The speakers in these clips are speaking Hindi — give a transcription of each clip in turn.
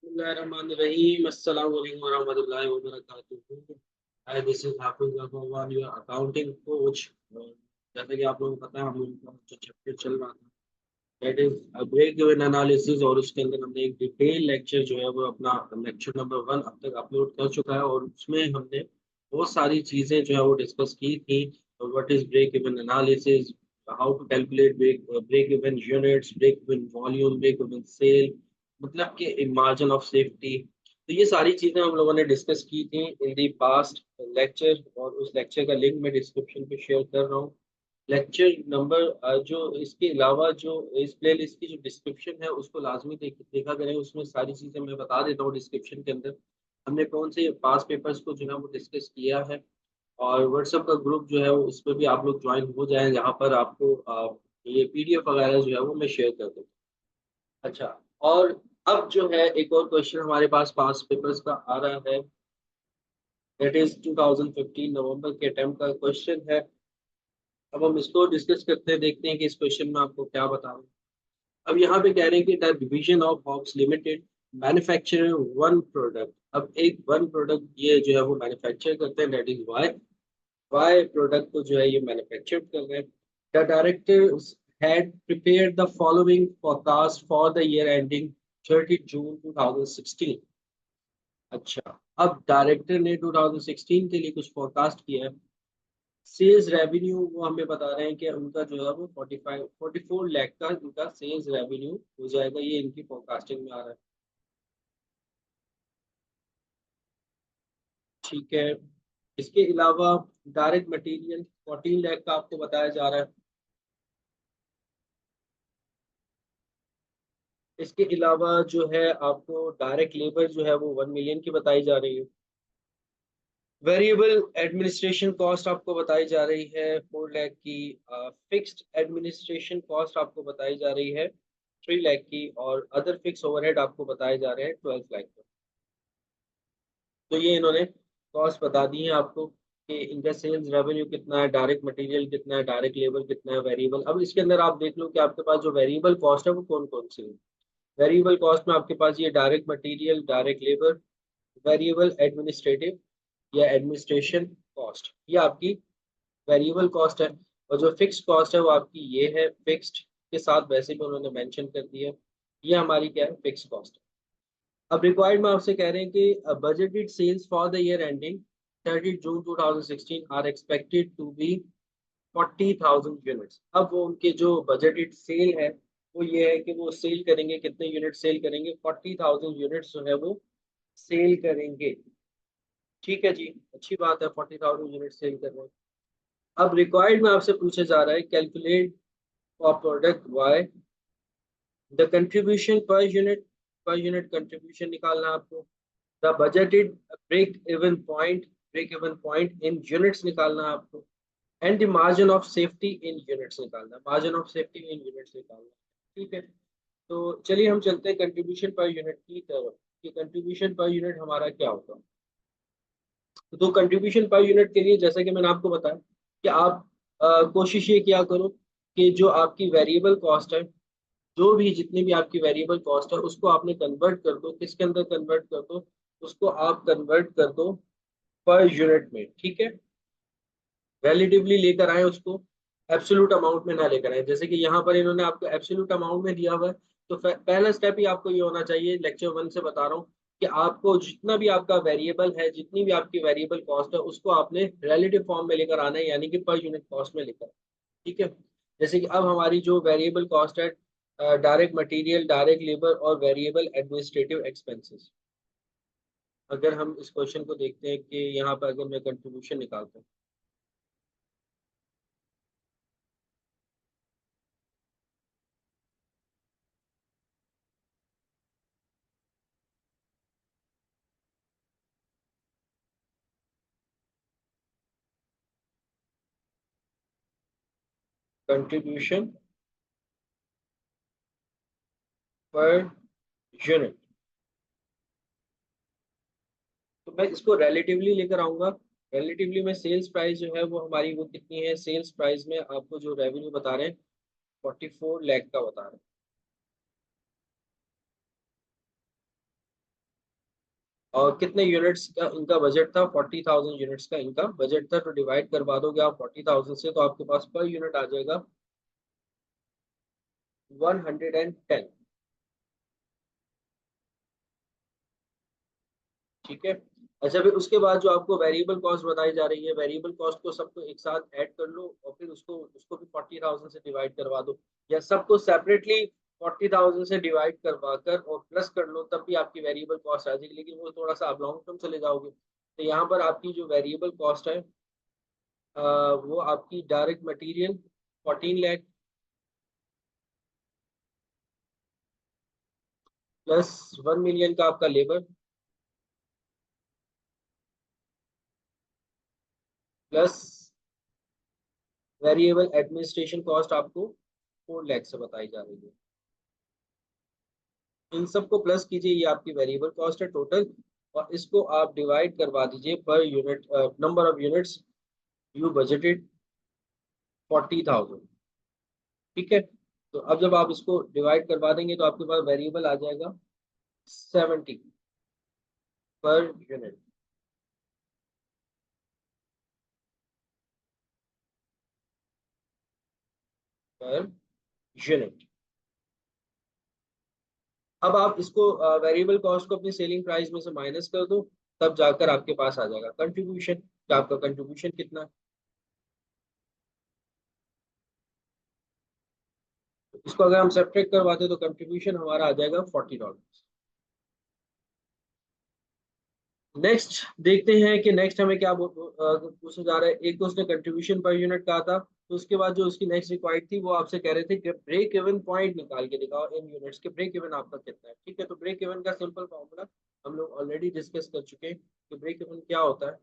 बिस्मिल्लाहिर्रहमानिर्रहीम। अस्सलाम वालेकुम वरहमतुल्लाहि वबरकातुहू। Hi, this is Hafiz Ahmed, your accounting coach. जैसे कि आप लोगों को पता है, हम लोगों का जो चैप्टर चल रहा था that is break even analysis, और उसके अंदर हमने एक डिटेल लेक्चर जो है वो अपना लेक्चर नंबर 1 अब तक अपलोड कर चुका है, और उसमें हमने बहुत सारी चीज़ें जो है वो डिस्कस की थी। What is break even analysis, how to calculate break even units, break even volume, break even sale, मतलब कि मार्जिन ऑफ सेफ्टी। तो ये सारी चीज़ें हम लोगों ने डिस्कस की थी इन दी पास्ट लेक्चर, और उस लेक्चर का लिंक मैं डिस्क्रिप्शन पे शेयर कर रहा हूँ। लेक्चर नंबर जो इसके अलावा जो इस प्लेलिस्ट की जो डिस्क्रिप्शन है उसको लाजमी देखा करें। उसमें सारी चीज़ें मैं बता देता हूँ डिस्क्रिप्शन के अंदर। हमने कौन से पास पेपर्स को जो है वो डिस्कस किया है, और व्हाट्सएप का ग्रुप जो है वो उस पर भी आप लोग ज्वाइन हो जाएं, जहाँ पर आपको ये पीडीएफ वगैरह जो है वो मैं शेयर कर दूँ। अच्छा, और अब जो है एक और क्वेश्चन हमारे पास पास पेपर्स का आ रहा है। दैट इज 2015 नवंबर के अटेम्प्ट का क्वेश्चन है। अब हम इसको डिस्कस करते हैं, देखते हैं कि इस क्वेश्चन में आपको क्या बता रहा हूँ। अब यहाँ पे कह रहे हैं कि the division of Hobbs Limited manufacture one product. अब एक वन प्रोडक्ट ये जो है वो मैन्युफैक्चर करते हैं, that is Y. Y product को जो है ये मैन्युफैक्चर कर रहे हैं। The directors had prepared the following forecast for the year ending 30 June 2016। अच्छा, अब डायरेक्टर ने 2016 के लिए कुछ फोरकास्ट किया है। सेल्स रेवेन्यू वो हमें बता रहे हैं कि उनका जो है वो 44 लाख का उनका सेल्स रेवेन्यू हो जाएगा, ये इनकी फोरकास्टिंग में आ रहा है। ठीक है, इसके अलावा डायरेक्ट मटेरियल 14 लाख का आपको बताया जा रहा है। इसके अलावा जो है आपको डायरेक्ट लेबर जो है वो 1 मिलियन की बताई जा रही है। वेरिएबल एडमिनिस्ट्रेशन कॉस्ट आपको बताई जा रही है 4 लाख की। फिक्स्ड एडमिनिस्ट्रेशन कॉस्ट आपको बताई जा रही है 3 लाख की, और अदर फिक्स ओवरहेड आपको बताए जा रहे हैं 12 लाख का। तो ये इन्होंने कॉस्ट बता दी है आपको कि इनका सेल्स रेवेन्यू कितना है, डायरेक्ट मटेरियल कितना है, डायरेक्ट लेबर कितना है, वेरिएबल। अब इसके अंदर आप देख लो कि आपके पास जो वेरिएबल कॉस्ट है वो कौन कौन सी है। वेरिएबल कॉस्ट में आपके पास ये direct material, direct labour, variable administrative या एडमिनिस्ट्रेशन कॉस्ट, ये आपकी वेरिएबल कॉस्ट है। और जो फिक्स्ड कॉस्ट है वो आपकी ये है, फिक्स्ड के साथ वैसे भी उन्होंने मेंशन कर दिया है। ये हमारी क्या है, फिक्स्ड कॉस्ट है। अब रिक्वायर्ड में आपसे कह रहे हैं कि budgeted sales for the year ending 30 June 2016 are expected to be 40,000 units. अब वो उनके जो बजटेड सेल है वो ये है कि वो सेल करेंगे, कितने यूनिट सेल करेंगे, 40,000 यूनिट्स जो है वो सेल करेंगे। ठीक है जी, अच्छी बात है, 40,000 यूनिट सेल कर रहे हैं। अब रिक्वायर्ड में आपसे पूछा जा रहा है calculate for product Y the contribution per unit contribution निकालना है आपको। The budgeted break even point in units निकालना है आपको। And the margin of safety in units निकालना है, margin of safety in units निकालना है। ठीक है, तो चलिए हम चलते हैं कंट्रीब्यूशन पर यूनिट की तरफ कि कंट्रीब्यूशन पर यूनिट हमारा क्या होगा। तो कंट्रीब्यूशन पर यूनिट के लिए जैसा कि मैंने आपको बताया कि आप कोशिश ये किया करो कि जो आपकी वेरिएबल कॉस्ट है, जो भी जितनी भी आपकी वेरिएबल कॉस्ट है उसको आपने कन्वर्ट कर दो, किसके अंदर कन्वर्ट कर दो, उसको आप कन्वर्ट कर दो पर यूनिट में। ठीक है, रिलेटिवली लेकर आए उसको, एब्सोल्यूट अमाउंट में ना लेकर आए। जैसे कि यहाँ पर इन्होंने आपको एब्सोल्यूट अमाउंट में दिया हुआ है, तो पहला स्टेप ही आपको ये होना चाहिए, लेक्चर 1 से बता रहा हूँ कि आपको जितना भी आपका वेरिएबल है, जितनी भी आपकी वेरिएबल कॉस्ट है, उसको आपने रिलेटिव फॉर्म में लेकर आना है, यानी कि पर यूनिट कॉस्ट में लेकर। ठीक है, जैसे कि अब हमारी जो वेरिएबल कॉस्ट है, डायरेक्ट मटेरियल, डायरेक्ट लेबर और वेरिएबल एडमिनिस्ट्रेटिव एक्सपेंसेस। अगर हम इस क्वेश्चन को देखते हैं कि यहाँ पर अगर मैं कंट्रीब्यूशन निकालता हूँ, कंट्रीब्यूशन पर यूनिट, तो मैं इसको रिलेटिवली लेकर आऊंगा। रिलेटिवली में सेल्स प्राइस जो है वो हमारी वो कितनी है, सेल्स प्राइस में आपको जो रेवेन्यू बता रहे हैं 44 लाख का बता रहे हैं। और कितने यूनिट्स का इनका बजट था, 40,000 यूनिट्स का इनका बजट था। तो डिवाइड करवा दोगे आप 40,000 से, तो आपके पास पर यूनिट आ जाएगा 110। ठीक है। अच्छा, फिर उसके बाद जो आपको वेरिएबल कॉस्ट बताई जा रही है, वेरिएबल कॉस्ट को सबको एक साथ ऐड कर लो और फिर उसको उसको भी 40,000 से डिवाइड करवा दो, या सबको सेपरेटली 40,000 से डिवाइड करवा कर और प्लस कर लो, तब भी आपकी वेरिएबल कॉस्ट आ जाएगी। लेकिन वो थोड़ा सा आप लॉन्ग टर्म चले जाओगे, तो यहाँ पर आपकी जो वेरिएबल कॉस्ट है वो आपकी direct material 14 lakh, plus 1 million का आपका labour, plus variable administration cost आपको 4 लाख से बताई जा रही है। इन सबको प्लस कीजिए, ये आपकी वेरिएबल कॉस्ट है टोटल, और इसको आप डिवाइड करवा दीजिए per unit, number of units you budgeted 40,000। ठीक है। तो अब जब आप इसको डिवाइड करवा देंगे तो आपके पास वेरिएबल आ जाएगा 70 पर यूनिट, पर यूनिट। अब आप इसको वेरिएबल कॉस्ट को अपनी सेलिंग प्राइस में से माइनस कर दो, तब जाकर आपके पास आ जाएगा कंट्रीब्यूशन, कि आपका कंट्रीब्यूशन कितना है। तो इसको अगर हम सब्ट्रैक्ट करवाते तो कंट्रीब्यूशन हमारा आ जाएगा $40। नेक्स्ट देखते हैं कि नेक्स्ट हमें क्या पूछा जा रहा है। एक तो उसने कंट्रीब्यूशन पर यूनिट कहा था, तो उसके बाद जो उसकी नेक्स्ट रिक्वायर्ड थी वो आपसे कह रहे थे कि ब्रेक इवन पॉइंट निकाल के दिखाओ इन यूनिट्स के, ब्रेक इवन आपका कितना है। ठीक है, तो ब्रेक इवन का सिंपल फॉर्मूला हम लोग ऑलरेडी डिस्कस कर चुके हैं कि ब्रेक इवन क्या होता है।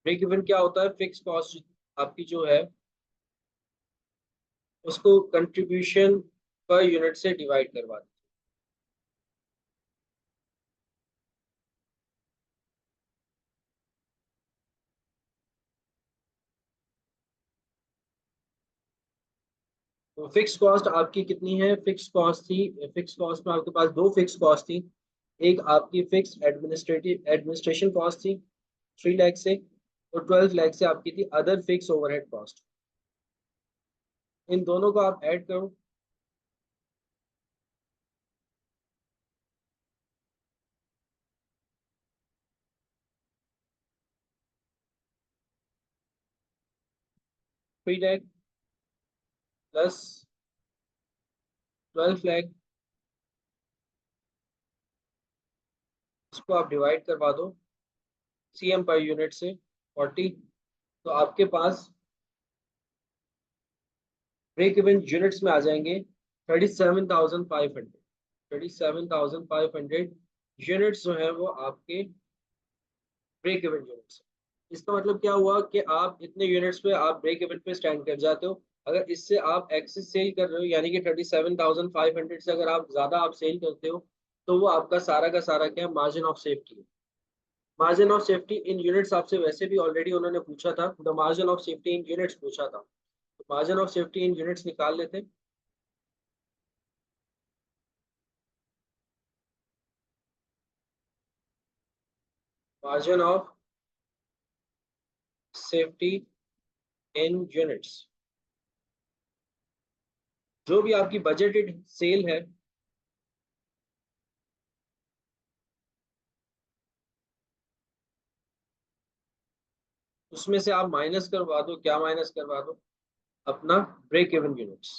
ब्रेक इवन क्या होता है, फिक्स कॉस्ट आपकी जो है उसको कंट्रीब्यूशन पर यूनिट से डिवाइड करवा दें। तो फिक्स कॉस्ट आपकी कितनी है, फिक्स कॉस्ट थी, फिक्स कॉस्ट में आपके पास दो फिक्स कॉस्ट थी। एक आपकी फिक्स एडमिनिस्ट्रेटिव एडमिनिस्ट्रेशन कॉस्ट थी 3 लाख से, और 12 लाख से आपकी थी अदर फिक्स ओवरहेड कॉस्ट। इन दोनों को आप ऐड करो। 3 लाख प्लस 12 लाख, इसको आप डिवाइड करवा दो सीएम पर यूनिट से 40, तो आपके पास ब्रेक इवन यूनिट्स में आ जाएंगे 37,500। 37,500 यूनिट्स जो है वो आपके ब्रेक इवन यूनिट्स। इसका मतलब क्या हुआ कि आप इतने यूनिट्स पे आप ब्रेक इवन पे स्टैंड कर जाते हो। अगर इससे आप एक्सेस सेल कर रहे हो, यानी कि 37,500 से अगर आप ज्यादा आप सेल करते हो, तो वो आपका सारा का सारा क्या है, मार्जिन ऑफ सेफ्टी है। Margin of safety in units आपसे वैसे भी ऑलरेडी उन्होंने पूछा था, the margin of safety in units पूछा था, तो margin of safety in units निकाल लेते हैं। Margin of safety in units, जो भी आपकी बजटेड सेल है, उसमें से आप माइनस करवा दो, क्या माइनस करवा दो, अपना ब्रेक इवन यूनिट्स।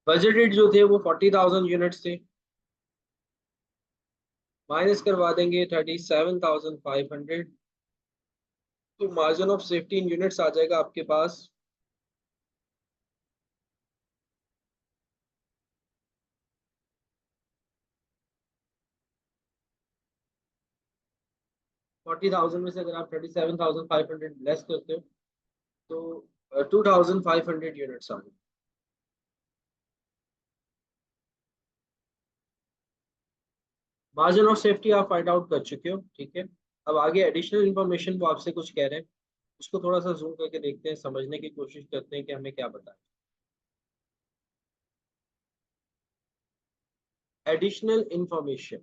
बजटेड जो थे वो 40,000 यूनिट्स थे, माइनस करवा देंगे 37,500, तो margin of safety in units आ जाएगा आपके पास 40,000 में से अगर आप 37,500 लेस करते हो तो 2,500 यूनिट्स आ गए। मार्जिन ऑफ सेफ्टी आप फाइंड आउट कर चुके हो, ठीक है। अब आगे एडिशनल इंफॉर्मेशन वो आपसे कुछ कह रहे हैं, उसको थोड़ा सा जूम करके देखते हैं, समझने की कोशिश करते हैं कि हमें क्या बताएं। Additional information.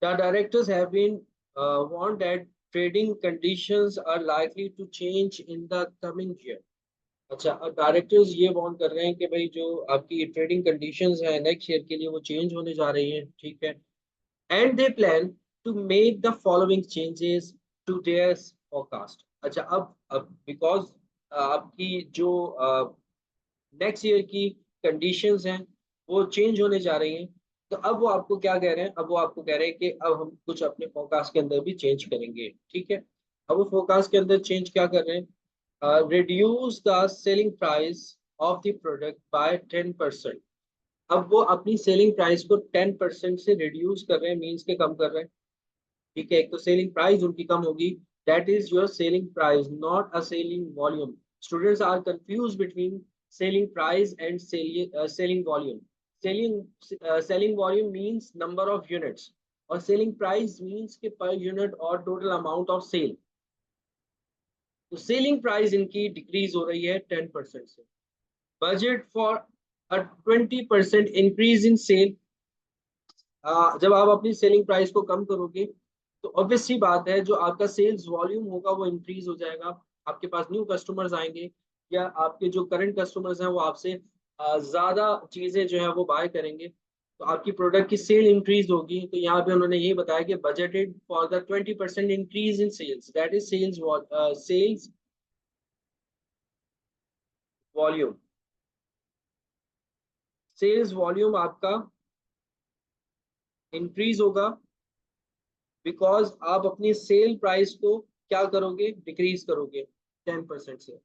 The directors have been warned that trading conditions are likely to change in the coming year. अच्छा, अब डायरेक्टर्स ये वार्न कर रहे हैं कि भाई जो आपकी ट्रेडिंग कंडीशंस हैं नेक्स्ट ईयर के लिए वो चेंज होने जा रही हैं, ठीक है। And they plan to make the following changes to their forecast. अच्छा, अब बिकॉज आपकी जो नेक्स्ट ईयर की कंडीशंस हैं वो चेंज होने जा रही हैं, तो अब वो आपको क्या कह रहे हैं, अब वो आपको कह रहे हैं कि अब हम कुछ अपने फोरकास्ट के अंदर भी चेंज करेंगे, ठीक है। अब वो फोरकास्ट के अंदर चेंज क्या कर रहे हैं, reduce the selling price of the product by 10%। अब वो अपनी सेलिंग प्राइस को 10% से रिड्यूस कर रहे हैं, मीन्स के कम कर रहे हैं, ठीक है। एक तो सेलिंग प्राइस उनकी कम होगी, that is your selling price, not a selling volume. Students are confuse between selling price and selling volume. Selling volume means number of units, और सेलिंग प्राइस मींस के पर यूनिट और टोटल अमाउंट ऑफ सेल। तो सेलिंग प्राइस इनकी डिक्रीज हो रही है 10% से। Budget for a 20% increase in sale. जब आप अपनी सेलिंग प्राइस को कम करोगे तो ऑब्वियस सी बात है जो आपका सेल्स वॉल्यूम होगा वो इंक्रीज हो जाएगा, आपके पास न्यू कस्टमर्स आएंगे, या आपके जो करंट कस्टमर्स हैं वो आपसे ज्यादा चीजें जो है वो बाय करेंगे, तो आपकी प्रोडक्ट की सेल इंक्रीज होगी। तो यहाँ पे उन्होंने ये बताया कि budgeted for the 20% increase in sales, that is sales volume. Sales volume आपका इंक्रीज होगा बिकॉज आप अपनी सेल प्राइस को क्या करोगे, डिक्रीज करोगे 10% से।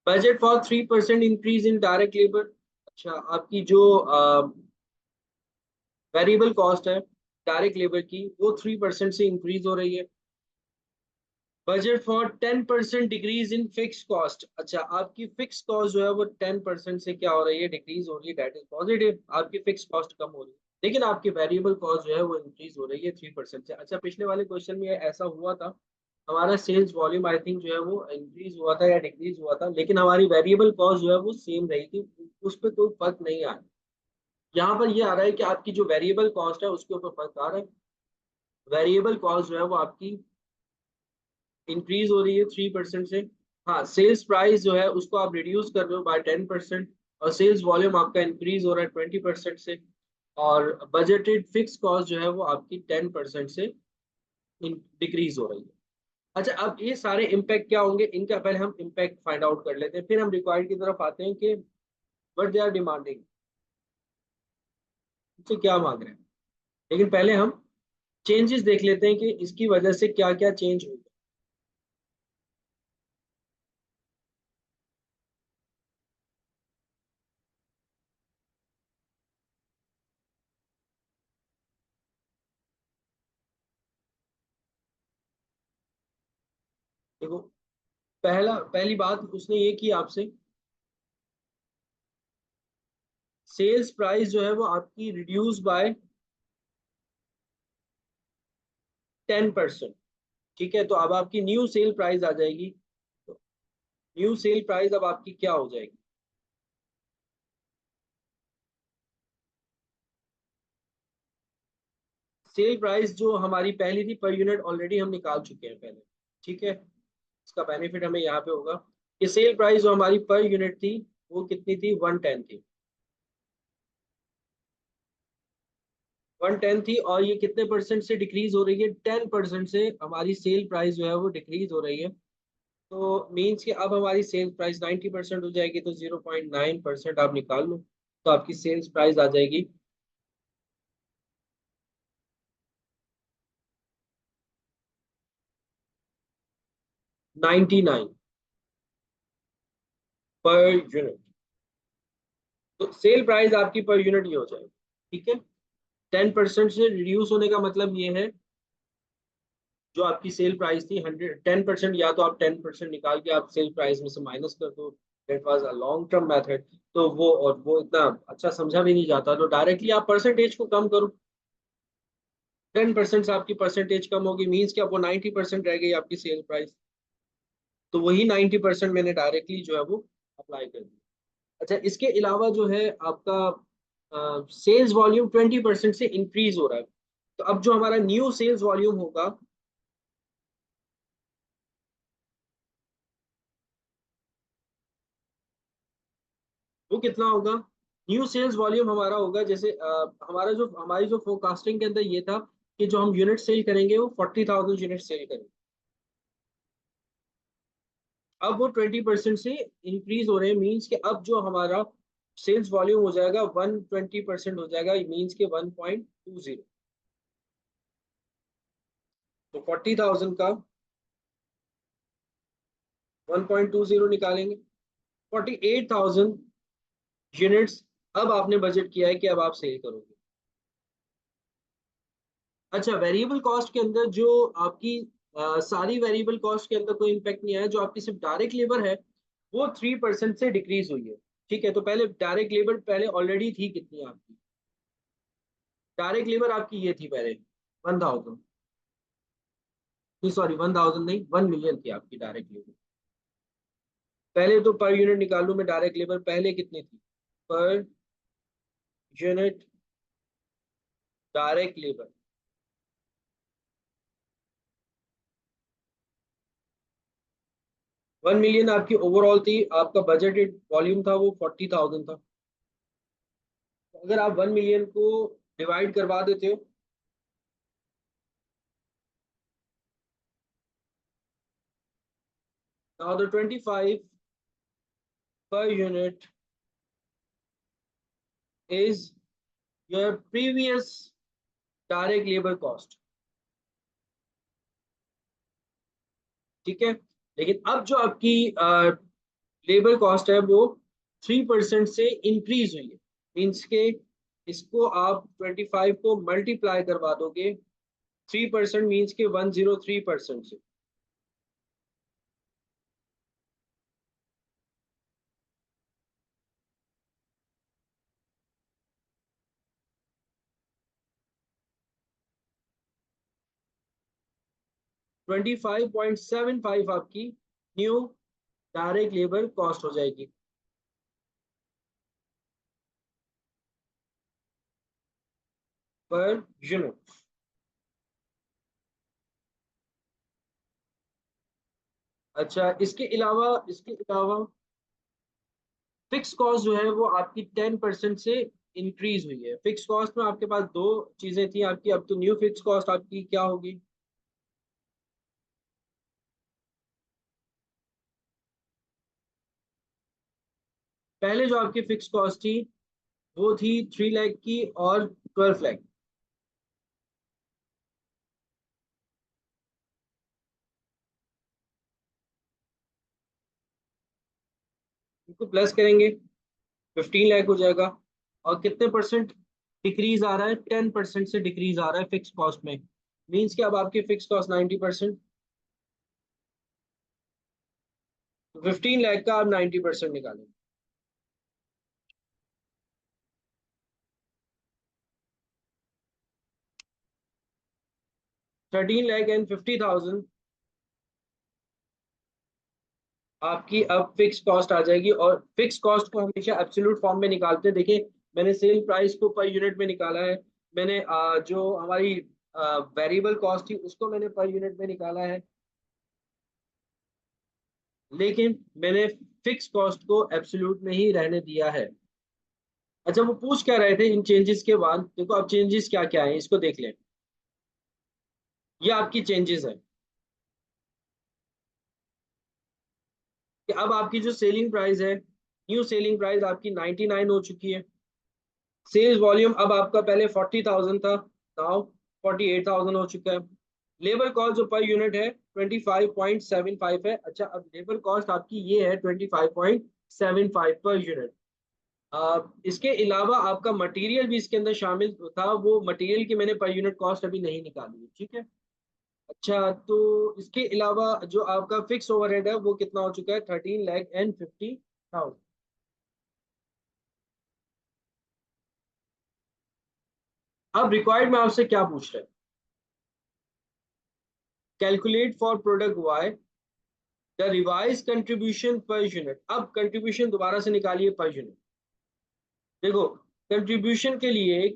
Budget for 3% increase in direct labour. अच्छा, आपकी जो वेरिएबल कॉस्ट है डायरेक्ट लेबर की वो 3% से इंक्रीज हो रही है। Budget for 10% decrease in fix cost. अच्छा, आपकी फिक्स कॉस्ट जो है वो 10% से क्या हो रही है, डिक्रीज हो रही है, दैट इज पॉजिटिव, आपकी फिक्स कॉस्ट कम हो रही है। लेकिन आपकी वेरिएबल कॉस्ट जो है वो इंक्रीज हो रही है 3% से। अच्छा, पिछले वाले क्वेश्चन में ऐसा हुआ था, हमारा सेल्स वॉल्यूम आई थिंक जो है वो इंक्रीज हुआ था या डिक्रीज हुआ था, लेकिन हमारी वेरिएबल कॉस्ट जो है वो सेम रही थी, उस पर कोई फर्क नहीं आया। यहाँ पर ये आ रहा है कि आपकी जो वेरिएबल कॉस्ट है उसके ऊपर फर्क आ रहा है। वेरिएबल कॉस्ट जो है वो आपकी इंक्रीज हो रही है 3% से। हाँ, सेल्स प्राइस जो है उसको आप रिड्यूस कर रहे हो बाय 10%, और सेल्स वॉल्यूम आपका इंक्रीज हो रहा है 20% से, और बजटेड फिक्स कॉस्ट जो है वो आपकी 10% से डिक्रीज हो रही है। अच्छा, अब ये सारे इम्पैक्ट क्या होंगे, इनका पहले हम इम्पैक्ट फाइंड आउट कर लेते हैं, फिर हम रिक्वायर्ड की तरफ आते हैं कि व्हाट दे आर डिमांडिंग, इससे क्या मांग रहे हैं। लेकिन पहले हम चेंजेस देख लेते हैं कि इसकी वजह से क्या क्या चेंज होगा। देखो, पहली बात उसने ये की आपसे, सेल्स प्राइस जो है वो आपकी रिड्यूस बाय 10%, ठीक है। तो अब आपकी न्यू सेल प्राइस आ जाएगी, तो न्यू सेल प्राइस अब आपकी क्या हो जाएगी, सेल प्राइस जो हमारी पहली थी पर यूनिट ऑलरेडी हम निकाल चुके हैं पहले, ठीक है। इसका बेनिफिट हमें यहाँ पे होगा कि सेल प्राइस जो हमारी पर यूनिट थी वो कितनी थी, 110 थी, 110 थी, और ये कितने परसेंट से डिक्रीज हो रही है, 10% से हमारी सेल प्राइस जो है वो डिक्रीज हो रही है। तो मीन्स कि अब हमारी सेल्स प्राइस 90% हो जाएगी, तो 0.9% आप निकाल लो, तो आपकी सेल्स प्राइस आ जाएगी 99 पर यूनिट। तो सेल प्राइस आपकी पर यूनिट ये हो जाएगी, ठीक है। 10% से रिड्यूस होने का मतलब ये है, जो आपकी सेल प्राइस थी 10%, या तो आप 10% निकाल के आप सेल प्राइस में से माइनस कर दो, that was a long term method. तो वो इतना अच्छा समझा भी नहीं जाता, तो डायरेक्टली आप परसेंटेज को कम करो, 10% से आपकी परसेंटेज कम होगी, मीन्स कि आपको 90% रह गई आपकी सेल प्राइस। तो वही 90% मैंने डायरेक्टली जो है वो अप्लाई कर दी। अच्छा, इसके अलावा जो है आपका सेल्स वॉल्यूम 20% से इंक्रीज हो रहा है। तो अब जो हमारा न्यू सेल्स वॉल्यूम होगा वो कितना होगा? न्यू सेल्स वॉल्यूम हमारा होगा, जैसे हमारी जो फोरकास्टिंग के अंदर ये था कि जो हम यूनिट सेल करेंगे वो 40,000 यूनिट सेल करेंगे। अब वो 20% से इंक्रीज हो रहे हैं, मीन्स कि अब जो हमारा सेल्स वॉल्यूम हो जाएगा 120% हो जाएगा, मीन्स के 1.20। तो 40,000 का 1.20 निकालेंगे, 48,000 यूनिट्स अब आपने बजट किया है कि अब आप सेल करोगे। अच्छा, वेरिएबल कॉस्ट के अंदर जो आपकी सारी वेरिएबल कॉस्ट के अंदर कोई इम्पैक्ट नहीं आया, जो आपकी सिर्फ डायरेक्ट लेबर है वो 3% से डिक्रीज हुई है। ठीक है, तो पहले डायरेक्ट लेबर पहले ऑलरेडी थी कितनी आपकी? डायरेक्ट लेबर आपकी ये थी पहले 1,000, नहीं सॉरी 1,000 नहीं, 1 मिलियन थी आपकी डायरेक्ट लेबर। पहले तो पर यूनिट निकालू मैं, डायरेक्ट लेबर पहले कितनी थी per unit direct labour? 1 million आपकी ओवरऑल थी, आपका बजटेड वॉल्यूम था वो 40,000 था। तो अगर आप 1 मिलियन को डिवाइड करवा देते हो, now the 25 per unit is your previous direct labor cost। ठीक है, लेकिन अब जो आपकी लेबर कॉस्ट है वो 3% से इंक्रीज हुई है, मीन्स के इसको आप 25 को मल्टीप्लाई करवा दोगे 3%, मीन्स के 103% से। ट्वेंटी 25.75 आपकी न्यू डायरेक्ट लेबर कॉस्ट हो जाएगी पर यूनिट। अच्छा, इसके अलावा फिक्स कॉस्ट जो है वो आपकी 10% से इंक्रीज हुई है। फिक्स कॉस्ट में आपके पास दो चीजें थी आपकी, अब तो न्यू फिक्स कॉस्ट आपकी क्या होगी? पहले जो आपकी फिक्स कॉस्ट थी वो थी 3 लाख की और 12 लाख। इनको प्लस करेंगे 15 लाख हो जाएगा। और कितने परसेंट डिक्रीज आ रहा है? 10% से डिक्रीज आ रहा है फिक्स कॉस्ट में, मीन्स कि अब आपकी फिक्स कॉस्ट 90%। 15 लाख का आप 90% निकालेंगे। 13,50,000 आपकी अब फिक्स कॉस्ट आ जाएगी। और फिक्स कॉस्ट को हमेशा एब्सोल्यूट फॉर्म में निकालते हैं। देखिए, मैंने सेल प्राइस को पर यूनिट में निकाला है, मैंने जो हमारी वेरिएबल कॉस्ट थी उसको मैंने पर यूनिट में निकाला है, लेकिन मैंने फिक्स कॉस्ट को एब्सोल्यूट में ही रहने दिया है। अच्छा, वो पूछ क्या रहे थे इन चेंजेस के बाद? देखो अब चेंजेस क्या क्या है इसको देख लें। ये आपकी चेंजेस है कि अब आपकी जो सेलिंग प्राइस है, न्यू सेलिंग प्राइस आपकी 99 हो चुकी है। सेल्स वॉल्यूम अब आपका पहले 40,000 था, नाउ 48,000 हो चुका है। लेबर कॉस्ट जो पर यूनिट है 25.75 है। अच्छा, अब लेबर कॉस्ट आपकी ये है 25.75 पर यूनिट। इसके अलावा आपका मटेरियल भी इसके अंदर शामिल था, वो मटेरियल की मैंने पर यूनिट कॉस्ट अभी नहीं निकाली है। ठीक है। अच्छा, तो इसके अलावा जो आपका फिक्स ओवरहेड है वो कितना हो चुका है? 13,50,000। अब रिक्वायर्ड में आपसे क्या पूछ रहे हैं? Calculate for product Y the revise contribution per unit. अब कंट्रीब्यूशन दोबारा से निकालिए पर यूनिट। देखो, कंट्रीब्यूशन के लिए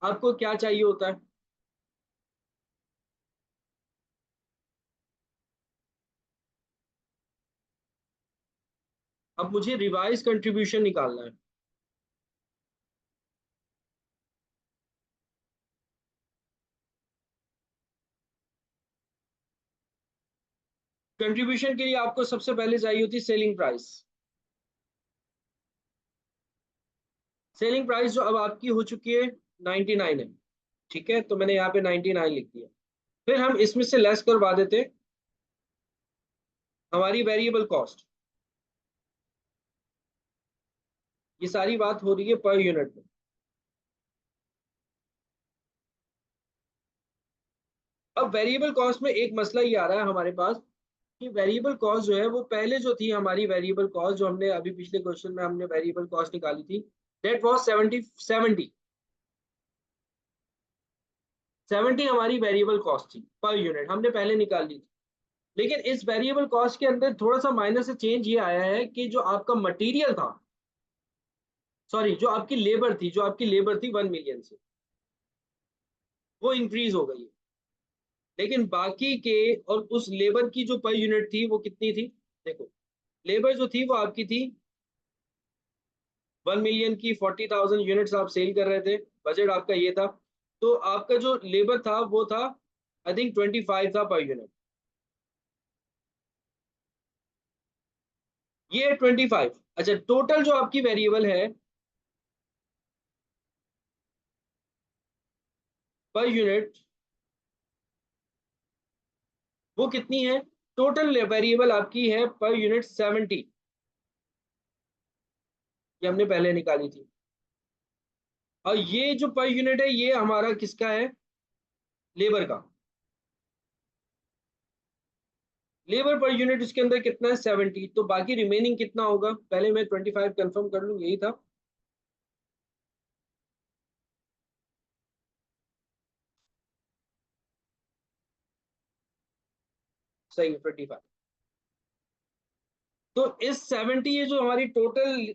आपको क्या चाहिए होता है? अब मुझे रिवाइज कंट्रीब्यूशन निकालना है। कंट्रीब्यूशन के लिए आपको सबसे पहले चाहिए होती है सेलिंग प्राइस। सेलिंग प्राइस जो अब आपकी हो चुकी है 99 है। ठीक है, तो मैंने यहाँ पे 99 लिख दिया। फिर हम इसमें से लेस करवा देते हैं हमारी वेरिएबल कॉस्ट। ये सारी बात हो रही है पर यूनिट में। अब वेरिएबल कॉस्ट में एक मसला ये आ रहा है हमारे पास कि वेरिएबल कॉस्ट जो है वो पहले जो थी हमारी वेरिएबल कॉस्ट, जो हमने अभी पिछले क्वेश्चन में हमने वेरिएबल कॉस्ट निकाली थी, दैट वाज 70 हमारी वेरिएबल कॉस्ट थी पर यूनिट, हमने पहले निकाल ली थी। लेकिन इस वेरिएबल कॉस्ट के अंदर थोड़ा सा माइनर से चेंज ये आया है कि जो आपका मटेरियल था, सॉरी, जो आपकी लेबर थी 1 मिलियन से, वो इंक्रीज हो गई है। लेकिन बाकी के और उस लेबर की जो पर यूनिट थी वो कितनी थी? देखो, लेबर जो थी वो आपकी थी 1 मिलियन की, 40,000 यूनिट्स आप सेल कर रहे थे, बजट आपका ये था। तो आपका जो लेबर था वो था आई थिंक 25 था पर यूनिट। ये 25। अच्छा, टोटल जो आपकी वेरिएबल है पर यूनिट वो कितनी है? टोटल वेरिएबल आपकी है पर यूनिट 70। ये हमने पहले निकाली थी। और ये जो पर यूनिट है ये हमारा किसका है? लेबर का। लेबर पर यूनिट इसके अंदर कितना है? 70। तो बाकी रिमेनिंग कितना होगा? पहले मैं 25 कंफर्म कर लूं, यही था। सही है, 25। तो इस 70, ये जो हमारी टोटल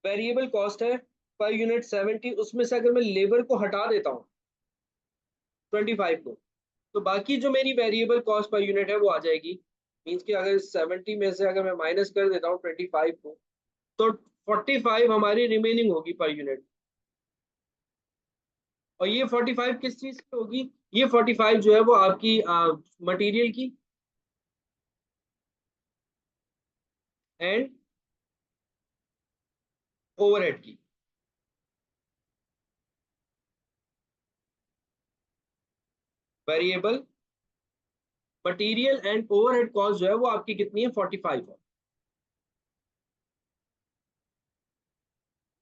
वेरिएबल कॉस्ट है पर यूनिट 70, उसमें से अगर मैं लेबर को हटा देता हूँ 25 को, तो बाकी जो मेरी वेरिएबल कॉस्ट पर यूनिट है वो आ जाएगी। मीन्स कि अगर 70 में से अगर मैं माइनस कर देता हूँ 25 को, तो 45 हमारी रिमेनिंग होगी पर यूनिट। और ये 45 किस चीज की होगी? ये 45 जो है वो आपकी मटेरियल की एंड ओवरहेड की। Variable material and overhead cost जो है वो आपकी कितनी है? 45 है।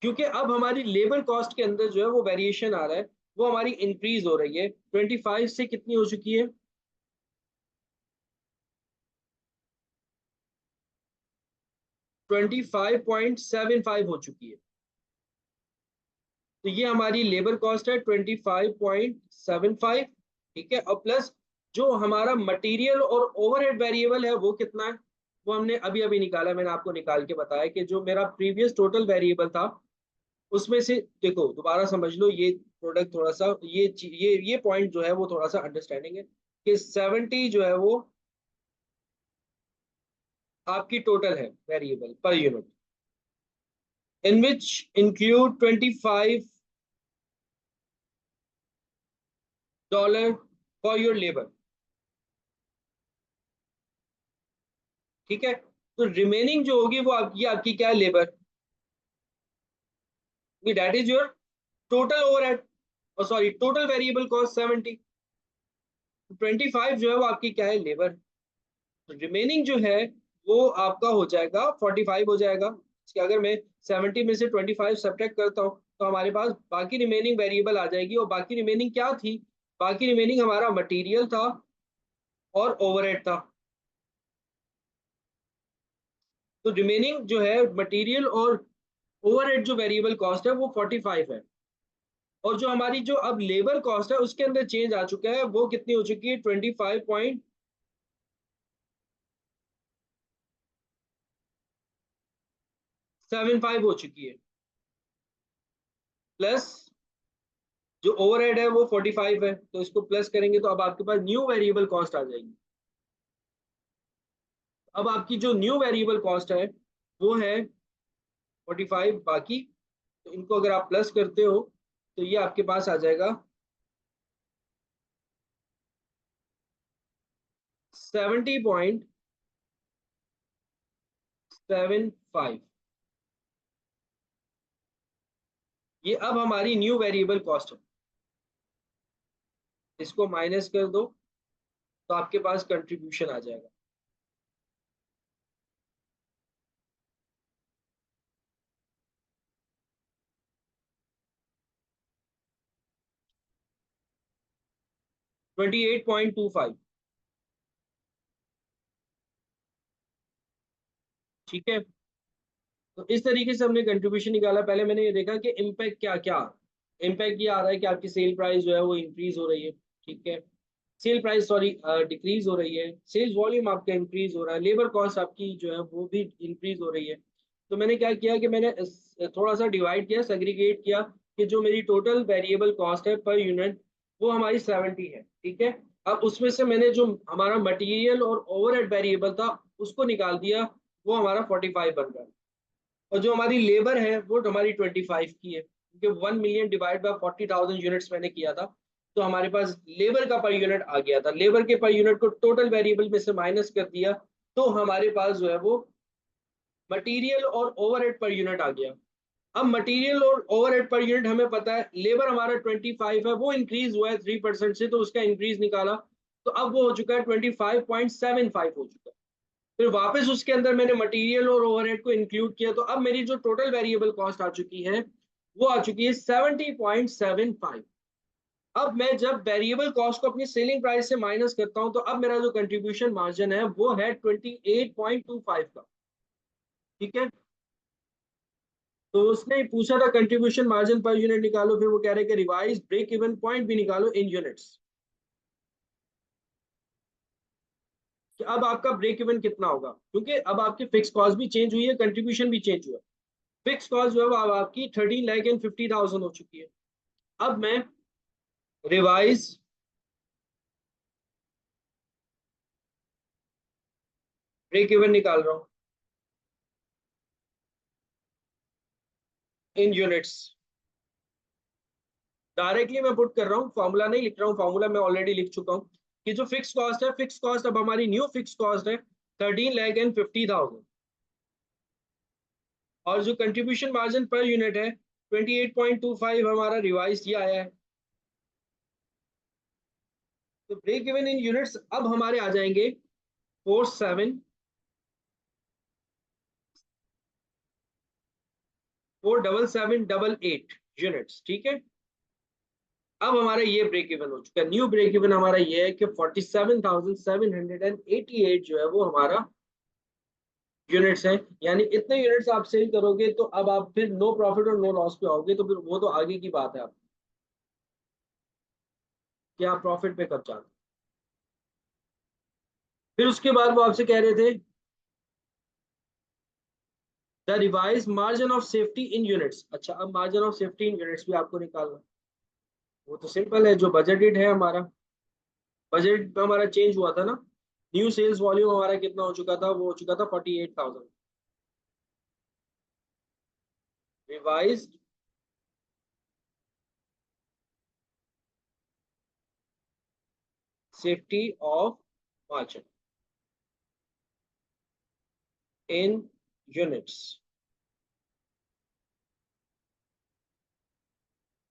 क्योंकि अब हमारी लेबर कॉस्ट के अंदर जो है वो वेरिएशन आ रहा है, वो हमारी इंक्रीज हो रही है। 25 से कितनी हो चुकी है? 25.75 हो चुकी है। तो ये हमारी लेबर कॉस्ट है 25.75। ठीक है, और प्लस जो हमारा मटेरियल और ओवरहेड वेरिएबल है वो कितना है? वो हमने अभी अभी निकाला, मैंने आपको निकाल के बताया कि जो मेरा प्रीवियस टोटल वेरिएबल था उसमें से, देखो दोबारा समझ लो, ये प्रोडक्ट थोड़ा सा ये पॉइंट जो है वो थोड़ा सा अंडरस्टैंडिंग है कि 70 जो है वो आपकी टोटल है variable per unit, in which include $25 for your labour. ठीक है, तो रिमेनिंग जो होगी वो आपकी क्या है? Labour. That is your total overhead, और सॉरी टोटल वेरिएबल कॉस्ट 70। 25 जो है वो आपकी क्या है? लेबर। तो रिमेनिंग जो है वो आपका हो जाएगा 45 हो जाएगा। इसके अगर मैं 70 में से 25 सब्ट्रैक्ट करता हूँ तो हमारे पास बाकी रिमेनिंग वेरिएबल आ जाएगी। और बाकी रिमेनिंग क्या थी? बाकी रिमेनिंग हमारा मटेरियल था और ओवरहेड था। तो रिमेनिंग जो है मटेरियल और ओवरहेड जो वेरिएबल कॉस्ट है वो 45 है। और जो हमारी जो अब लेबर कॉस्ट है उसके अंदर चेंज आ चुका है, वो कितनी हो चुकी है, 25.75 हो चुकी है। प्लस जो ओवरहेड है वो 45 है, तो इसको प्लस करेंगे तो अब आपके पास न्यू वेरिएबल कॉस्ट आ जाएगी। अब आपकी जो न्यू वेरिएबल कॉस्ट है वो है 45 बाकी, तो इनको अगर आप प्लस करते हो तो ये आपके पास आ जाएगा 70.75। ये अब हमारी न्यू वेरिएबल कॉस्ट है। इसको माइनस कर दो तो आपके पास कंट्रीब्यूशन आ जाएगा। 28.25। ठीक है, तो इस तरीके से हमने कंट्रीब्यूशन निकाला। पहले मैंने ये देखा कि इम्पैक्ट क्या क्या, इम्पैक्ट ये आ रहा है कि आपकी सेल प्राइस जो है वो इंक्रीज हो रही है। ठीक है, सेल प्राइस सॉरी डिक्रीज हो रही है, सेल्स वॉल्यूम आपका इंक्रीज हो रहा है, लेबर कॉस्ट आपकी जो है वो भी इंक्रीज हो रही है। तो मैंने क्या किया कि मैंने थोड़ा सा डिवाइड किया, सेग्रीगेट किया कि जो मेरी टोटल वेरिएबल कॉस्ट है पर यूनिट वो हमारी 70 है। ठीक है, अब उसमें से मैंने जो हमारा मटेरियल और ओवरहेड वेरिएबल था उसको निकाल दिया, वो हमारा 45 बन रहा है। और जो हमारी लेबर है वो हमारी 25 की है, क्योंकि 1 मिलियन डिवाइड बाय 40,000 यूनिट्स मैंने किया था, तो हमारे पास लेबर का पर यूनिट आ गया था। लेबर के पर यूनिट को टोटल वेरिएबल में से माइनस कर दिया तो हमारे पास जो है वो मटेरियल और ओवरहेड पर यूनिट आ गया। अब मटेरियल और ओवरहेड पर यूनिट हमें पता है, लेबर हमारा 25 है, वो इंक्रीज हुआ है 3% से, तो उसका इंक्रीज निकाला तो अब वो हो चुका है 25.75 हो चुका है। फिर वापस उसके अंदर मैंने मटेरियल और ओवरहेड को इंक्लूड किया, तो अब मेरी जो टोटल वेरिएबल कॉस्ट आ चुकी है वो आ चुकी है 70.75। अब मैं जब वेरिएबल कॉस्ट को अपनी सेलिंग प्राइस से माइनस करता हूं तो अब मेरा जो कंट्रीब्यूशन मार्जिन है वो है 28.25 का। ठीक है, तो उसने पूछा था कंट्रीब्यूशन मार्जिन पर यूनिट निकालो, फिर वो कह रहे कि रिवाइज ब्रेक इवन पॉइंट भी निकालो इन यूनिट्स, कि अब आपका ब्रेक इवन कितना होगा, क्योंकि अब आपकी फिक्स कॉस्ट भी चेंज हुई है, कंट्रीब्यूशन भी चेंज हुआ है। फिक्स कॉस्ट जो है वो अब आपकी 13,50,000 हो चुकी है। अब मैं रिवाइज ब्रेक इवन निकाल रहा हूँ इन यूनिट्स। डायरेक्टली मैं पुट कर रहा हूँ, फॉर्मूला नहीं लिख रहा हूँ, फॉर्मूला मैं ऑलरेडी लिख चुका हूँ कि जो फिक्स कॉस्ट है, फिक्स कॉस्ट अब हमारी न्यू फिक्स कॉस्ट है 13,50,000, और जो कंट्रीब्यूशन मार्जिन पर यूनिट है 28.25 हमारा रिवाइज किया आया है। तो ब्रेक इवन इन यूनिट्स अब हमारे आ जाएंगे 47,477,888 यूनिट्स। ठीक है, अब हमारा ये ब्रेक इवन हो चुका है। न्यू ब्रेक इवन हमारा ये है कि 47,788 जो है वो हमारा यूनिट्स हैं। यानी इतने यूनिट्स आप सेल करोगे तो अब आप फिर नो प्रॉफिट और नो लॉस पे आओगे, तो फिर वो तो आगे की बात है आप कि आप प्रॉफिट पे कब जाते। फिर उसके बाद वो आपसे कह रहे थे the revise margin of safety in units. अच्छा, अब margin of safety in units भी आपको निकालना। वो तो सिंपल है, जो बजटेड है हमारा, बजट हमारा चेंज हुआ था ना, न्यू सेल्स वॉल्यूम हमारा कितना हो चुका था, वो हो चुका था 48,000। Revise safety of margin in units.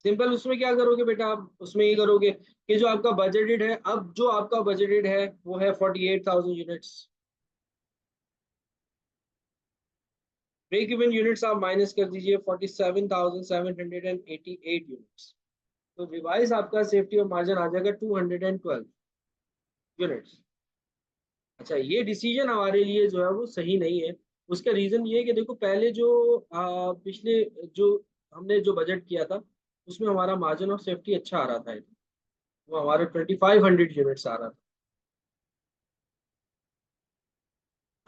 Simple, उसमें क्या करोगे बेटा, आप उसमें ये करोगे कि जो आपका बजटेड है, अब जो आपका बजटेड है वो है 48,000 यूनिट्स। ब्रेक इवन यूनिट्स आप माइनस कर दीजिए 47,788 यूनिट्स, तो रिवाइज आपका सेफ्टी और मार्जिन आ जाएगा 212 यूनिट्स। अच्छा, ये डिसीजन हमारे लिए जो है वो सही नहीं है। उसका रीजन ये है कि देखो, पहले जो पिछले जो हमने जो बजट किया था उसमें हमारा मार्जिन ऑफ सेफ्टी अच्छा आ रहा था, वो हमारे 2500 यूनिट्स आ रहा था।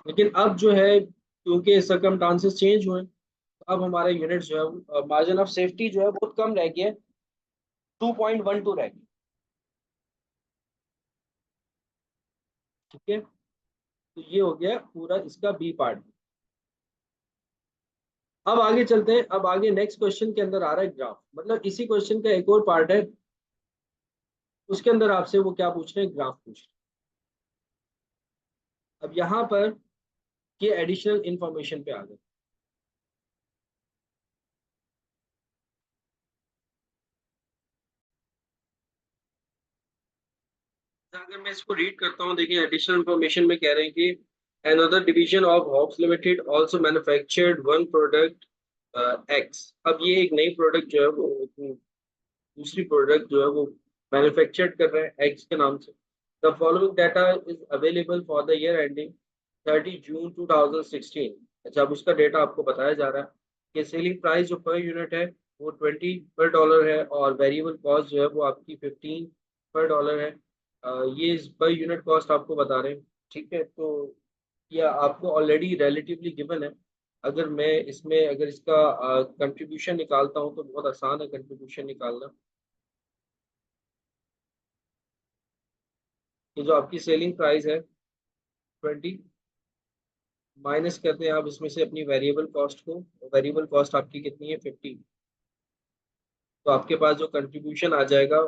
लेकिन अब जो है, क्योंकि सर्कमस्टांसेस चेंज हुए, तो अब हमारे यूनिट्स जो है, मार्जिन ऑफ सेफ्टी जो है बहुत कम रह गया है, 2.12 रह गया। ठीक है, तो ये हो गया पूरा इसका बी पार्ट। अब आगे चलते हैं। अब आगे नेक्स्ट क्वेश्चन के अंदर आ रहा है ग्राफ, मतलब इसी क्वेश्चन का एक और पार्ट है, उसके अंदर आपसे वो क्या पूछ रहे हैं, ग्राफ पूछ रहे हैं। अब यहाँ पर ये एडिशनल इंफॉर्मेशन पे आ गए। अगर मैं इसको रीड करता हूँ, देखिए एडिशनल इंफॉर्मेशन में कह रहे हैं कि another division of Hobbs Limited also manufactured one product X। अब ये एक नई प्रोडक्ट जो है वो, दूसरी प्रोडक्ट जो है वो मैन्युफैक्चर्ड कर रहे हैं X के नाम से। The following data is available for the year ending 30 June 2016। अच्छा, अब उसका डेटा आपको बताया जा रहा है कि सेलिंग प्राइस जो पर यूनिट है वो 20 पर डॉलर है, और वेरिएबल कॉस्ट जो है वो आपकी 15 पर डॉलर है। ये पर यूनिट कॉस्ट आपको बता रहे हैं। ठीक है, तो यह आपको ऑलरेडी रिलेटिवली गिवन है। अगर मैं इसमें अगर इसका कंट्रीब्यूशन निकालता हूँ तो बहुत आसान है कंट्रीब्यूशन निकालना। ये जो आपकी सेलिंग प्राइस है 20, माइनस करते हैं आप इसमें से अपनी वेरिएबल कॉस्ट को। वेरिएबल कॉस्ट आपकी कितनी है, 50। तो आपके पास जो कंट्रीब्यूशन आ जाएगा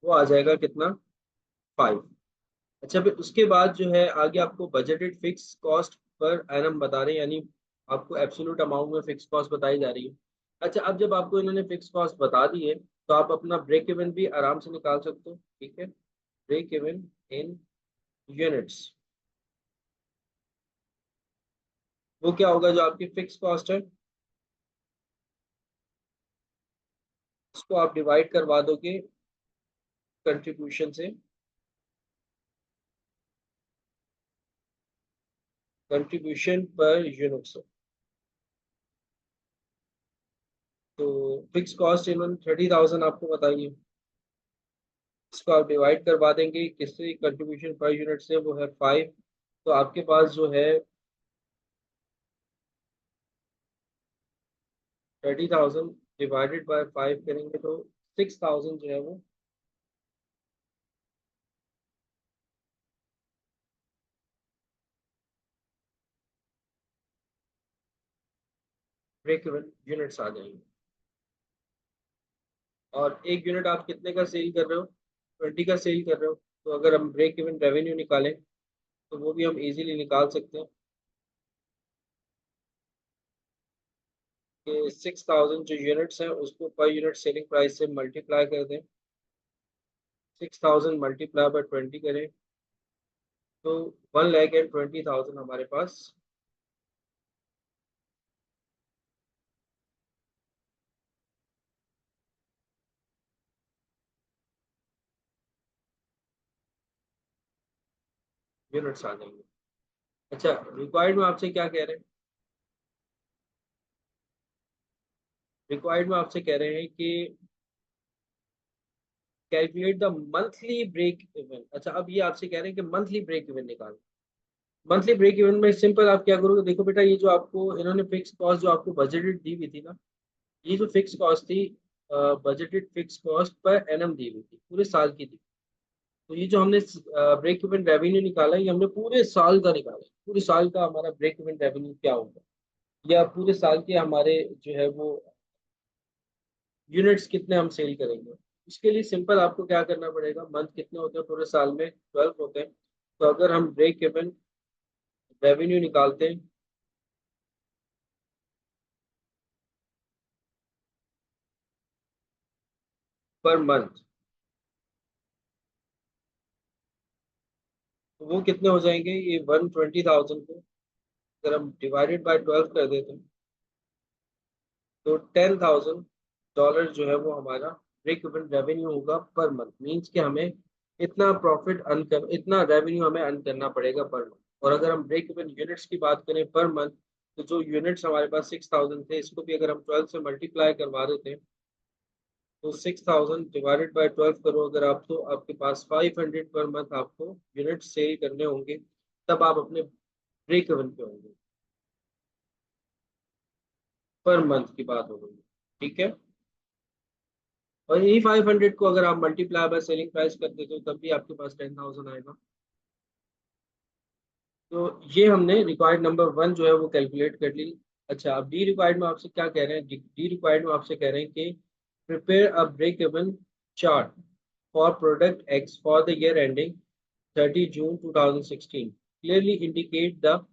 वो आ जाएगा कितना, 5। अच्छा, फिर उसके बाद जो है आगे आपको बजटेड फिक्स कॉस्ट पर एनम बता रहे हैं, यानी आपको एब्सोल्यूट अमाउंट में फिक्स कॉस्ट बताई जा रही है। अच्छा, अब जब आपको इन्होंने फिक्स कॉस्ट बता दी है, तो आप अपना ब्रेक इवन भी आराम से निकाल सकते हो। ठीक है, ब्रेक इवन इन यूनिट्स, वो क्या होगा, जो आपकी फिक्स कॉस्ट है उसको आप डिवाइड करवा दोगे कंट्रीब्यूशन से, कंट्रीब्यूशन पर यूनिट से। तो फिक्स कॉस्ट इन्होंने 30,000 आपको बताई है, इसको आप डिवाइड करवा देंगे किससे, कंट्रीब्यूशन पर यूनिट से, वो है 5। तो आपके पास जो है 30,000 डिवाइडेड बाय 5 करेंगे तो 6,000 जो है वो ब्रेक इवन यूनिट्स आ जाएंगे। और एक यूनिट आप कितने का सेल कर रहे हो, 20 का सेल कर रहे हो। तो अगर हम ब्रेक इवन रेवेन्यू निकालें तो वो भी हम इजीली निकाल सकते हैं कि 6,000 जो यूनिट्स हैं उसको पर यूनिट सेलिंग प्राइस से मल्टीप्लाई कर दें। 6,000 मल्टीप्लाई बाय 20 करें तो 1,20,000 हमारे पास यूनिट्स आ जाएंगे। अच्छा, रिक्वायर्ड में आपसे क्या कह रहे हैं, रिक्वायर्ड में आपसे कह रहे हैं कि calculate the monthly break even. अच्छा, अब ये आपसे कह रहे हैं कि मंथली ब्रेक इवन निकालो। मंथली ब्रेक इवन में सिंपल आप क्या करोगे, देखो बेटा, ये जो आपको इन्होंने फिक्स कॉस्ट जो आपको बजटेड दी हुई थी ना, ये जो फिक्स कॉस्ट थी, बजटेड फिक्स कॉस्ट पर एनम दी हुई थी, पूरे साल की थी। तो ये जो हमने ब्रेक इवन रेवेन्यू निकाला है, ये हमने पूरे साल का निकाला है। पूरे साल का हमारा ब्रेक इवन रेवेन्यू क्या होगा, या पूरे साल के हमारे जो है वो यूनिट्स कितने हम सेल करेंगे। उसके लिए सिंपल आपको क्या करना पड़ेगा, मंथ कितने होते हैं पूरे साल में, 12 होते हैं। तो अगर हम ब्रेक इवन रेवेन्यू निकालते हैं पर मंथ, तो वो कितने हो जाएंगे, ये 120,000 को अगर हम डिवाइडेड बाय 12 कर देते हैं तो $10,000 जो है वो हमारा ब्रेक इवन रेवेन्यू होगा पर मंथ। मीन्स कि हमें इतना प्रॉफिट अर्न कर, इतना रेवेन्यू हमें अर्न करना पड़ेगा पर मंथ। और अगर हम ब्रेक इवन यूनिट्स की बात करें पर मंथ, तो जो यूनिट्स हमारे पास 6000 थे, इसको भी अगर हम 12 से मल्टीप्लाई करवा देते हैं तो 6000 डिवाइडेड बाय 12 करो अगर आप, तो आपके पास 500 पर मंथ आपको यूनिट सेल करने होंगे, तब आप अपने ब्रेक इवन पे होंगे। पर मंथ की बात हो रही है, ठीक है। और यही 500 को अगर आप मल्टीप्लाई बाय सेलिंग प्राइस कर देते हो तब भी आपके पास 10,000 आएगा। तो ये हमने रिक्वायर्ड नंबर 1 जो है वो कैलकुलेट कर ली। अच्छा, अब डी रिक्वायर्ड में आपसे क्या कह रहे हैं, डी रिक्वायर्ड में आपसे कह रहे हैं कि prepare a break even chart for product X for the year ending 30 June 2016, clearly indicate the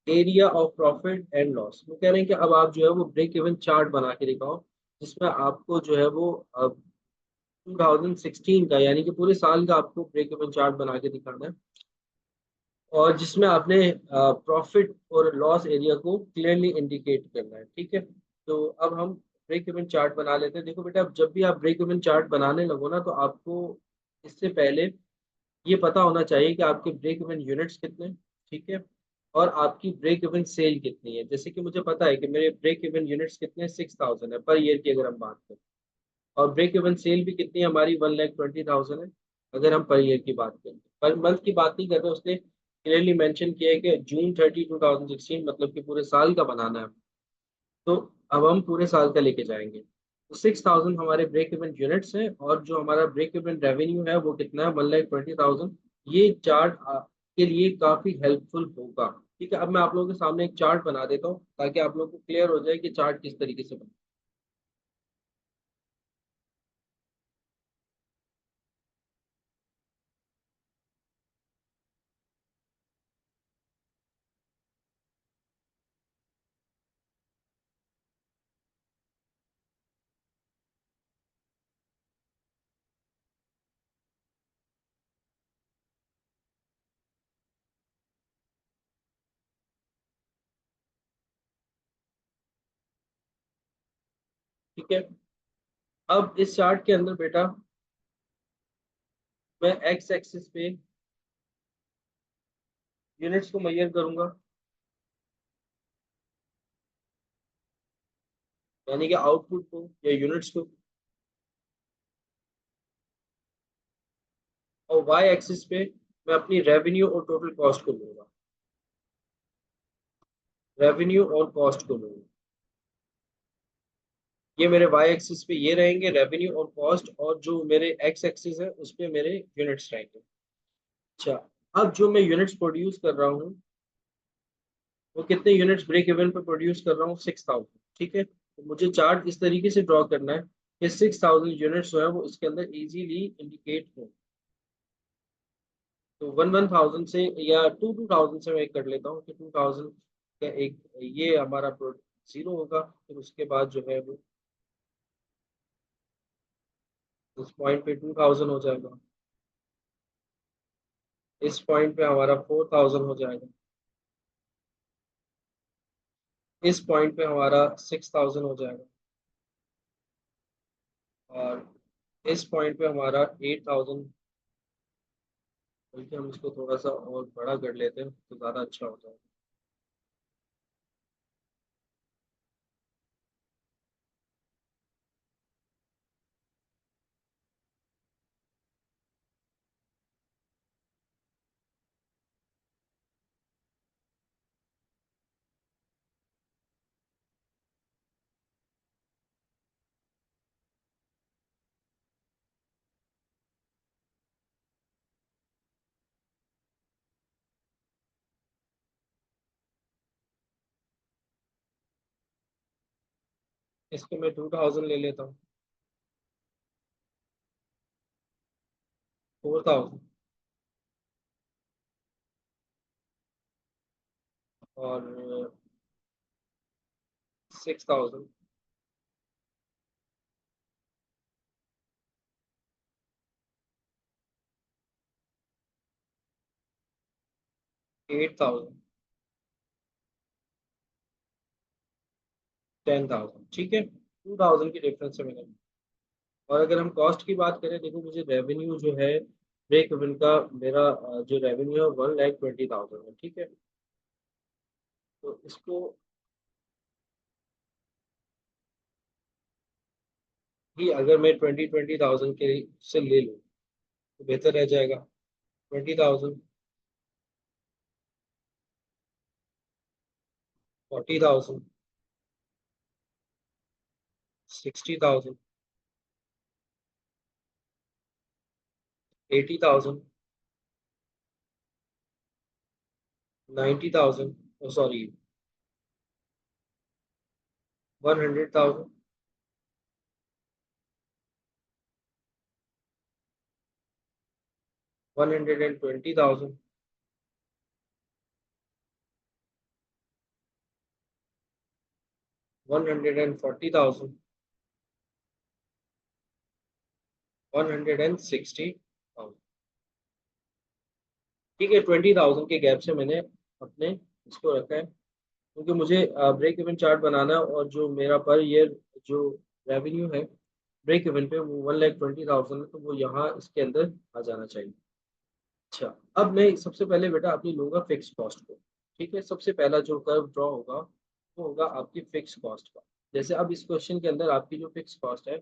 area of profit and loss. वो कह रहे हैं कि अब आप जो है वो ब्रेक इवन चार्ट बना के दिखाओ, जिसमें आपको जो है वो 2016 का यानी कि पूरे साल का आपको ब्रेक इवन चार्ट बना के दिखाना है, और जिसमें आपने प्रॉफिट और लॉस एरिया को क्लियरली इंडिकेट करना है, ठीक है। तो अब हम ब्रेक इवन चार्ट बना लेते हैं। देखो बेटा, अब जब भी आप ब्रेक इवन चार्ट बनाने लगो ना, तो आपको इससे पहले ये पता होना चाहिए कि आपके ब्रेक इवन यूनिट्स कितने, ठीक है, और आपकी ब्रेक इवन सेल कितनी है। जैसे कि मुझे पता है कि मेरे ब्रेक इवन यूनिट्स कितने, 6000 है पर ईयर की अगर हम बात करें, और ब्रेक इवन सेल भी कितनी है हमारी, 1,20,000 है अगर हम पर ईयर की बात करें। पर मंथ की बात नहीं कर रहे, उसने क्लियरली मेंशन किया है कि जून 30 2016, मतलब कि पूरे साल का बनाना है। तो अब हम पूरे साल का लेके जाएंगे, तो 6000 हमारे ब्रेक इवन यूनिट्स हैं, और जो हमारा ब्रेक इवन रेवेन्यू है वो कितना है, 1,20,000। ये चार्ट के लिए काफी हेल्पफुल होगा, ठीक है। अब मैं आप लोगों के सामने एक चार्ट बना देता हूँ ताकि आप लोगों को क्लियर हो जाए कि चार्ट किस तरीके से बना। ठीक है, अब इस चार्ट के अंदर बेटा मैं एक्स एक्सिस पे यूनिट्स को मेजर करूंगा, यानी कि आउटपुट को या यूनिट्स को, और वाई एक्सिस पे मैं अपनी रेवेन्यू और टोटल कॉस्ट को लूंगा, रेवेन्यू और कॉस्ट को लूंगा। ये मेरे वाई एक्सिस पे ये रहेंगे रेवेन्यू और कॉस्ट, और जो मेरे एक्स एक्सिस है उस पे मेरे यूनिट्स रहेंगे। अच्छा, अब जो मैं यूनिट्स प्रोड्यूस कर रहा हूँ, वो कितने यूनिट्स ब्रेक इवन पे प्रोड्यूस कर रहा हूँ, 6000, ठीक है। तो मुझे चार्ट इस तरीके से ड्रॉ करना है कि 6000 यूनिट्स जो है वो इसके अंदर इजीली इंडिकेट हो। तो 1,000 से या 2,000 से मैं एक कर लेता हूँ कि 2000 का एक, ये हमारा जीरो होगा, फिर उसके बाद जो है वो उस पॉइंट पे 2000 हो जाएगा, इस पॉइंट पे हमारा 4000 हो जाएगा, इस पॉइंट पे हमारा 6000 हो जाएगा, और इस पॉइंट पे हमारा 8000। बल्कि हम इसको थोड़ा सा और बड़ा कर लेते हैं तो ज़्यादा अच्छा हो जाएगा। इसको मैं 2000 ले लेता हूँ, 4000 और 6000, 8000, 10,000, ठीक है। 2000 की डिफरेंस है मैंने। और अगर हम कॉस्ट की बात करें, देखो मुझे रेवेन्यू जो है ब्रेक इवन का, मेरा जो रेवेन्यू है 1,20,000 है, ठीक है। तो इसको कि अगर मैं 20,000 के से ले लूँ तो बेहतर रह जाएगा। 20,000, 40,000, 60,000, 80,000, 90,000, सॉरी 100,000, 120,000, 140,000, 160,000। ठीक है, 20,000 के गैप से मैंने अपने इसको रखा है, क्योंकि मुझे ब्रेक इवन चार्ट बनाना है, और जो मेरा पर ईयर जो रेवेन्यू है ब्रेक इवन पे वो 1,20,000 है, तो वो यहाँ इसके अंदर आ जाना चाहिए। अच्छा, अब मैं सबसे पहले बेटा अपनी लूंगा फिक्स कॉस्ट को। ठीक है, सबसे पहला जो कर्व ड्रॉ होगा वो होगा आपकी फिक्स कॉस्ट का। जैसे अब इस क्वेश्चन के अंदर आपकी जो फिक्स कॉस्ट है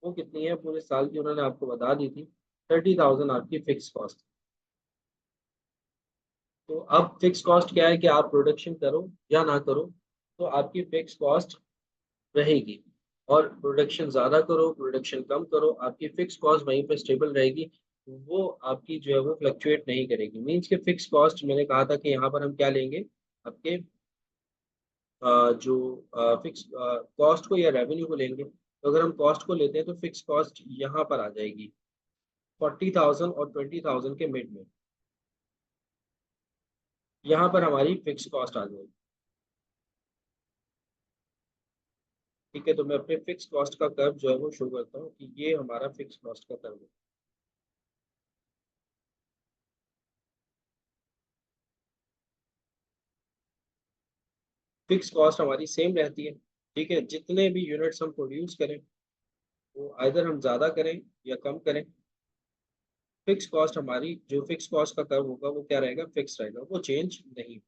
वो कितनी है, पूरे साल की उन्होंने आपको बता दी थी, 30,000 आपकी फिक्स कॉस्ट। तो अब फिक्स कॉस्ट क्या है कि आप प्रोडक्शन करो या ना करो, तो आपकी फिक्स कॉस्ट रहेगी। और प्रोडक्शन ज़्यादा करो, प्रोडक्शन कम करो, आपकी फिक्स कॉस्ट वहीं पे स्टेबल रहेगी। वो आपकी जो है वो फ्लक्चुएट नहीं करेगी। मीन्स के फिक्स कॉस्ट मैंने कहा था कि यहाँ पर हम क्या लेंगे, आपके जो फिक्स कॉस्ट को या रेवेन्यू को लेंगे। तो अगर हम कॉस्ट को लेते हैं तो फिक्स कॉस्ट यहाँ पर आ जाएगी 40,000 और 20,000 के मिड में। यहाँ पर हमारी फिक्स कॉस्ट आ जाएगी। ठीक है, तो मैं अपने फिक्स कॉस्ट का कर्व जो है वो शो करता हूँ कि ये हमारा फिक्स कॉस्ट का कर्व है। फिक्स कॉस्ट हमारी सेम रहती है। ठीक है, जितने भी यूनिट्स हम प्रोड्यूस करें वो आइदर हम ज़्यादा करें या कम करें, फिक्स कॉस्ट हमारी जो फिक्स कॉस्ट का कर्व होगा वो क्या रहेगा, फिक्स रहेगा, वो चेंज नहीं।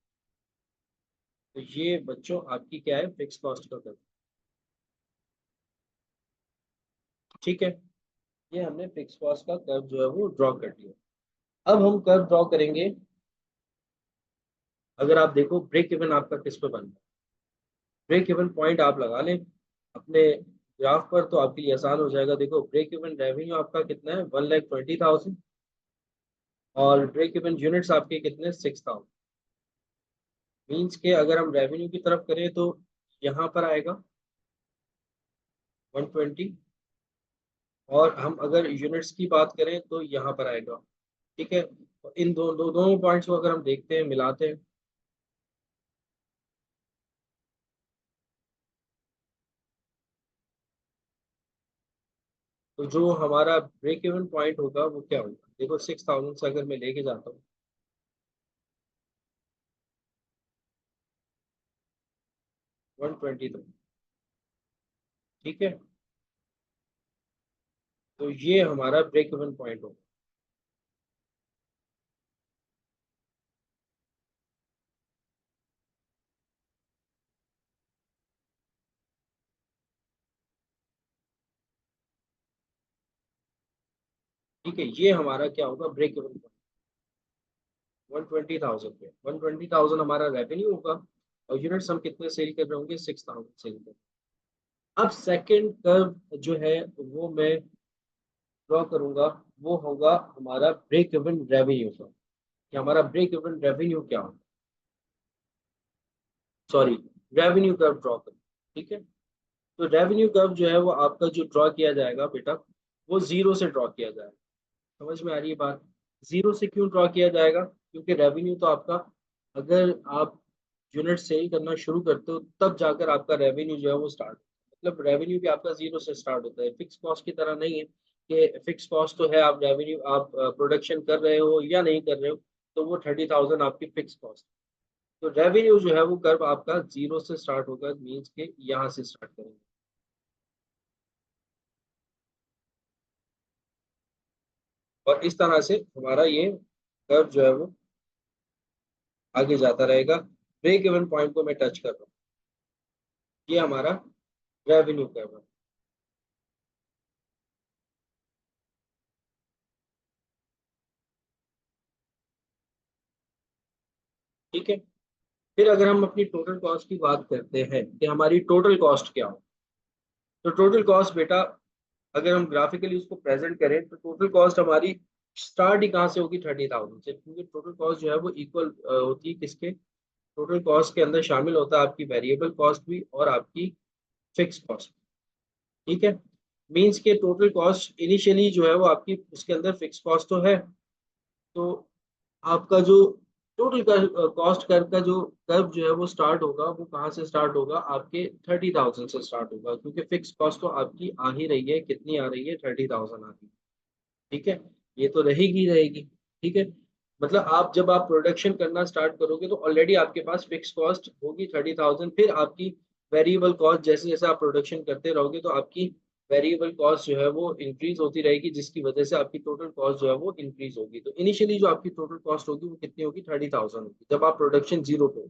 तो ये बच्चों आपकी क्या है, फिक्स कॉस्ट का कर्व। ठीक है, ये हमने फिक्स कॉस्ट का कर्व जो है वो ड्रॉ कर दिया। अब हम कर्व ड्रॉ करेंगे। अगर आप देखो ब्रेक इवन आपका किस पे बनता है, ब्रेक इवन पॉइंट आप लगा लें अपने ग्राफ पर, तो आपके लिए आसान हो जाएगा। देखो ब्रेक इवन रेवेन्यू आपका कितना है, 1,20,000, और ब्रेक इवन यूनिट्स आपके कितने, 6,000। मीन्स के अगर हम रेवेन्यू की तरफ करें तो यहाँ पर आएगा 120, और हम अगर यूनिट्स की बात करें तो यहाँ पर आएगा। ठीक है, तो इन दोनों पॉइंट्स को अगर हम देखते हैं, मिलाते हैं, तो जो हमारा ब्रेक इवन पॉइंट होगा वो क्या होगा, देखो 6,000 से अगर मैं लेके जाता हूँ 120 तक। ठीक है, तो ये हमारा ब्रेक इवन पॉइंट होगा। ठीक है, ये हमारा क्या होगा, ब्रेक इवन पॉइंट 120,000 पे। 120,000 हमारा रेवेन्यू होगा, और यूनिट्स हम कितने सेल कर रहे होंगे, 6,000 सेल कर। अब सेकंड कर्व जो है वो मैं ड्रॉ करूंगा, वो होगा हमारा ब्रेक इवन रेवेन्यू का, कि हमारा ब्रेक इवन रेवेन्यू क्या होगा, सॉरी रेवेन्यू कर्व ड्रॉ करूँ। ठीक है, तो रेवेन्यू कर्व जो है वो आपका जो ड्रॉ किया जाएगा बेटा, वो जीरो से ड्रॉ किया जाएगा। समझ में आ रही है बात, जीरो से क्यों ड्रॉ किया जाएगा, क्योंकि रेवेन्यू तो आपका, अगर आप यूनिट सेल करना शुरू करते हो तब जाकर आपका रेवेन्यू जो है वो स्टार्ट, मतलब रेवेन्यू भी आपका जीरो से स्टार्ट होता है। फिक्स कॉस्ट की तरह नहीं है कि फिक्स कॉस्ट तो है, आप रेवेन्यू आप प्रोडक्शन कर रहे हो या नहीं कर रहे हो, तो वो 30,000 आपकी फिक्स कॉस्ट। तो रेवेन्यू जो है वो कर्व आपका जीरो से स्टार्ट होगा, मीन्स के यहाँ से स्टार्ट करेंगे। और इस तरह से हमारा ये कर्व जो है वो आगे जाता रहेगा। ब्रेक इवन पॉइंट को मैं टच कर रहा हूँ, ये हमारा रेवेन्यू कर्व है। ठीक है। फिर अगर हम अपनी टोटल कॉस्ट की बात करते हैं कि हमारी टोटल कॉस्ट क्या हो, तो टोटल कॉस्ट बेटा अगर हम ग्राफिकली उसको प्रेजेंट करें तो टोटल कॉस्ट हमारी स्टार्ट ही कहाँ से होगी, 30,000 से, क्योंकि टोटल कॉस्ट जो है वो इक्वल होती है किसके, टोटल कॉस्ट के अंदर शामिल होता है आपकी वेरिएबल कॉस्ट भी और आपकी फिक्स कॉस्ट। ठीक है। मीन्स के टोटल कॉस्ट इनिशियली जो है वो आपकी उसके अंदर फिक्स कॉस्ट तो है, तो आपका जो टोटल कॉस्ट कर्व का जो कर्व जो है वो स्टार्ट होगा, वो कहाँ से स्टार्ट होगा, आपके 30,000 से स्टार्ट होगा, क्योंकि फिक्स कॉस्ट तो आपकी आ ही रही है, कितनी आ रही है, 30,000 आ रही है। ठीक है। ये तो रहेगी रहेगी। ठीक है। मतलब आप जब आप प्रोडक्शन करना स्टार्ट करोगे तो ऑलरेडी आपके पास फिक्स कॉस्ट होगी 30,000, फिर आपकी वेरिएबल कॉस्ट जैसे जैसे आप प्रोडक्शन करते रहोगे तो आपकी वेरिएबल कॉस्ट जो है वो इंक्रीज होती रहेगी, जिसकी वजह से आपकी टोटल कॉस्ट जो है वो इंक्रीज होगी। तो इनिशियली जो आपकी टोटल कॉस्ट होगी वो कितनी होगी, 30,000 होगी जब आप प्रोडक्शन जीरो पे,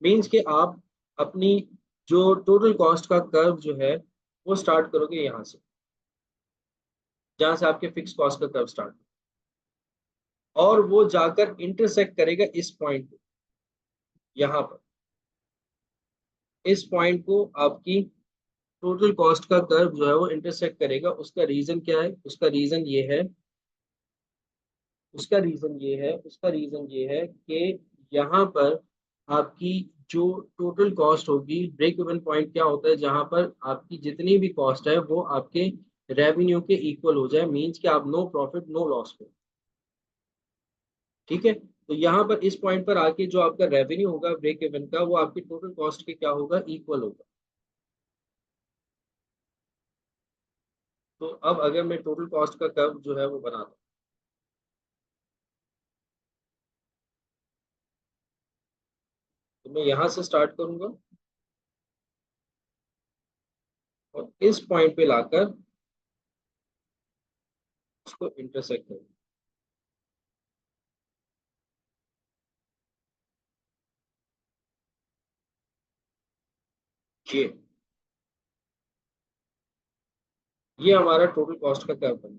मीन्स के आप अपनी जो टोटल कॉस्ट का कर्व जो है वो स्टार्ट करोगे यहाँ से, जहाँ से आपके फिक्स कॉस्ट का कर्व स्टार्ट, और वो जाकर इंटरसेक्ट करेगा इस पॉइंट को, यहाँ पर इस पॉइंट को आपकी टोटल कॉस्ट का कर्व जो है वो इंटरसेक्ट करेगा। उसका रीजन क्या है, उसका रीजन ये है, उसका रीजन ये है कि यहाँ पर आपकी जो टोटल कॉस्ट होगी, ब्रेक इवन पॉइंट क्या होता है, जहां पर आपकी जितनी भी कॉस्ट है वो आपके रेवेन्यू के इक्वल हो जाए, मींस कि आप नो प्रॉफिट नो लॉस पे। ठीक है। तो यहाँ पर इस पॉइंट पर आके जो आपका रेवेन्यू होगा ब्रेक इवन का, वो आपकी टोटल कॉस्ट के क्या होगा, इक्वल होगा। तो अब अगर मैं टोटल कॉस्ट का कर्व जो है वो बनाता हूँ, तो मैं यहाँ से स्टार्ट करूंगा और इस पॉइंट पे लाकर उसको इंटरसेक्ट करूंगा। ये हमारा टोटल कॉस्ट का कर्व बना,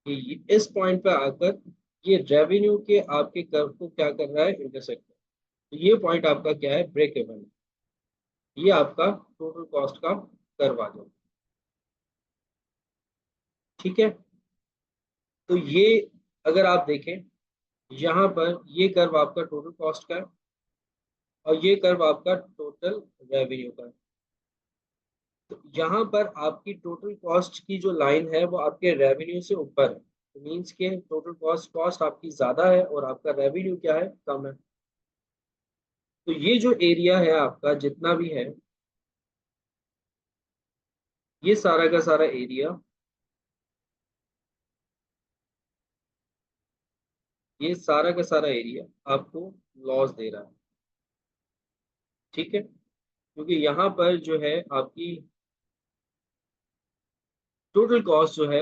कि इस पॉइंट पे आकर ये रेवेन्यू के आपके कर्व को क्या कर रहा है, इंटरसेक्ट कर रहा है। तो ये पॉइंट आपका क्या है, ब्रेक इवन, ये आपका टोटल कॉस्ट का कर्व आ जाएगा। ठीक है। तो ये अगर आप देखें, यहाँ पर ये कर्व आपका टोटल कॉस्ट का है और ये कर्व आपका टोटल रेवेन्यू का है। तो यहाँ पर आपकी टोटल कॉस्ट की जो लाइन है वो आपके रेवेन्यू से ऊपर है, तो मीन्स के टोटल कॉस्ट कॉस्ट आपकी ज्यादा है और आपका रेवेन्यू क्या है, कम है। तो ये जो एरिया है आपका जितना भी है, ये सारा का सारा एरिया, ये सारा का सारा एरिया आपको लॉस दे रहा है। ठीक है। क्योंकि यहाँ पर जो है आपकी टोटल कॉस्ट जो है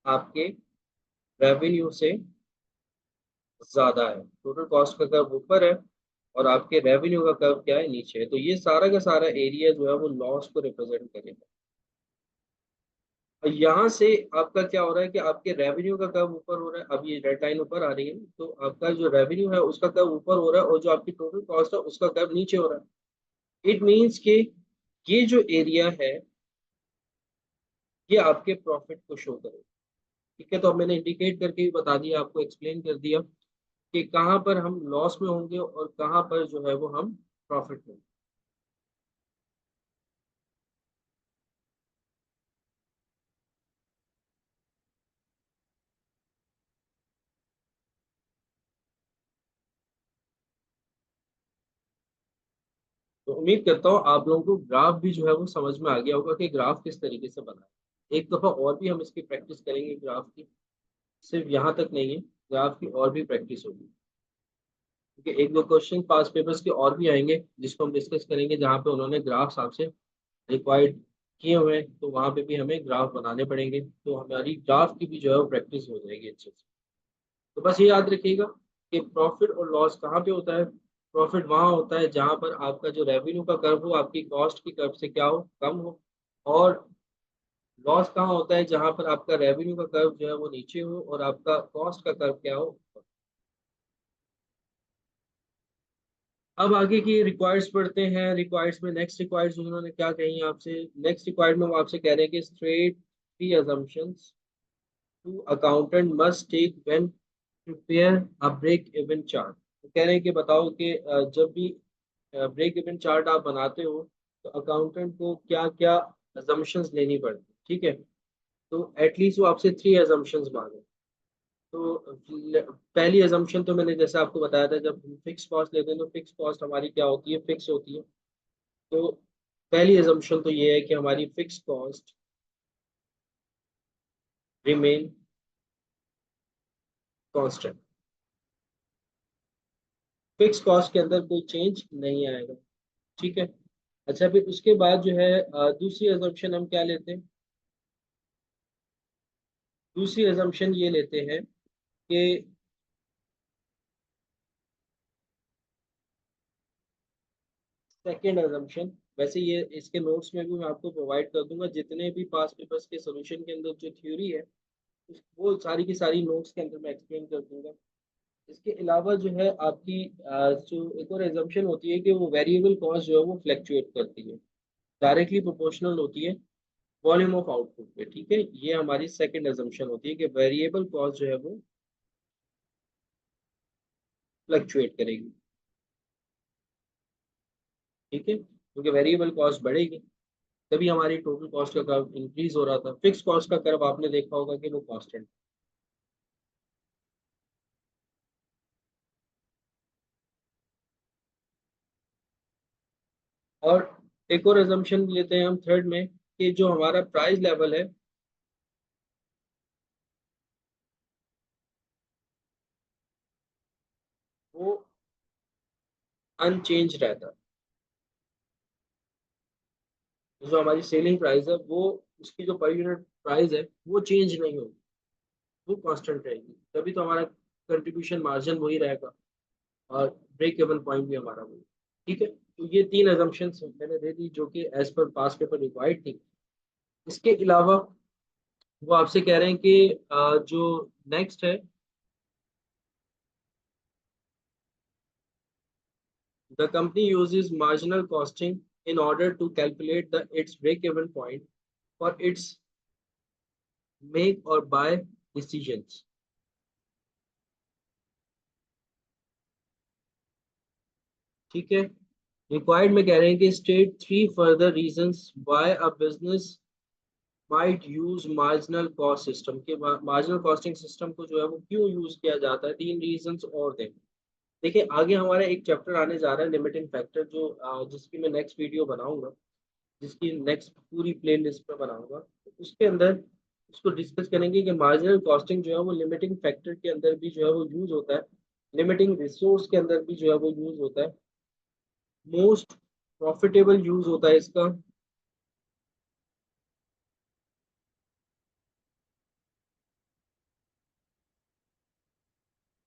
आपके रेवेन्यू से ज्यादा है, टोटल कॉस्ट का कर्व ऊपर है और आपके रेवेन्यू का कर्व क्या है, नीचे है। तो ये सारा का सारा एरिया जो है वो लॉस को रिप्रेजेंट करेगा। और यहाँ से आपका क्या हो रहा है कि आपके रेवेन्यू का कर्व ऊपर हो रहा है, अब ये रेड लाइन ऊपर आ रही है, तो आपका जो रेवेन्यू है उसका कर्व ऊपर हो रहा है और जो आपकी टोटल कॉस्ट है उसका कर्व नीचे हो रहा है। इट मीन्स कि ये जो एरिया है ये आपके प्रॉफिट को शो करेगा। ठीक है। तो अब मैंने इंडिकेट करके भी बता दिया, आपको एक्सप्लेन कर दिया कि कहाँ पर हम लॉस में होंगे और कहाँ पर जो है वो हम प्रॉफिट में। तो उम्मीद करता हूँ आप लोगों को ग्राफ भी जो है वो समझ में आ गया होगा कि ग्राफ किस तरीके से बना है। एक दफा और भी हम इसकी प्रैक्टिस करेंगे ग्राफ की, सिर्फ यहाँ तक नहीं है, ग्राफ की और भी प्रैक्टिस होगी, क्योंकि एक दो क्वेश्चन पास पेपर्स के और भी आएंगे जिसको हम डिस्कस करेंगे, जहाँ पे उन्होंने ग्राफ्स आपसे रिक्वायर्ड किए हुए हैं, तो वहाँ पे भी हमें ग्राफ बनाने पड़ेंगे, तो हमारी ग्राफ की भी जो है वो प्रैक्टिस हो जाएगी अच्छे से। तो बस ये याद रखिएगा कि प्रॉफिट और लॉस कहाँ पे होता है, प्रॉफिट वहाँ होता है जहाँ पर आपका जो रेवेन्यू का कर्व हो आपकी कॉस्ट की कर्व से क्या हो, कम हो, और लॉस कहाँ होता है जहाँ पर आपका रेवेन्यू का कर्व जो है वो नीचे हो और आपका कॉस्ट का कर्व क्या हो। अब आगे की रिक्वायर्ड्स पढ़ते हैं। रिक्वायर्ड्स में नेक्स्ट रिक्वायर्ड्स उन्होंने क्या कही आपसे। नेक्स्ट रिक्वायर्ड में वो आपसे कह रहे हैं कि state three assumptions to accountant must take when prepare a break even chart. कह रहे हैं कि बताओ कि जब भी ब्रेक इवन चार्ट आप बनाते हो तो अकाउंटेंट को क्या क्या अजम्पशंस लेनी पड़ती है, ठीक है। तो एटलीस्ट वो आपसे थ्री अजम्पशंस मांगे। तो पहली अजम्पशन तो मैंने जैसे आपको बताया था, जब हम फिक्स कॉस्ट लेते हैं तो फिक्स कॉस्ट हमारी क्या होती है, फिक्स होती है। तो पहली अजम्पशन तो ये है कि हमारी fix cost remain constant. Fix cost के अंदर कोई चेंज नहीं आएगा, ठीक है। अच्छा, फिर उसके बाद जो है दूसरी अजम्पशन हम क्या लेते हैं। दूसरी अजम्पशन ये लेते हैं कि सेकेंड अजम्पशन, वैसे ये इसके नोट्स में भी मैं आपको प्रोवाइड कर दूंगा, जितने भी पास पेपर्स के सोल्यूशन के अंदर जो थ्योरी है वो सारी की सारी नोट्स के अंदर मैं एक्सप्लेन कर दूंगा। इसके अलावा जो है आपकी जो एक और एजम्पशन होती है कि वो वेरिएबल कॉस्ट जो है वो फ्लैक्चुएट करती है, डायरेक्टली प्रोपोर्शनल होती है वॉल्यूम ऑफ आउटपुट पे, ठीक है। ये हमारी सेकंड एजम्पशन होती है कि वेरिएबल कॉस्ट जो है वो फ्लक्चुएट करेगी, ठीक है, क्योंकि वेरिएबल कॉस्ट बढ़ेगी तभी हमारी टोटल कॉस्ट का कर्व इंक्रीज हो रहा था। फिक्स कॉस्ट का कर्व आपने देखा होगा कि वो कांस्टेंट। और एक और एजम्पशन लेते हैं हम थर्ड में कि जो हमारा प्राइस लेवल है वो अनचेंज रहता है। जो हमारी सेलिंग प्राइस है वो, उसकी जो पर यूनिट प्राइस है वो चेंज नहीं होगी, वो कांस्टेंट रहेगी, तभी तो हमारा कंट्रीब्यूशन मार्जिन वही रहेगा और ब्रेक इवन पॉइंट भी हमारा वही, ठीक है। तो ये तीन अजम्पशंस मैंने दे दी जो कि एज पर पास पेपर रिक्वायर्ड थी। इसके अलावा वो आपसे कह रहे हैं कि जो नेक्स्ट है, the company uses marginal costing in order to calculate its break-even point for its make or buy decisions, ठीक है। रिक्वायर्ड में कह रहे हैं कि state three further reasons why a business might use marginal cost system, के मार्जिनल कॉस्टिंग सिस्टम को जो है वो क्यों यूज किया जाता है, तीन रीजंस और दें। देखिए आगे हमारा एक चैप्टर आने जा रहा है लिमिटिंग फैक्टर, जो जिसकी मैं नेक्स्ट वीडियो बनाऊंगा, जिसकी नेक्स्ट पूरी प्ले लिस्ट पे बनाऊंगा, तो उसके अंदर उसको डिस्कस करेंगे कि मार्जिनल कॉस्टिंग जो है वो लिमिटिंग फैक्टर के अंदर भी जो है वो यूज होता है, लिमिटिंग रिसोर्स के अंदर भी जो है वो यूज होता है, मोस्ट प्रॉफिटेबल यूज होता है इसका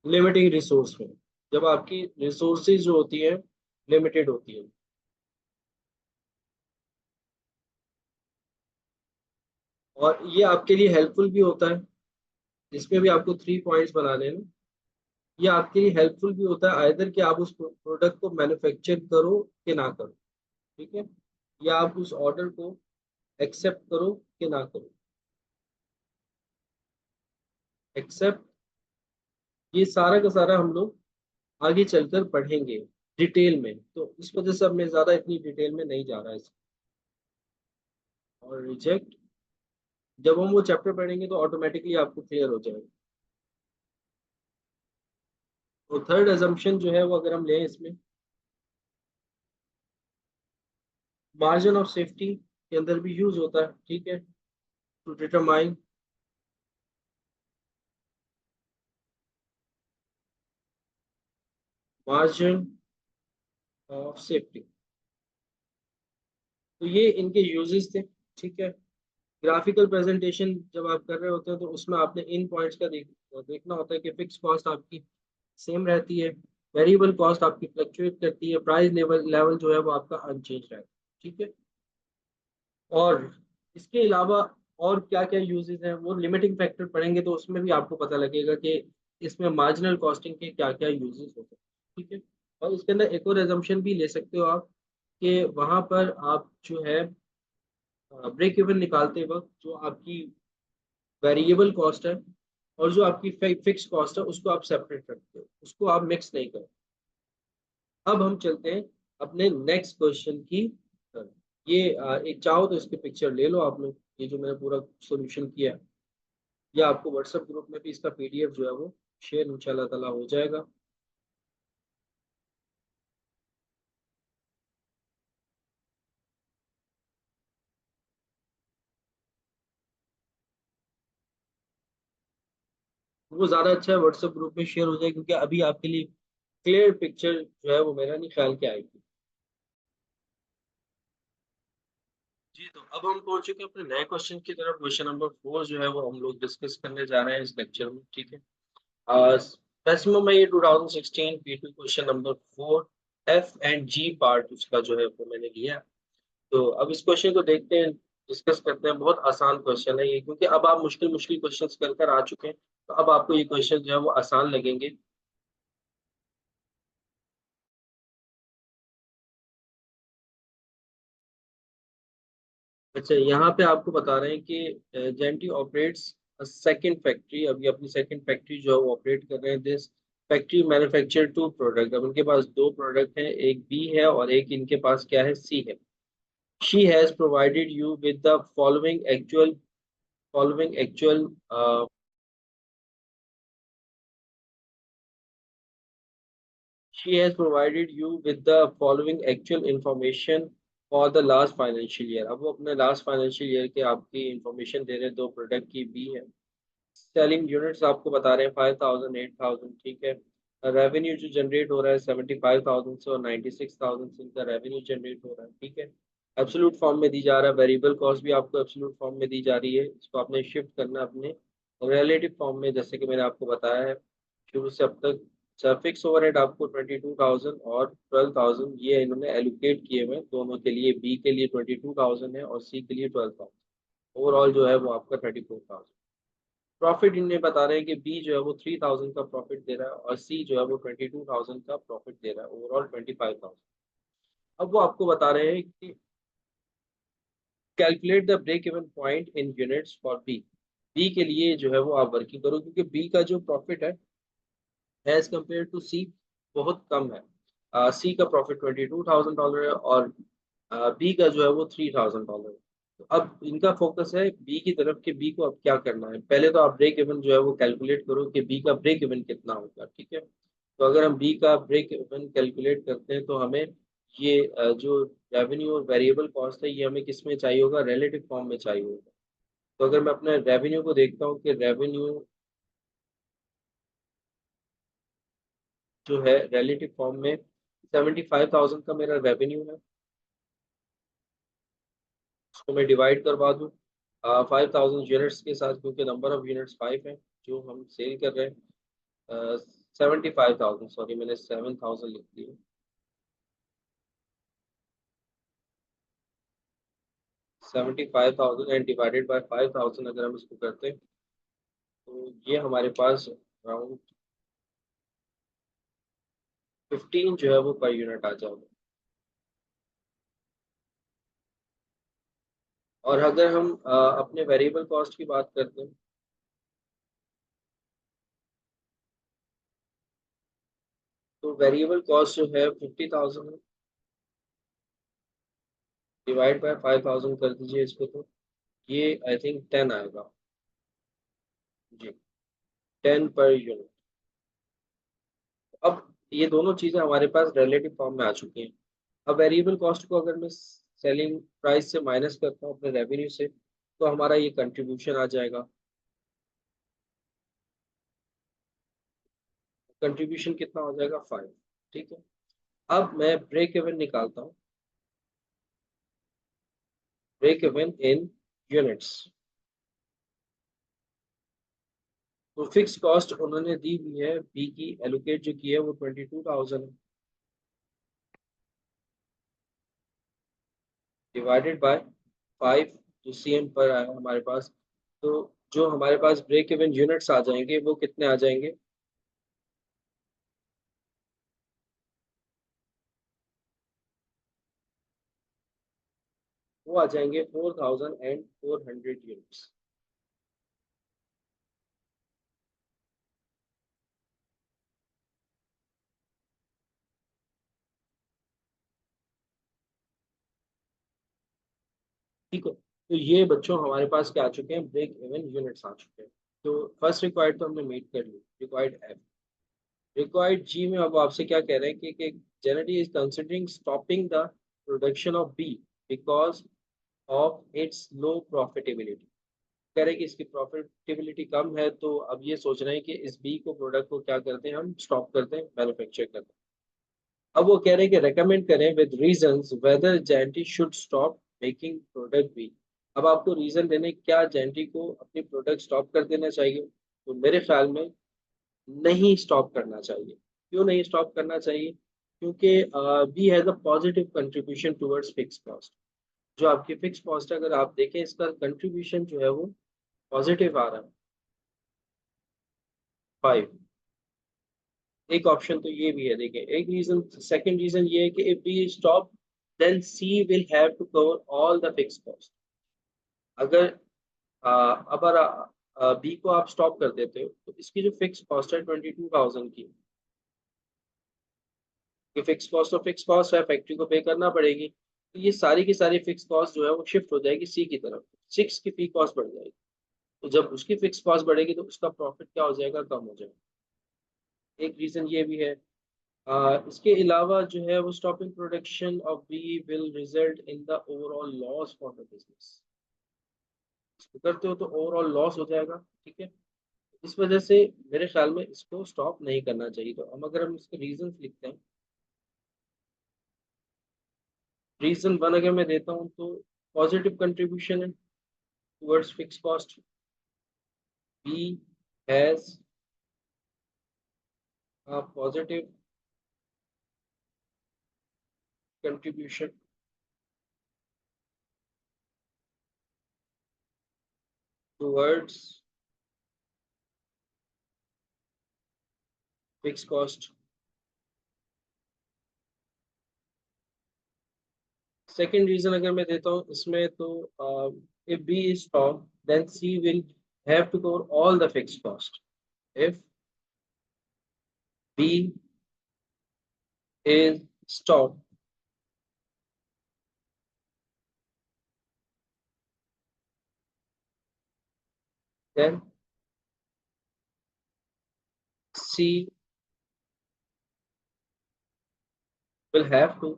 लिमिटिंग रिसोर्स में, जब आपकी रिसोर्सेज जो होती है लिमिटेड होती है। और ये आपके लिए हेल्पफुल भी होता है, इसमें भी आपको थ्री पॉइंट्स बना लेना। ये आपके लिए हेल्पफुल भी होता है आइदर कि आप उस प्रोडक्ट को मैन्युफैक्चर करो कि ना करो, ठीक है, या आप उस ऑर्डर को एक्सेप्ट करो कि ना करो। एक्सेप्ट, ये सारा का सारा हम लोग आगे चलकर पढ़ेंगे डिटेल में, तो इस वजह से अब मैं ज्यादा इतनी डिटेल में नहीं जा रहा है और रिजेक्ट, जब हम वो चैप्टर पढ़ेंगे तो ऑटोमेटिकली आपको क्लियर हो जाएगा। तो थर्ड अजम्पशन जो है वो अगर हम लें इसमें, मार्जिन ऑफ सेफ्टी के अंदर भी यूज होता है, ठीक है, to determine margin of safety. तो ये इनके यूजेस थे, ठीक है। ग्राफिकल प्रेजेंटेशन जब आप कर रहे होते हैं तो उसमें आपने इन पॉइंट्स का देखना होता है कि फिक्स कॉस्ट आपकी सेम रहती है, वेरिएबल कॉस्ट आपकी फ्लक्चुएट करती है, प्राइस लेवल लेवल जो है वो आपका अनचेंज रहता है, ठीक है। और इसके अलावा और क्या क्या यूजेस हैं वो लिमिटिंग फैक्टर पढ़ेंगे तो उसमें भी आपको पता लगेगा कि इसमें मार्जिनल कॉस्टिंग के क्या क्या यूजेस होते हैं, ठीक है। और इसके अंदर एक और एजम्पशन भी ले सकते हो आप कि वहां पर आप जो है ब्रेक इवन निकालते वक्त जो आपकी वेरिएबल कॉस्ट है और जो आपकी फिक्स कॉस्ट है उसको आप सेपरेट रखते हो, उसको आप मिक्स नहीं करो। अब हम चलते हैं अपने नेक्स्ट क्वेश्चन की तरफ। ये एक चाहो तो इसके पिक्चर ले लो आप लोग, ये जो मैंने पूरा सॉल्यूशन किया है, या आपको व्हाट्सएप ग्रुप में भी इसका पीडीएफ जो है वो शेयर इंशाल्लाह ताला हो जाएगा। वो ज़्यादा अच्छा है, व्हाट्सएप ग्रुप में शेयर हो जाए, क्योंकि अभी आपके लिए क्लियर पिक्चर जो है वो मेरा नहीं ख्याल के आएगी। जी, तो अब हम पहुंच चुके हैं अपने नए क्वेश्चन की तरफ। क्वेश्चन नंबर 4 जो है वो हम लोग डिस्कस करने जा रहे हैं इस लेक्चर में, ठीक है। मैक्सिमम है ये 2016 P2 question number 4, F and G part उसका जो है वो मैंने लिया। तो अब इस क्वेश्चन को देखते हैं, डिस्कस करते हैं। बहुत आसान क्वेश्चन है ये, क्योंकि अब आप मुश्किल मुश्किल क्वेश्चंस कर कर आ चुके हैं, तो अब आपको ये क्वेश्चन जो है वो आसान लगेंगे। अच्छा, यहाँ पे आपको बता रहे हैं कि जेंटी ऑपरेट्स सेकंड फैक्ट्री। अभी अपनी सेकंड फैक्ट्री जो है वो ऑपरेट कर रहे हैं। This factory manufacture two product. अब इनके पास दो प्रोडक्ट हैं, एक बी है और एक इनके पास क्या है, सी है। She has provided you with the following actual she has provided you with the following actual information for the last financial year। अब वो अपने लास्ट फाइनेंशियल ईयर के आपकी इंफॉर्मेशन दे रहे हैं, दो प्रोडक्ट की बी है। सेलिंग यूनिट्स आपको बता रहे हैं 5000 8000, ठीक है। रेवेन्यू जो जनरेट हो रहा है 75,000 से और 96,000 से इनका रेवेन्यू जनरेट हो रहा है, ठीक है। एब्सोल्यूट फॉर्म में दी जा रहा है, वेरिएबल कॉस्ट भी आपको एब्सोल्यूट फॉर्म में दी जा रही है। इसको आपने शिफ्ट करना है अपने रिलेटिव फॉर्म में, जैसे कि मैंने आपको बताया है शुरू से अब तक। अच्छा, फिक्स ओवरहेड आपको 22,000 और 12,000 ये इन्होंने एलोकेट किए हुए हैं दोनों के लिए। बी के लिए 22,000 है और सी के लिए 12,000। ओवरऑल जो है वो आपका 34,000। प्रॉफिट इन्हें बता रहे हैं कि बी जो है वो 3,000 का प्रॉफिट दे रहा है और सी जो है वो 22,000 का प्रॉफिट दे रहा है, ओवरऑल 25,000। अब वो आपको बता रहे हैं कि calculate the break even point in units for B. B के लिए जो है वो आप वर्किंग करो, क्योंकि बी का जो प्रॉफिट है एज कम्पेयर टू सी बहुत कम है। सी का प्रॉफिट $22,000 है और बी का जो है वो $3,000 है। तो अब इनका फोकस है बी की तरफ कि बी को अब क्या करना है। पहले तो आप ब्रेक इवन जो है वो कैलकुलेट करो कि बी का ब्रेक इवन कितना होगा, ठीक है। तो अगर हम बी का ब्रेक इवन कैलकुलेट करते हैं तो हमें ये जो रेवेन्यू और वेरिएबल कॉस्ट है ये हमें किस में चाहिए होगा, रिलेटिव फॉर्म में चाहिए होगा। तो अगर मैं अपने रेवेन्यू को देखता हूँ कि रेवेन्यू जो है रिलेटिव फॉर्म में 75,000 का मेरा रेवेन्यू है। उसको मैं डिवाइड करवा दूँ 5,000 यूनिट्स के साथ, क्योंकि नंबर ऑफ यूनिट्स 5 है जो हम सेल कर रहे हैं। 75,000, सॉरी मैंने 7,000 लिख दिया। 75,000 एंड डिवाइडेड बाय 5,000 अगर हम इसको करते हैं तो ये हमारे पास अराउंड 15 जो है वो पर यूनिट आ जाएगा। और अगर हम अपने वेरिएबल कॉस्ट की बात करते हैं तो वेरिएबल कॉस्ट जो है 50,000 है, डिवाइड बाय 5,000 कर दीजिए इसको, तो ये आई थिंक 10 आएगा। जी, 10 पर यूनिट। अब ये दोनों चीजें हमारे पास रिलेटिव फॉर्म में आ चुकी हैं। अब वेरिएबल कॉस्ट को अगर मैं सेलिंग प्राइस से माइनस करता हूँ अपने रेवेन्यू से, तो हमारा ये कंट्रीब्यूशन आ जाएगा। कंट्रीब्यूशन कितना हो जाएगा, 5, ठीक है। अब मैं ब्रेक इवन निकालता हूँ, ब्रेक इवन इन यूनिट्स। तो फिक्स कॉस्ट उन्होंने दी हुई है बी की, एलोकेट जो की है वो 22,000 डिवाइडेड बाय 5 जो सीएम पर आया हमारे पास। तो जो हमारे पास ब्रेक इवन यूनिट्स आ जाएंगे वो कितने आ जाएंगे, आ जाएंगे 4400 यूनिट्स। ठीक है, तो ये बच्चों हमारे पास क्या आ चुके हैं, ब्रेक इवन यूनिट्स आ चुके हैं। तो फर्स्ट रिक्वायर्ड तो हमने मीट कर ली, रिक्वायर्ड एफ। रिक्वायर्ड जी में अब आपसे क्या कह रहे हैं कि Jenty is considering stopping the production of B because of its low profitability. कह रहे हैं कि इसकी प्रॉफिटेबिलिटी कम है, तो अब ये सोच रहे हैं कि इस बी को प्रोडक्ट को क्या करते हैं, हम स्टॉप करते हैं, मैन्युफैक्चर करते हैं। अब वो कह रहे हैं कि रेकमेंड करें with reasons whether Jenty should stop making product B. अब आपको रीजन देने क्या जेंटी को अपनी प्रोडक्ट स्टॉप कर देना चाहिए। तो मेरे ख्याल में नहीं स्टॉप करना चाहिए। क्यों नहीं स्टॉप करना चाहिए, क्योंकि B has a positive contribution towards fix cost. जो आपकी फिक्स कॉस्ट है, अगर आप देखें इसका कंट्रीब्यूशन जो है वो पॉजिटिव आ रहा है 5। एक ऑप्शन तो ये भी है, देखिए एक रीजन, सेकंड रीजन ये है कि if we stop then C will have to cover all the fix cost. अगर अगर बी को आप स्टॉप कर देते हो तो इसकी जो फिक्स कॉस्ट है 22,000 की, ये फिक्स कॉस्ट तो फिक्स कॉस्ट है, फैक्ट्री को पे करना पड़ेगी, तो ये सारी की सारी फिक्स कॉस्ट जो है वो शिफ्ट हो जाएगी सी की तरफ, 6 की फी कॉस्ट बढ़ जाएगी। तो जब उसकी फिक्स कॉस्ट बढ़ेगी तो उसका प्रॉफिट क्या हो जाएगा, कम हो जाएगा। एक रीजन ये भी है। इसके अलावा जो है वो stopping production of B will result in the overall loss for the business. इसको करते हो तो ओवरऑल लॉस हो जाएगा। ठीक है, इस वजह से मेरे ख्याल में इसको स्टॉप नहीं करना चाहिए। तो हम अगर हम इसके रीजन लिखते हैं, रीजन वन अगर मैं देता हूँ तो पॉजिटिव कंट्रीब्यूशन है towards fix cost, B has a positive contribution towards fixed cost। Second reason अगर मैं देता हूँ इसमें तो if B is stop then C will have to cover all the fixed cost. If B is stopped then C will have to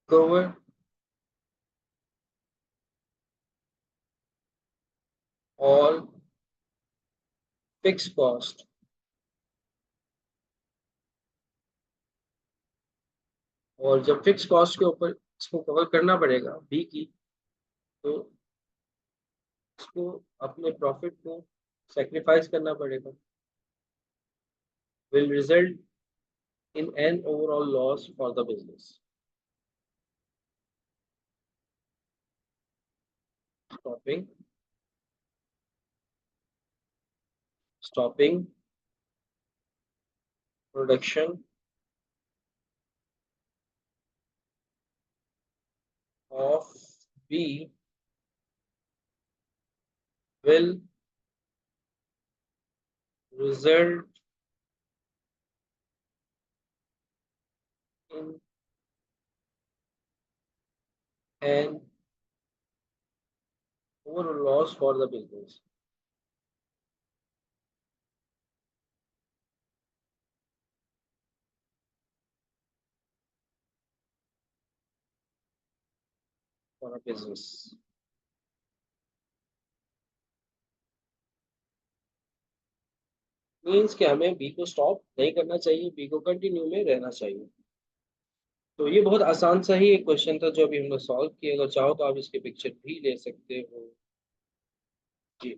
cover all fixed cost। और जब फिक्स कॉस्ट के ऊपर इसको कवर करना पड़ेगा बी की, तो इसको अपने प्रॉफिट को सेक्रीफाइस करना पड़ेगा, will result in an overall loss for the business। stopping stopping production of B will result in an overall loss for the business। for a business। Means कि हमें बी को स्टॉप नहीं करना चाहिए, बी को कंटिन्यू में रहना चाहिए। तो ये बहुत आसान सा ही एक क्वेश्चन था जो अभी हमने सॉल्व किया। अगर चाहो तो आप इसके पिक्चर भी ले सकते हो। जी,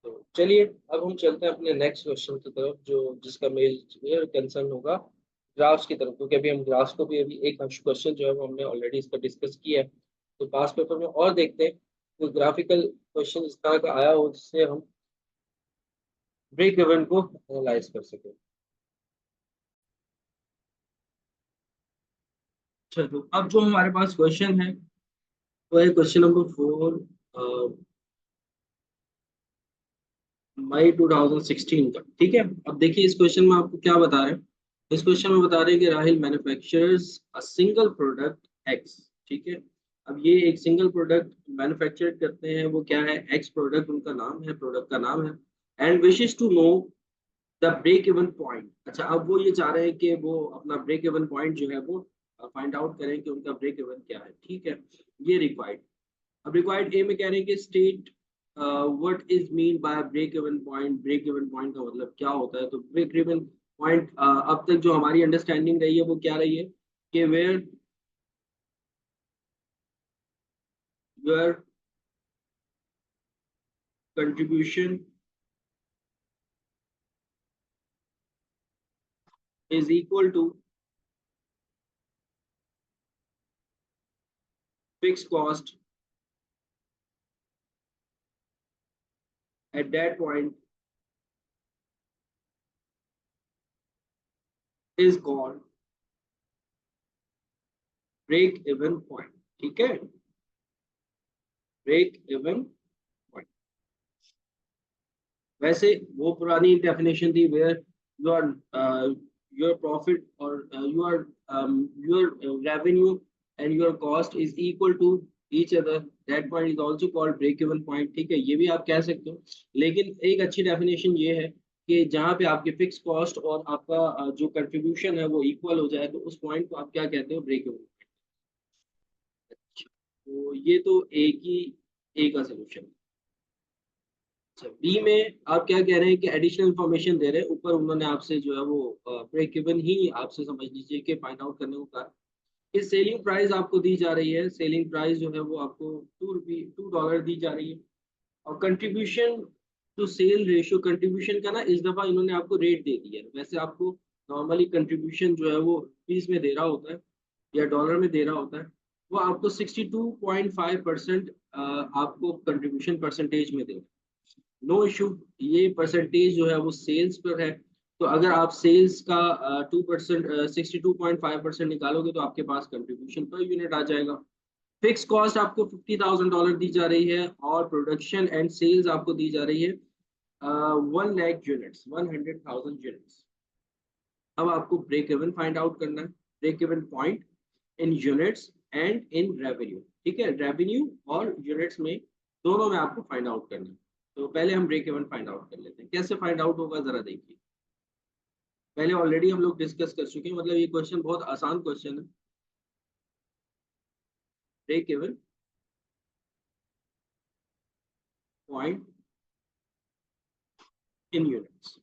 तो चलिए अब हम चलते हैं अपने नेक्स्ट क्वेश्चन की तरफ, जो जिसका मेजर कंसर्न होगा ग्राफ्स की तरफ, क्योंकि अभी हम ग्राफ्स को भी, अभी एक क्वेश्चन जो है वो हमने ऑलरेडी इसका डिस्कस किया है। तो पास पेपर में और देखते हैं कोई ग्राफिकल क्वेश्चन इस तरह का आया हो जिससे हम ब्रेक इवन को एनालाइज कर सके। चलो अब जो हमारे पास क्वेश्चन है वो है क्वेश्चन नंबर 4, मई 2016 का। ठीक है, अब देखिए इस क्वेश्चन में आपको क्या बता रहे हैं। इस क्वेश्चन में बता रहे हैं कि Rahil manufacturers a single product x. ठीक है, अब ये एक सिंगल प्रोडक्ट मैन्युफैक्चर करते हैं, वो क्या है, एक्स प्रोडक्ट उनका नाम है, प्रोडक्ट का नाम है। And wishes to know the break even point. अच्छा, अब वो ये चाह रहे हैं कि वो अपना ब्रेक इवन पॉइंट जो है वो फाइंड आउट करें कि उनका ब्रेक इवन क्या है। ठीक है, ये रिक्वायर्ड। अब रिक्वायर्ड ए में कह रहे हैं कि state what is mean by break even point. Break even point का मतलब क्या होता है। तो ब्रेक इवन पॉइंट अब तक जो हमारी अंडरस्टैंडिंग रही है वो क्या रही है कि where your contribution is equal to fix cost at that point is called break even point. ठीक है, ब्रेक इवन पॉइंट। वैसे वो पुरानी डेफिनेशन थी वेयर योर प्रॉफिट और your revenue and your cost is equal to each other, that point is also called break even point. ठीक है, ये भी आप कह सकते हो। लेकिन एक अच्छी डेफिनेशन ये है कि जहाँ पे आपकी फिक्स कॉस्ट और आपका जो कंट्रीब्यूशन है वो इक्वल हो जाए तो उस पॉइंट को आप क्या कहते हो, ब्रेक इवन। तो ये तो एक ही एक का सोल्यूशन। अच्छा, बी में आप क्या कह रहे हैं कि एडिशनल इंफॉर्मेशन दे रहे हैं ऊपर, उन्होंने आपसे जो है वो ब्रेक इवन ही आपसे समझ लीजिए कि फाइंड आउट करने को कहा कि सेलिंग प्राइस आपको दी जा रही है। सेलिंग प्राइस जो है वो आपको $2 दी जा रही है। और contribution to sell ratio, contribution का ना इस दफा इन्होंने आपको रेट दे दिया है। वैसे आपको नॉर्मली कंट्रीब्यूशन जो है वो रुपीज में दे रहा होता है या डॉलर में दे रहा होता है। वो आपको 62.5% आपको कंट्रीब्यूशन परसेंटेज में दे रहा है। नो इशू, ये परसेंटेज जो है वो सेल्स पर है। तो अगर आप सेल्स का 2%, 62.5% निकालोगे तो आपके पास कंट्रीब्यूशन पर यूनिट आ जाएगा। फिक्स कॉस्ट आपको $50,000 दी जा रही है और प्रोडक्शन एंड सेल्स आपको दी जा रही है 1 लाख यूनिट्स, 100,000 यूनिट्स। अब आपको ब्रेक इवन फाइंड आउट करना है, break even point in units and in revenue. ठीक है, रेवेन्यू और यूनिट्स में दोनों में आपको फाइंड आउट करना है। तो पहले हम ब्रेक इवन फाइंड आउट कर लेते हैं। कैसे फाइंड आउट होगा जरा देखिए। पहले ऑलरेडी हम लोग डिस्कस कर चुके हैं, मतलब ये क्वेश्चन बहुत आसान क्वेश्चन है। Break even point in units,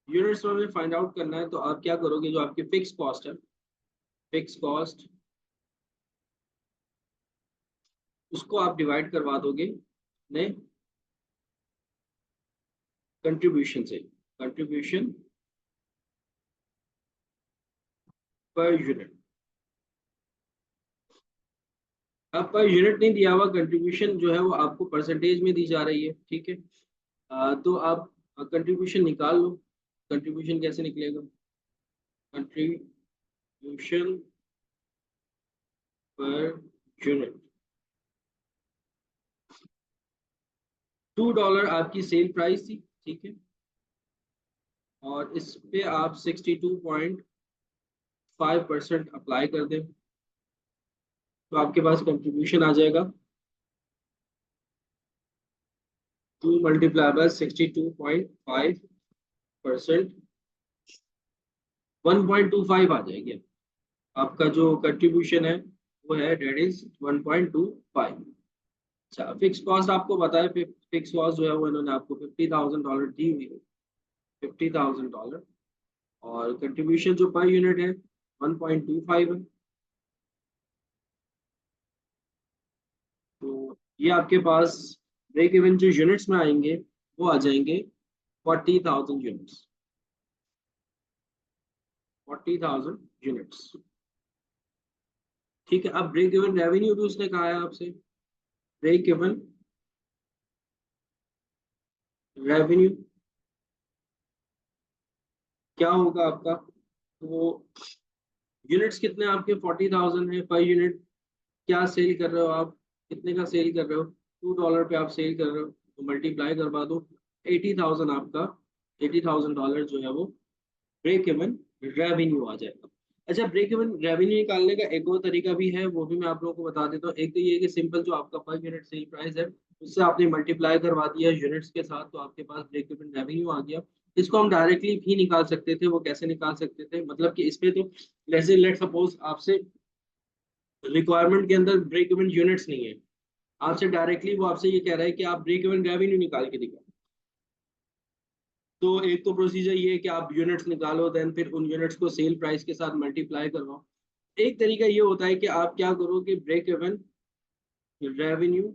units में हमें फाइंड आउट करना है। तो आप क्या करोगे, जो आपकी फिक्स कॉस्ट है, फिक्स कॉस्ट उसको आप डिवाइड करवा दोगे ने कंट्रीब्यूशन से, कंट्रीब्यूशन पर यूनिट। अब पर यूनिट नहीं दिया हुआ, कंट्रीब्यूशन जो है वो आपको परसेंटेज में दी जा रही है। ठीक है, तो आप कंट्रीब्यूशन निकाल लो। कंट्रीब्यूशन कैसे निकलेगा, कंट्रीब्यूशन पर यूनिट। $2 आपकी सेल प्राइस थी। ठीक है, और इस पे आप 62.5% अप्लाई कर दें तो आपके पास कंट्रीब्यूशन आ जाएगा 2 × 62.5%, 1.25 आ जाएगी। आपका जो कंट्रीब्यूशन है वो है डेट इज 1.25। अच्छा, फिक्स कॉस्ट आपको बताए, फिक्स कॉस्ट जो है वो इन्होंने आपको $50,000 दी हुई है, $50,000। और कंट्रीब्यूशन जो पर यूनिट है 1.25 है। तो ये आपके पास ब्रेक इवन जो यूनिट्स में आएंगे वो आ जाएंगे 40,000 यूनिट्स, 40,000 यूनिट्स। ठीक है, अब ब्रेक इवन रेवेन्यू भी उसने कहा है आपसे। ब्रेक इवन रेवेन्यू क्या होगा आपका, वो यूनिट्स कितने आपके 40,000 है पर यूनिट। क्या सेल कर रहे हो आप, कितने का सेल कर रहे हो, $2 पे आप सेल कर रहे हो, तो मल्टीप्लाई करवा दो 80,000 आपका, $80,000 जो है वो ब्रेक इवन रेवेन्यू आ जाएगा। अच्छा, ब्रेक इवन रेवेन्यू निकालने का एक और तरीका भी है, वो भी मैं आप लोगों को बता देता हूँ। एक तो ये है कि सिंपल जो आपका पर यूनिट सेल प्राइस है उससे आपने मल्टीप्लाई करवा दिया यूनिट्स के साथ, तो आपके पास ब्रेक इवन रेवेन्यू आ गया। इसको हम डायरेक्टली भी निकाल सकते थे। वो कैसे निकाल सकते थे, मतलब कि इसमें तो जैसे लेट सपोज आपसे रिक्वायरमेंट के अंदर ब्रेक इवन यूनिट्स नहीं है, आपसे डायरेक्टली वो आपसे ये कह रहा है कि आप ब्रेक इवन रेवेन्यू निकाल के दिखाओ। तो एक तो प्रोसीजर ये है कि आप यूनिट्स निकालो, देन फिर उन यूनिट्स को सेल प्राइस के साथ मल्टीप्लाई करवाओ। एक तरीका ये होता है कि आप क्या करो कि ब्रेक इवन रेवेन्यू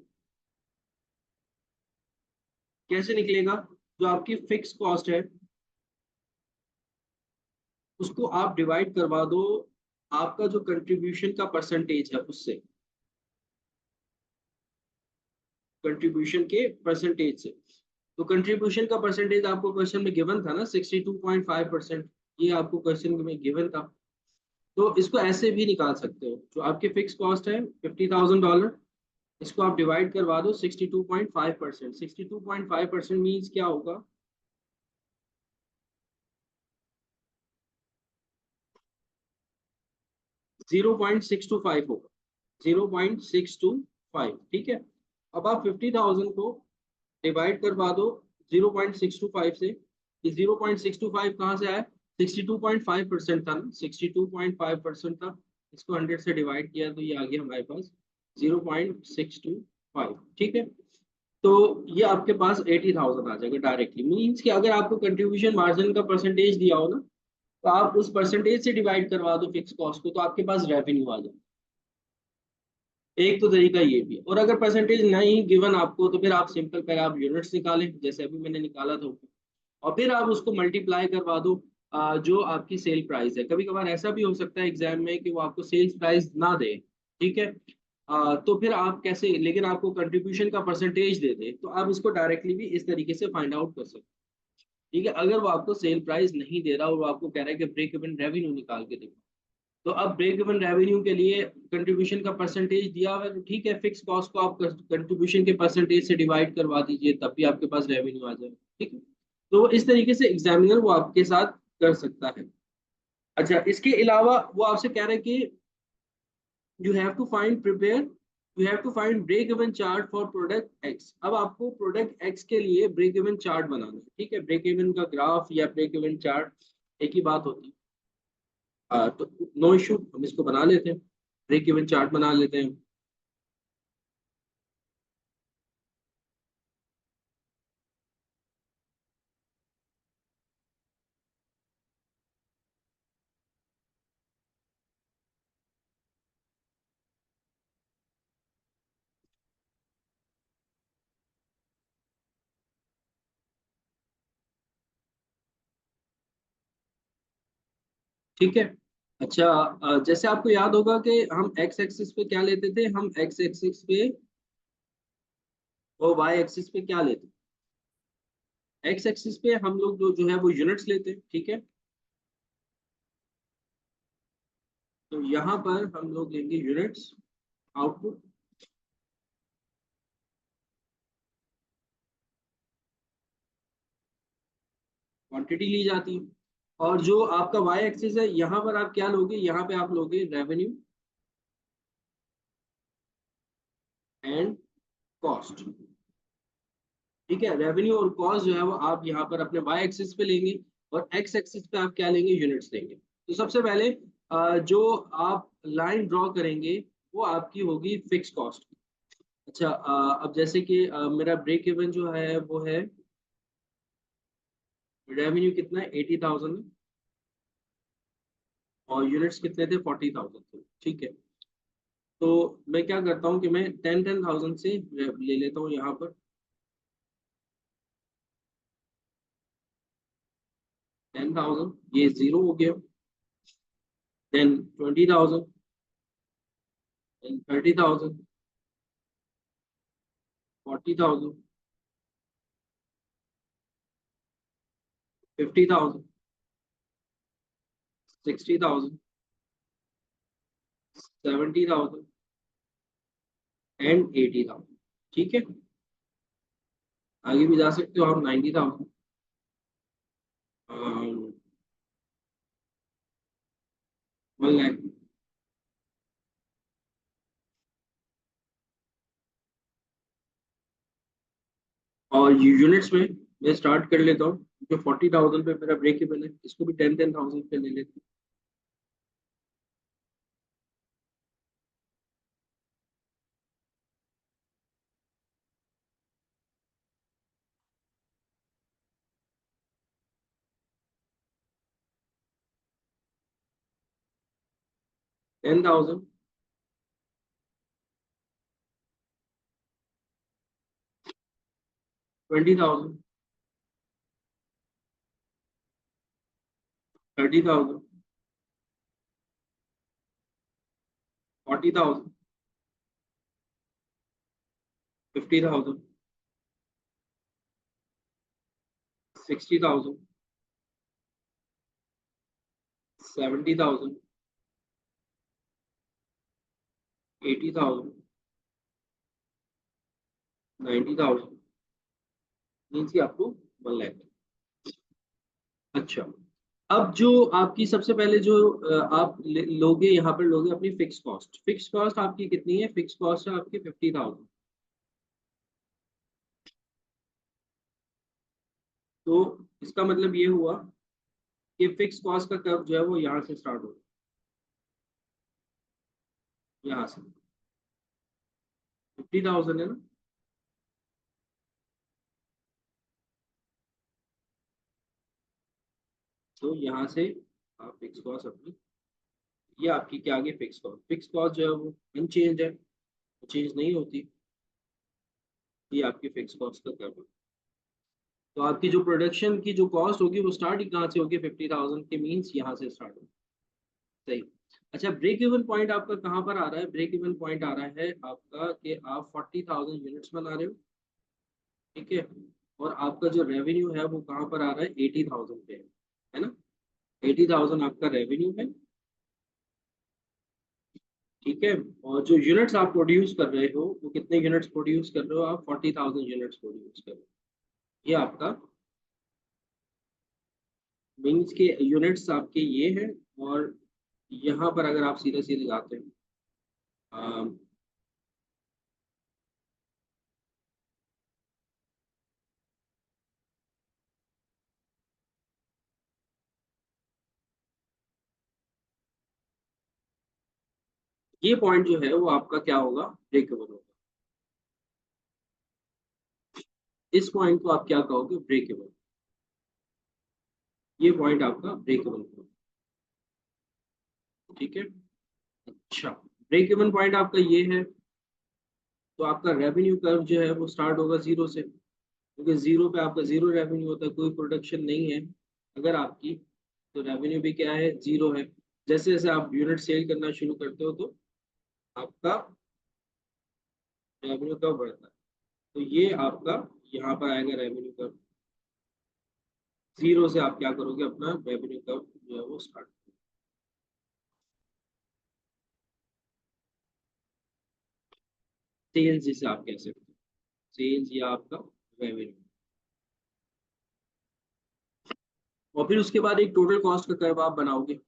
कैसे निकलेगा, जो आपकी फिक्स कॉस्ट है उसको आप डिवाइड करवा दो आपका जो कंट्रीब्यूशन का परसेंटेज है उससे, कंट्रीब्यूशन के परसेंटेज से। तो कंट्रीब्यूशन का परसेंटेज आपको क्वेश्चन में गिवन था ना, 62.5%। ये आपको क्वेश्चन में गिवन था। तो इसको ऐसे भी निकाल सकते हो, जो आपकी फिक्स कॉस्ट है $50,000, इसको आप डिवाइड करवा दो 62.5%। 62.5% मीन्स क्या होगा, 0.625 होगा, 0.625। ठीक है। अब आप 50,000 को डिवाइड करवा दो 0.625 से। ये 0.625 कहाँ से आया, 62.5% था ना, 62.5% था। इसको 100 से डिवाइड किया तो ये आ गया हमारे पास 0.625। ठीक है। तो ये आपके पास 80,000 आ जाएगा डायरेक्टली। मीन्स कि अगर आपको कंट्रीब्यूशन मार्जिन का परसेंटेज दिया हो ना, तो आप उस परसेंटेज से डिवाइड करवा दो फिक्स कॉस्ट को, तो आपके पास रेवेन्यू आ जाए। एक तो तरीका ये भी है। और अगर परसेंटेज नहीं गिवन आपको, तो फिर आप सिंपल पहले आप यूनिट्स निकालें जैसे अभी मैंने निकाला था, और फिर आप उसको मल्टीप्लाई करवा दो जो आपकी सेल प्राइस है। कभी कभार ऐसा भी हो सकता है एग्जाम में कि वो आपको सेल्स प्राइस ना दे, ठीक है। तो फिर आप कैसे, लेकिन आपको कंट्रीब्यूशन का परसेंटेज दे दे, तो आप इसको डायरेक्टली भी इस तरीके से फाइंड आउट कर सकते हैं। ठीक है। अगर वो आपको सेल प्राइस नहीं दे रहा और वो आपको कह रहा है कि ब्रेक इवन रेवेन्यू निकाल के दे, तो अब ब्रेक इवन रेवेन्यू के लिए कंट्रीब्यूशन का परसेंटेज दिया हुआ है, तो ठीक है, फिक्स कॉस्ट को आप कंट्रीब्यूशन के परसेंटेज से डिवाइड करवा दीजिए, तब भी आपके पास रेवेन्यू आ जाएगा। ठीक है। तो इस तरीके से एग्जामिनर वो आपके साथ कर सकता है। अच्छा, इसके अलावा वो आपसे कह रहे हैं कि you have to find prepare you have to find break even chart for product X. अब आपको प्रोडक्ट एक्स के लिए ब्रेक इवन चार्ट बनाना है। ठीक है। ब्रेक इवन का ग्राफ या ब्रेक इवन चार्ट एक ही बात होती है। तो नो इशू, हम इसको बना लेते हैं, ब्रेक इवन चार्ट बना लेते हैं। ठीक है। अच्छा, जैसे आपको याद होगा कि हम एक्स एक्सिस पे क्या लेते थे, हम एक्स एक्सिस पे और वाई एक्सिस पे क्या लेते हैं। एक्स एक्सिस पे हम लोग जो है वो यूनिट्स लेते हैं। ठीक है। तो यहाँ पर हम लोग लेंगे यूनिट्स, आउटपुट, क्वांटिटी ली जाती है। और जो आपका वाई एक्सिस है, यहाँ पर आप क्या लोगे, यहाँ पे आप लोगे रेवेन्यू एंड कॉस्ट। ठीक है। रेवेन्यू और कॉस्ट जो है वो आप यहाँ पर अपने वाई एक्सिस पे लेंगे, और एक्स एक्सिस पे आप क्या लेंगे, यूनिट्स लेंगे। तो सबसे पहले जो आप लाइन ड्रॉ करेंगे वो आपकी होगी फिक्स कॉस्ट। अच्छा, अब जैसे कि मेरा ब्रेक इवन जो है वो है, रेवेन्यू कितना है, 80,000, और यूनिट्स कितने थे, 40,000 थे। ठीक है। तो मैं क्या करता हूँ कि मैं 10,000 से ले लेता हूँ यहाँ पर, 10,000, ये जीरो हो गया। Then 20,000, then 30,000, 40,000, 50,000, 60,000, 70,000 and 80,000। ठीक है, आगे भी जा सकते हो आप। 90,000, 1 लाख। और यूनिट्स में मैं स्टार्ट कर लेता हूँ, जो 40,000 पे मेरा ब्रेक इवन है, इसको भी 10,000 पे ले लेते 10,000, 20,000, 30,000, 40,000, 50,000, 60,000, 70,000, 80,000, 90,000, मीन्स कि आपको 1 लाख। अच्छा, अब जो आपकी सबसे पहले जो आप लोगे, यहाँ पर लोगे अपनी फिक्स कॉस्ट। फिक्स कॉस्ट आपकी कितनी है? फिक्स कॉस्ट है आपकी 50,000। तो इसका मतलब ये हुआ कि फिक्स कॉस्ट का कर्व जो है वो यहाँ से स्टार्ट होगा, यहाँ से 50,000 है ना। तो यहाँ से आप फिक्स कॉस्ट अपनी, ये आपकी क्या आ गई? Fix cost. फिक्स कॉस्ट जो है वो अनचेंज है, चेंज नहीं होती। ये आपकी फिक्स कॉस्ट का कर्व है। तो आपकी जो प्रोडक्शन की जो कॉस्ट होगी वो स्टार्ट ही कहाँ से होगी? 50,000 के, मीन्स यहाँ से स्टार्ट होगी। सही। अच्छा, ब्रेक इवन पॉइंट आपका कहाँ पर आ रहा है? ब्रेक इवन पॉइंट आ रहा है आपका कि आप 40,000 यूनिट्स बना रहे हो। ठीक है, और आपका जो रेवेन्यू है वो कहाँ पर आ रहा है? 80,000 पे है ना। 80,000 आपका रेवेन्यू है। ठीक है, और जो यूनिट्स आप प्रोड्यूस कर रहे हो वो कितने यूनिट्स प्रोड्यूस कर रहे हो? आप 40,000 यूनिट्स प्रोड्यूस कर रहे हो। ये आपका मीन्स के यूनिट्स आपके ये है। और यहाँ पर अगर आप सीधे सीधे जाते हैं, ये पॉइंट जो है वो आपका क्या होगा? ब्रेकेबल होगा। इस पॉइंट को आप क्या कहोगे? ब्रेकेबल। ये पॉइंट आपका ब्रेकेबल होगा। ठीक है। अच्छा, ब्रेकेबल पॉइंट आपका ये है। तो आपका रेवेन्यू कर्व जो है वो स्टार्ट होगा जीरो से, क्योंकि जीरो पे आपका जीरो रेवेन्यू होता है, कोई प्रोडक्शन नहीं है अगर आपकी, तो रेवेन्यू भी क्या है? जीरो है। जैसे जैसे आप यूनिट सेल करना शुरू करते हो तो आपका रेवेन्यू कर्व बढ़ता है। तो ये आपका यहाँ पर आएगा रेवेन्यू कर्व। जीरो से आप क्या करोगे? अपना रेवेन्यू कर्व जो है वो स्टार्ट। सेल्स जिसे आप कह सकते हो, सेल्स या आपका रेवेन्यू। और फिर उसके बाद एक टोटल कॉस्ट का कर्व आप बनाओगे।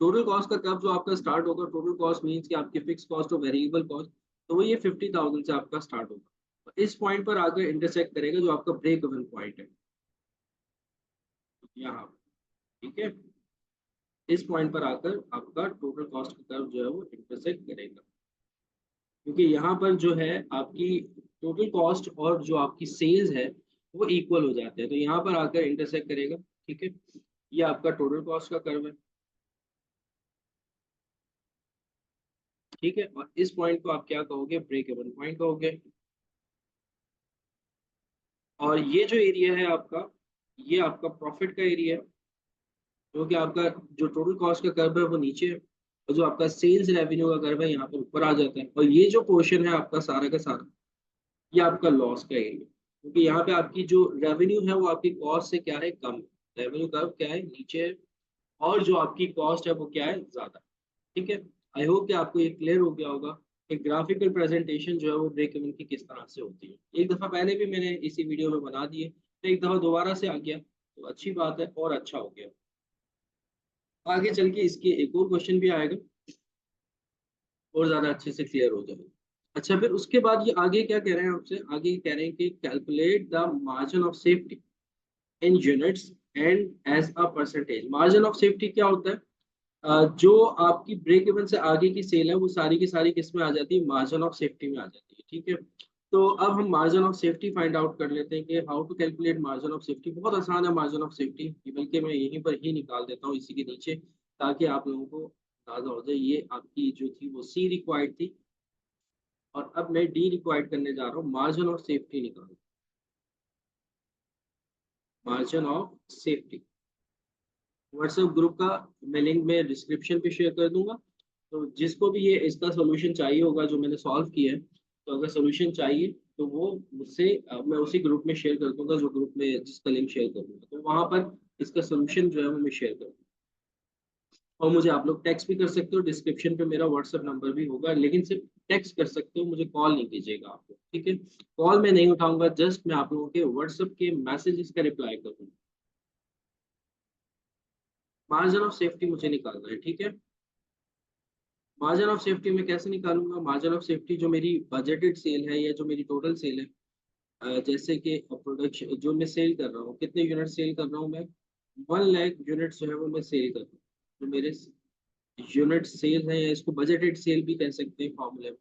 टोटल कॉस्ट का कर्व जो आपका स्टार्ट होगा, टोटल कॉस्ट मीन्स कि आपकी फिक्स कॉस्ट और वेरिएबल कॉस्ट, तो वो ये 50,000 से आपका स्टार्ट होगा। तो इस पॉइंट पर आकर इंटरसेक्ट करेगा जो आपका ब्रेक इवन पॉइंट है यहाँ। ठीक है, इस पॉइंट पर आकर आपका टोटल कॉस्ट का कर्व जो है वो इंटरसेक्ट करेगा, क्योंकि यहाँ पर जो है आपकी टोटल कॉस्ट और जो आपकी सेल्स है वो इक्वल हो जाते हैं, तो यहाँ पर आकर इंटरसेक्ट करेगा। ठीक है, ये आपका टोटल कॉस्ट का कर्व है। ठीक है, और इस पॉइंट को आप क्या कहोगे? ब्रेक इवन पॉइंट कहोगे। और ये जो एरिया है आपका, ये आपका प्रॉफिट का एरिया है, क्योंकि आपका जो टोटल कॉस्ट का कर्व है वो नीचे है, और जो आपका सेल्स रेवेन्यू का कर्व है यहाँ पर ऊपर आ जाता है। और ये जो पोर्शन है आपका सारा का सारा, ये आपका लॉस का एरिया। क्योंकि यहाँ पे आपकी जो रेवेन्यू है वो आपकी कॉस्ट से क्या है, कम है। रेवेन्यू कर्व क्या है, नीचे है, और जो आपकी कॉस्ट है वो क्या है, ज्यादा। ठीक है। आई होप कि आपको ये क्लियर हो गया होगा कि ग्राफिकल प्रेजेंटेशन जो है वो ब्रेक इवन की किस तरह से होती है। एक दफा पहले भी मैंने इसी वीडियो में बना दिए, तो एक दफा दोबारा से आ गया तो अच्छी बात है और अच्छा हो गया। आगे चल के इसके एक और क्वेश्चन भी आएगा और ज्यादा अच्छे से क्लियर हो जाएगा। अच्छा, फिर उसके बाद ये आगे क्या कह रहे हैं आपसे, आगे कह रहे हैं कि calculate the margin of safety in units and as a percentage. Margin of safety क्या होता है? जो आपकी ब्रेक इवन से आगे की सेल है वो सारी की सारी किस में आ जाती है, मार्जिन ऑफ सेफ्टी में आ जाती है। ठीक है। तो अब हम margin of safety find out कर लेते हैं कि how to calculate margin of safety. बहुत आसान है मार्जिन ऑफ सेफ्टी, बल्कि मैं यहीं पर ही निकाल देता हूँ इसी के नीचे, ताकि आप लोगों को अंदाजा हो जाए। ये आपकी जो थी वो सी रिक्वायर्ड थी, और अब मैं डी रिक्वायर्ड करने जा रहा हूँ। मार्जिन ऑफ सेफ्टी निकालो, margin of safety. WhatsApp group का मैं लिंक में डिस्क्रिप्शन पे शेयर कर दूंगा। तो जिसको भी ये इसका सोल्यूशन चाहिए होगा जो मैंने सॉल्व किया है, तो अगर सोल्यूशन चाहिए तो वो मुझसे मैं उसी ग्रुप में शेयर कर दूंगा, जो ग्रुप में जिसका लिंक शेयर करूंगा, तो वहां पर इसका सोल्यूशन जो है वो मैं शेयर कर दूंगा। और मुझे आप लोग टेक्स्ट भी कर सकते हो, डिस्क्रिप्शन पे मेरा व्हाट्सएप नंबर भी होगा, लेकिन सिर्फ टेक्स्ट कर सकते हो, मुझे कॉल नहीं कीजिएगा आप लोग। ठीक है। कॉल मैं नहीं उठाऊंगा, जस्ट मैं आप लोगों के व्हाट्सएप के मैसेजेस का रिप्लाई करूंगा। मार्जिन ऑफ सेफ्टी मुझे निकालना है। ठीक है। मार्जिन ऑफ सेफ्टी में कैसे निकालूंगा? मार्जिन ऑफ सेफ्टी जो मेरी बजटेड सेल है या जो मेरी टोटल सेल है, जैसे कि प्रोडक्शन जो मैं सेल कर रहा हूँ, कितने यूनिट सेल कर रहा हूँ मैं, 1 लाख यूनिट जो है वो मैं सेल कर रहा हूँ। तो मेरे यूनिट सेल है, या इसको बजटेड सेल भी कह सकते हैं फॉर्मूले में।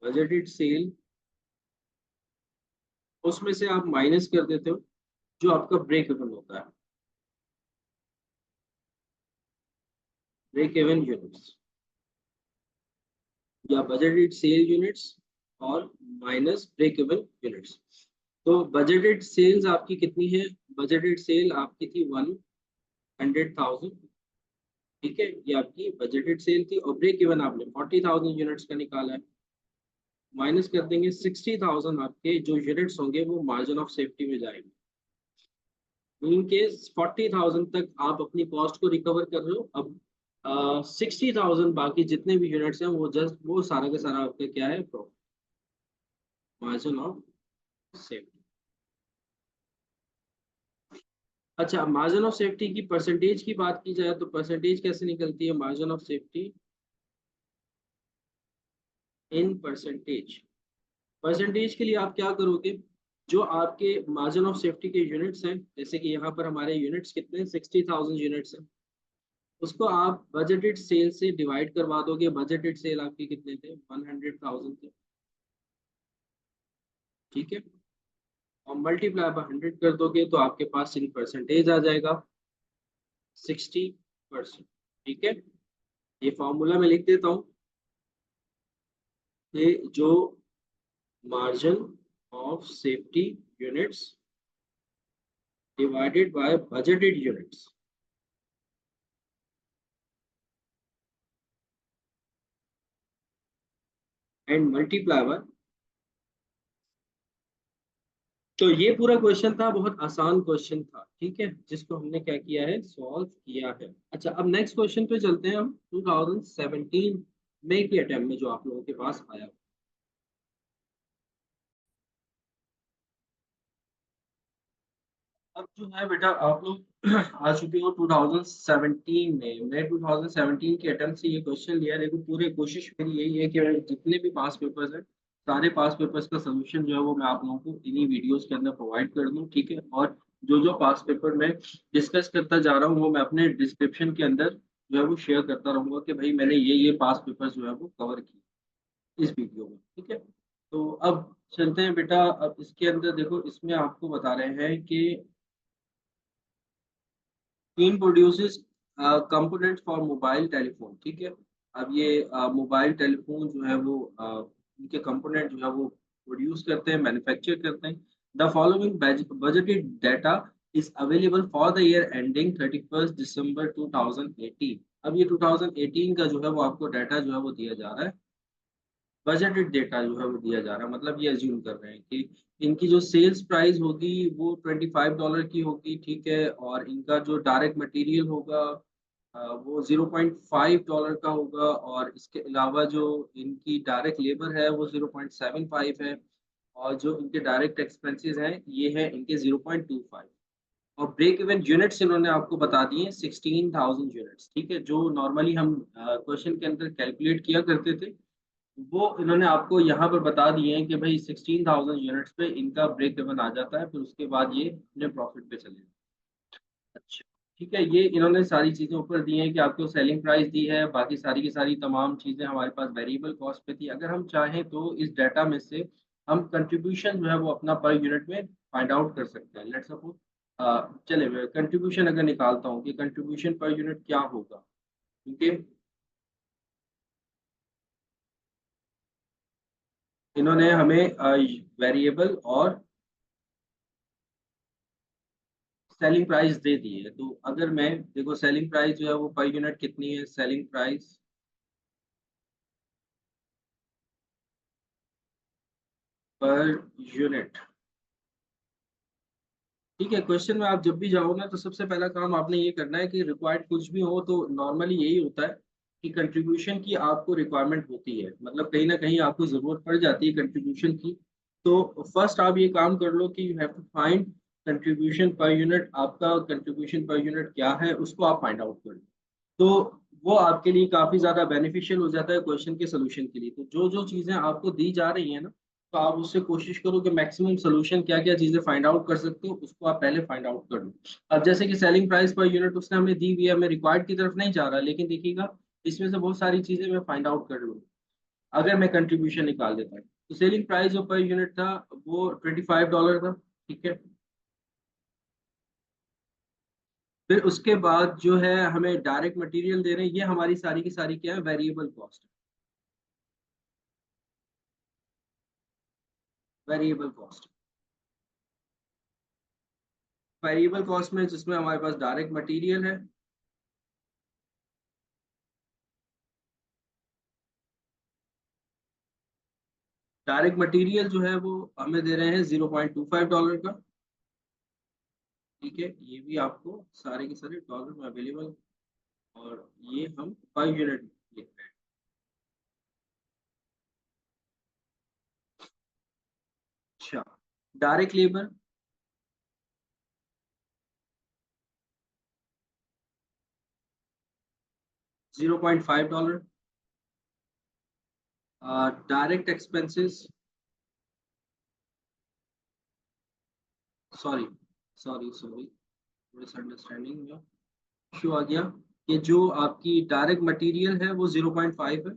बजटेड सेल, उसमें से आप माइनस कर देते हो जो आपका ब्रेक इवन होता है, ब्रेक इवन यूनिट्स या बजटेड सेल यूनिट्स, और माइनस ब्रेक इवन यूनिट्स। तो बजटेड सेल्स आपकी कितनी है? बजटेड सेल आपकी थी 100,000। ठीक है, ये आपकी बजटेड सेल थी, और ब्रेक इवन आपने 40,000 यूनिट्स का निकाला है। माइनस कर देंगे 60,000, आपके जो यूनिट्स होंगे वो मार्जिन ऑफ सेफ्टी में जाएंगे। इन केस 40,000 तक आप अपनी कॉस्ट को रिकवर कर रहे हो। अब 60,000 बाकी जितने भी यूनिट्स हैं वो जस्ट वो सारा का सारा आपका क्या है, प्रॉफिट, मार्जिन ऑफ सेफ्टी। अच्छा, मार्जिन ऑफ सेफ्टी की परसेंटेज की बात की जाए तो परसेंटेज कैसे निकलती है? Margin of safety in percentage. Percentage के लिए आप क्या करोगे? जो आपके मार्जिन ऑफ सेफ्टी के यूनिट्स हैं, जैसे कि यहाँ पर हमारे यूनिट्स कितने हैं, 60,000 यूनिट्स हैं, उसको आप बजटेड सेल से डिवाइड करवा दोगे। बजटेड सेल आपके कितने थे, 100,000 थे। ठीक है। और मल्टीप्लाई बाय 100 कर दोगे तो आपके पास इन परसेंटेज आ जाएगा 60%। ठीक है। ये फॉर्मूला मैं लिख देता हूँ कि जो margin of safety units divided by budgeted units and multiply by. तो ये पूरा क्वेश्चन था, बहुत आसान क्वेश्चन था। ठीक है, जिसको हमने क्या किया है, सॉल्व किया है। अच्छा, अब नेक्स्ट क्वेश्चन पे चलते हैं हम। 2017 में के अटेम्प्ट में जो आप लोगों के पास आया। अब जो है बेटा, आप लोग आ चुके हो 2017 में। मैं 2017 के अटेम्प्ट से ये क्वेश्चन लिया। देखो, पूरी कोशिश मेरी यही है कि मैं जितने भी पास पेपर्स हैं, सारे पास पेपर्स का सोल्यूशन जो है वो मैं आप लोगों को इन्हीं वीडियोस के अंदर प्रोवाइड कर दूं। ठीक है। और जो जो पास पेपर मैं डिस्कस करता जा रहा हूँ वो मैं अपने डिस्क्रिप्शन के अंदर जो है वो शेयर करता रहूंगा कि भाई मैंने ये पास पेपर जो है वो कवर किए इस वीडियो में। ठीक है। तो अब चलते हैं बेटा। अब इसके अंदर देखो, इसमें आपको बता रहे हैं कि team produces component for mobile telephone. ठीक है। अब ये मोबाइल टेलीफोन जो है वो उनके कंपोनेंट जो है वो प्रोड्यूस करते हैं, मैन्युफैक्चर करते हैं। The following budgeted data is available for the year ending 31 December 2018। अब ये 2018 का जो है वो आपको डाटा जो है वो दिया जा रहा है। बजटेड डेटा जो है वो दिया जा रहा है, मतलब ये अज्यूम कर रहे हैं कि इनकी जो सेल्स प्राइस होगी वो $25 की होगी, ठीक है, और इनका जो डायरेक्ट मटेरियल होगा वो $0.5 का होगा, और इसके अलावा जो इनकी डायरेक्ट लेबर है वो 0.75 है, और जो इनके डायरेक्ट एक्सपेंसेस हैं ये है इनके 0.25, और ब्रेक इवन यूनिट्स इन्होंने आपको बता दिए 16,000 यूनिट्स, ठीक है, जो नॉर्मली हम क्वेश्चन के अंदर कैलकुलेट किया करते थे, वो इन्होंने आपको यहाँ पर बता दिए हैं कि भाई 16,000 यूनिट्स पे इनका ब्रेक इवन आ जाता है, फिर उसके बाद ये अपने प्रॉफिट पे चले जाते हैं। अच्छा, ठीक है, ये इन्होंने सारी चीज़ें ऊपर दी हैं कि आपको सेलिंग प्राइस दी है, बाकी सारी की सारी तमाम चीज़ें हमारे पास वेरिएबल कॉस्ट पे थी। अगर हम चाहें तो इस डाटा में से हम कंट्रीब्यूशन जो है वो अपना पर यूनिट में फाइंड आउट कर सकते हैं। लेट्स सपोज चले मैं कंट्रीब्यूशन अगर निकालता हूँ कि कंट्रीब्यूशन पर यूनिट क्या होगा, क्योंकि इन्होंने हमें वेरिएबल और सेलिंग प्राइस दे दी है, तो अगर मैं देखो सेलिंग प्राइस जो है वो पर यूनिट कितनी है, सेलिंग प्राइस पर यूनिट, ठीक है। क्वेश्चन में आप जब भी जाओ ना तो सबसे पहला काम आपने ये करना है कि रिक्वायर्ड कुछ भी हो तो नॉर्मली यही होता है कि कंट्रीब्यूशन की आपको रिक्वायरमेंट होती है, मतलब कहीं ना कहीं आपको जरूरत पड़ जाती है कंट्रीब्यूशन की। तो फर्स्ट आप ये काम कर लो कि you have to find contribution per unit, आपका कंट्रीब्यूशन पर यूनिट क्या है उसको आप फाइंड आउट कर लो। तो वो आपके लिए काफ़ी ज़्यादा बेनिफिशियल हो जाता है क्वेश्चन के सोल्यूशन के लिए। तो जो-जो चीज़ें आपको दी जा रही हैं ना, तो आप उससे कोशिश करो कि मैक्सिमम सोल्यूशन क्या-क्या चीज़ें फाइंड आउट कर सकते हो, उसको आप पहले फाइंड आउट कर लो। अब जैसे कि सेलिंग प्राइस पर यूनिट उसने हमें दी हुई है, मैं रिक्वायर्ड की तरफ नहीं जा रहा, लेकिन देखिएगा इसमें से बहुत सारी चीज़ें मैं फाइंड आउट कर लूँ। अगर मैं कंट्रीब्यूशन निकाल देता हूँ, तो सेलिंग प्राइस जो पर यूनिट था वो $25 था, ठीक है? फिर उसके बाद जो है हमें डायरेक्ट मटेरियल दे रहे हैं, ये हमारी सारी की सारी क्या है, वेरिएबल कॉस्ट है, वेरिएबल कॉस्ट। वेरिएबल कॉस्ट में जिसमें हमारे पास डायरेक्ट मटेरियल है, डायरेक्ट मटेरियल जो है वो हमें दे रहे हैं $0.25 का, ठीक है, ये भी आपको सारे के सारे डॉलर में अवेलेबल, और ये हम पर यूनिट लिख रहे हैं। अच्छा, direct labour $0.5, direct expenses, sorry sorry sorry, misunderstanding में इशू आ गया, कि जो आपकी डायरेक्ट मटेरियल है वो 0.5 है,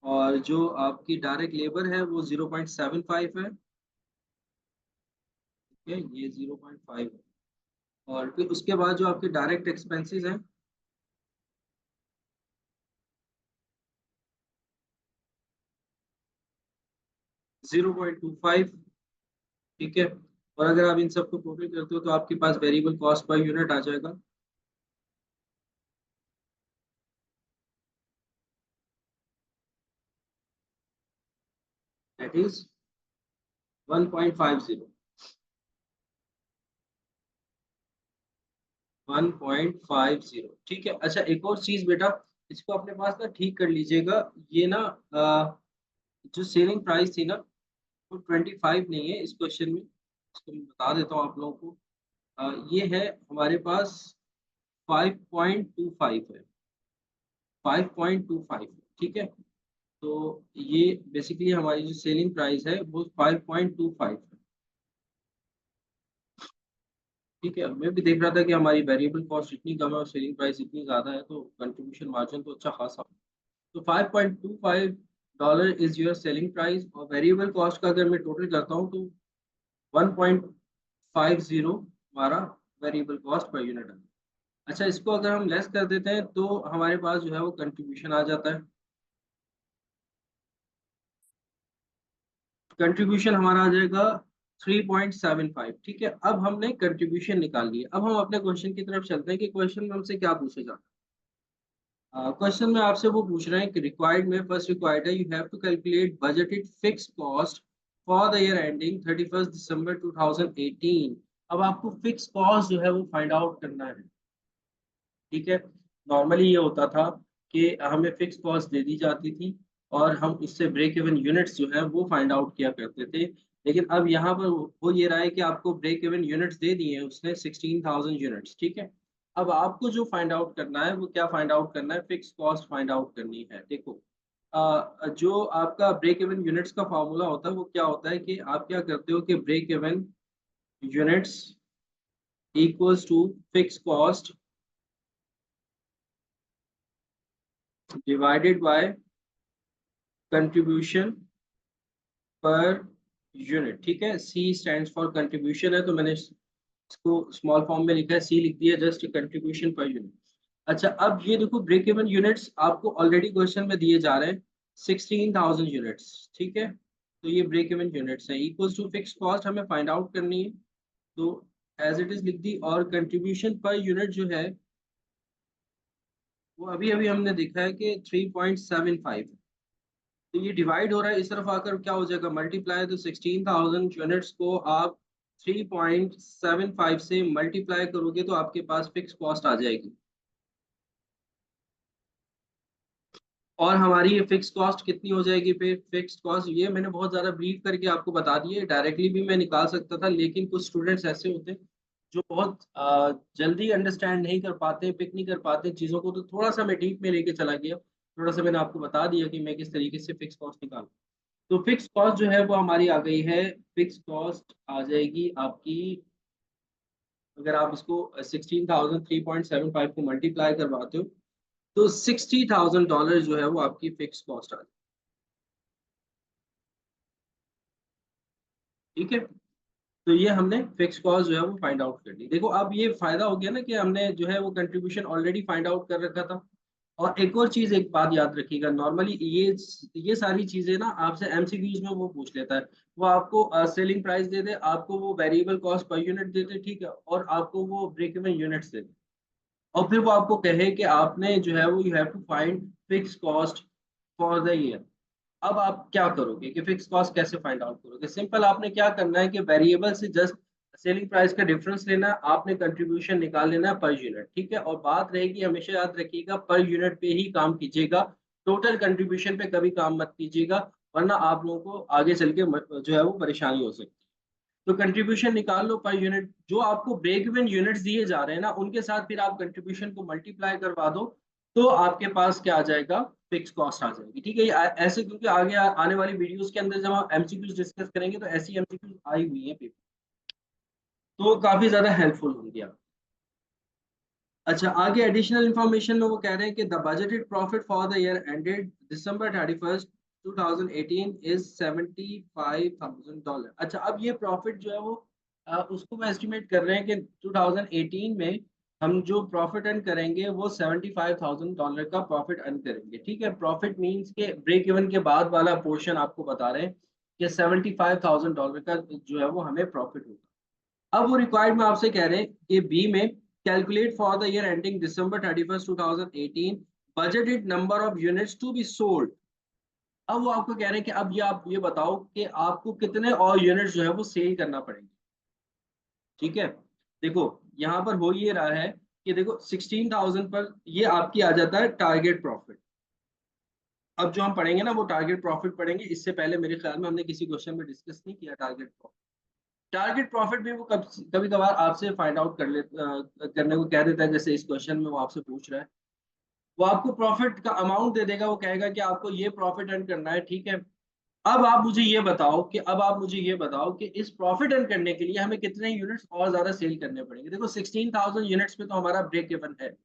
और जो आपकी डायरेक्ट लेबर है वो 0.75 है, ठीक है, ये 0.5 है, और फिर उसके बाद जो आपके डायरेक्ट एक्सपेंसेस हैं 0.25, ठीक है, और अगर आप इन सबको टोटल करते हो तो आपके पास वेरिएबल कॉस्ट पर यूनिट आ जाएगा, दैट इज 1.50, 1.50, ठीक है। अच्छा, एक और चीज बेटा, इसको अपने पास ना ठीक कर लीजिएगा, ये ना जो सेलिंग प्राइस थी ना वो 25 नहीं है इस क्वेश्चन में, इसको मैं बता देता हूँ आप लोगों को। ये है हमारे पास 5.25 है, 5.25, ठीक है। तो ये बेसिकली हमारी जो सेलिंग प्राइस है वो 5.25 है, ठीक है। मैं भी देख रहा था कि हमारी वेरिएबल कॉस्ट इतनी कम है और सेलिंग प्राइस इतनी ज़्यादा है, तो कंट्रीब्यूशन मार्जिन तो अच्छा खासा। तो $5.25 इज योर सेलिंग प्राइस, और वेरिएबल कॉस्ट का अगर मैं टोटल करता हूँ तो 1.50 हमारा वेरिएबल कॉस्ट पर यूनिट है। अच्छा, इसको अगर हम लेस कर देते हैं तो हमारे पास जो है वो कंट्रीब्यूशन आ जाता है, कंट्रीब्यूशन हमारा आ जाएगा 3.75, ठीक है। अब हमने कंट्रीब्यूशन निकाल लिया, अब हम अपने क्वेश्चन की तरफ चलते हैं कि क्वेश्चन में हमसे क्या पूछे जाता है। क्वेश्चन में आपसे वो पूछ रहे हैं कि रिक्वायर्ड में फर्स्ट रिक्वायर्ड है, you have to calculate budgeted fix cost for the year ending 31 December 2018। अब आपको फिक्स कॉस्ट जो है वो फाइंड आउट करना है। ठीक है, नॉर्मली ये होता था कि हमें फिक्स कॉस्ट दे दी जाती थी और हम उससे ब्रेक इवन यूनिट्स जो है वो फाइंड आउट किया करते थे। लेकिन अब यहाँ पर हो ये रहा है कि आपको ब्रेक इवन यूनिट्स दे दिए हैं उसने 16,000 यूनिट्स। ठीक है, अब आपको जो फाइंड आउट करना है वो क्या फाइंड आउट करना है, फिक्स कॉस्ट फाइंड आउट करनी है। देखो जो आपका ब्रेक इवन यूनिट्स का फॉर्मूला होता है वो क्या होता है कि आप क्या करते हो कि break even units equals to fix cost divided by contribution per unit. ठीक है, सी स्टैंड्स फॉर कंट्रीब्यूशन है तो मैंने इसको स्मॉल फॉर्म में लिखा है, सी लिख दिया, जस्ट कंट्रीब्यूशन पर यूनिट। अच्छा, अब ये देखो ब्रेक इवन यूनिट्स आपको ऑलरेडी क्वेश्चन में दिए जा रहे हैं 16,000 यूनिट्स। ठीक है, तो ये ब्रेक इवन यूनिट्स है, इक्वल्स टू फिक्स कॉस्ट हमें फाइंड आउट करनी है। तो एज इट इज लिख दी, और कंट्रीब्यूशन पर यूनिट जो है वो अभी अभी हमने देखा है कि 3.75। तो ये डिवाइड हो रहा है, इस तरफ आकर क्या हो जाएगा, मल्टीप्लाई। तो 16,000 यूनिट्स को आप 3.75 से मल्टीप्लाई करोगे तो आपके पास फिक्स कॉस्ट आ जाएगी। और हमारी ये फिक्स कॉस्ट कितनी हो जाएगी, फिर फिक्स कॉस्ट ये मैंने बहुत ज़्यादा ब्रीफ करके आपको बता दिए, डायरेक्टली भी मैं निकाल सकता था लेकिन कुछ स्टूडेंट्स ऐसे होते हैं जो बहुत जल्दी अंडरस्टैंड नहीं कर पाते, पिक नहीं कर पाते चीज़ों को, तो थोड़ा सा मैं डीप में लेके चला गया, थोड़ा सा मैंने आपको बता दिया कि मैं किस तरीके से फिक्स कॉस्ट निकालूं। तो फिक्स कॉस्ट जो है वो हमारी आ गई है, फिक्स कॉस्ट आ जाएगी आपकी, अगर आप इसको 16,000 3.75 को मल्टीप्लाई करवाते हो तो $60,000 जो है वो आपकी फिक्स कॉस्ट आ जाएगी। ठीक है, तो ये हमने फिक्स कॉस्ट जो है वो फाइंड आउट कर ली। देखो अब ये फायदा हो गया ना कि हमने जो है वो कंट्रीब्यूशन ऑलरेडी फाइंड आउट कर रखा था। और एक और चीज, एक बात याद रखिएगा, नॉर्मली ये सारी चीजें ना आपसे एमसीक्यूज में वो पूछ लेता है। वो आपको सेलिंग प्राइस दे दे, आपको वो वेरिएबल कॉस्ट पर यूनिट दे दे, ठीक है, और आपको वो ब्रेक इवन यूनिट्स दे दे, और फिर वो आपको कहे कि आपने जो है वो you have to find fix cost for the year. अब आप क्या करोगे कि फिक्स कॉस्ट कैसे फाइंड आउट करोगे, सिंपल आपने क्या करना है कि वेरिएबल से जस्ट सेलिंग प्राइस का डिफरेंस लेना है, आपने कंट्रीब्यूशन निकाल लेना है पर यूनिट। ठीक है, और बात रहेगी, हमेशा याद रखिएगा पर यूनिट पे ही काम कीजिएगा, टोटल कंट्रीब्यूशन पे कभी काम मत कीजिएगा, वरना आप लोगों को आगे चल के जो है वो परेशानी हो सकती है। तो कंट्रीब्यूशन निकाल लो पर यूनिट, जो आपको ब्रेक इवन यूनिट्स दिए जा रहे हैं ना उनके साथ फिर आप कंट्रीब्यूशन को मल्टीप्लाई करवा दो, तो आपके पास क्या आ जाएगा, फिक्स कॉस्ट आ जाएगी। ठीक है, ये ऐसे, क्योंकि आगे आने वाली वीडियोस के अंदर जब हम एमसीक्यूज डिस्कस करेंगे तो ऐसी एमसीक्यूज आई हुई है पेपर, तो काफी ज्यादा हेल्पफुल होंगी आप। अच्छा, आगे एडिशनल इंफॉर्मेशन में वो कह रहे हैं कि the budgeted profit for the year ended December 31 2018 is $75,000। अच्छा, अब ये प्रॉफिट जो है वो उसको वो एस्टिमेट कर रहे हैं कि 2018 में हम जो प्रॉफिट अर्न करेंगे वो $75,000 का प्रॉफिट अर्न करेंगे। ठीक है, प्रॉफिट मींस के ब्रेक इवन के बाद वाला पोर्शन आपको बता रहे हैं कि $75,000 का जो है वो हमें प्रॉफिट होगा। अब वो रिक्वायर्ड में आपसे कह रहे हैं कि बी में calculate for the year ending December 31 2018 budgeted number of units to be sold. अब वो आपको कह रहे हैं कि अब ये आप ये बताओ कि आपको कितने और यूनिट्स जो है वो सेल करना पड़ेंगे। ठीक है, देखो यहाँ पर हो ये रहा है कि देखो 16,000 पर ये आपकी आ जाता है टारगेट प्रॉफिट। अब जो हम पढ़ेंगे ना वो टारगेट प्रॉफिट पढ़ेंगे, इससे पहले मेरे ख्याल में हमने किसी क्वेश्चन में डिस्कस नहीं किया टारगेट प्रॉफिट। टारगेट प्रॉफिट भी वो कभी कभार आपसे फाइंड आउट करने को कह देता है, जैसे इस क्वेश्चन में वो आपसे पूछ रहा है, वो आपको प्रॉफिट का अमाउंट दे देगा, वो कहेगा कि आपको ये प्रॉफिट अर्न करना है। ठीक है, अब आप मुझे ये बताओ कि इस प्रॉफिट अर्न करने के लिए हमें कितने यूनिट्स और ज्यादा सेल करने पड़ेंगे। देखो 16,000 यूनिट्स पे तो हमारा ब्रेक इवन है।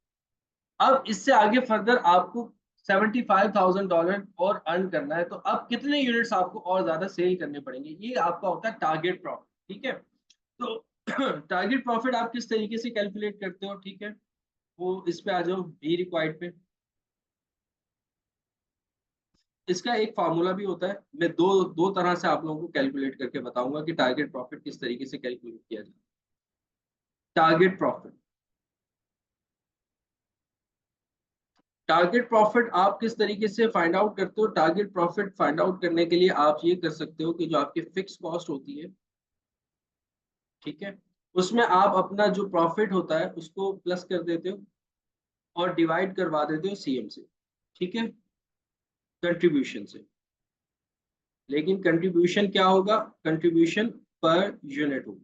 अब इससे आगे फर्दर आपको $75,000 और अर्न करना है, तो अब कितने यूनिट्स आपको और ज्यादा सेल करने पड़ेंगे, ये आपका होता है टारगेट प्रॉफिट। ठीक है, तो टारगेट प्रॉफिट आप किस तरीके से कैलकुलेट करते हो, ठीक है, वो इस पे आ जाओ, बी रिक्वायर्ड पे। इसका एक फार्मूला भी होता है, मैं दो दो तरह से आप लोगों को कैलकुलेट करके बताऊंगा कि टारगेट प्रॉफिट किस तरीके से कैलकुलेट किया जाए। टारगेट प्रॉफिट, टारगेट प्रॉफिट आप किस तरीके से फाइंड आउट करते हो? टारगेट प्रॉफिट फाइंड आउट करने के लिए आप ये कर सकते हो कि जो आपकी फिक्स कॉस्ट होती है, ठीक है, उसमें आप अपना जो प्रॉफिट होता है उसको प्लस कर देते हो और डिवाइड करवा देते हो सीएम से, ठीक है, कंट्रीब्यूशन से। लेकिन कंट्रीब्यूशन क्या होगा? कंट्रीब्यूशन पर यूनिट होगा,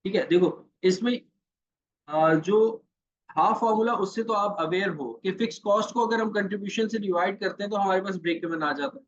ठीक है। देखो इसमें जो हाफ फॉर्मूला, उससे तो आप अवेयर हो कि फिक्स कॉस्ट को अगर हम कंट्रीब्यूशन से डिवाइड करते हैं तो हमारे पास ब्रेक इवन आ जाता है।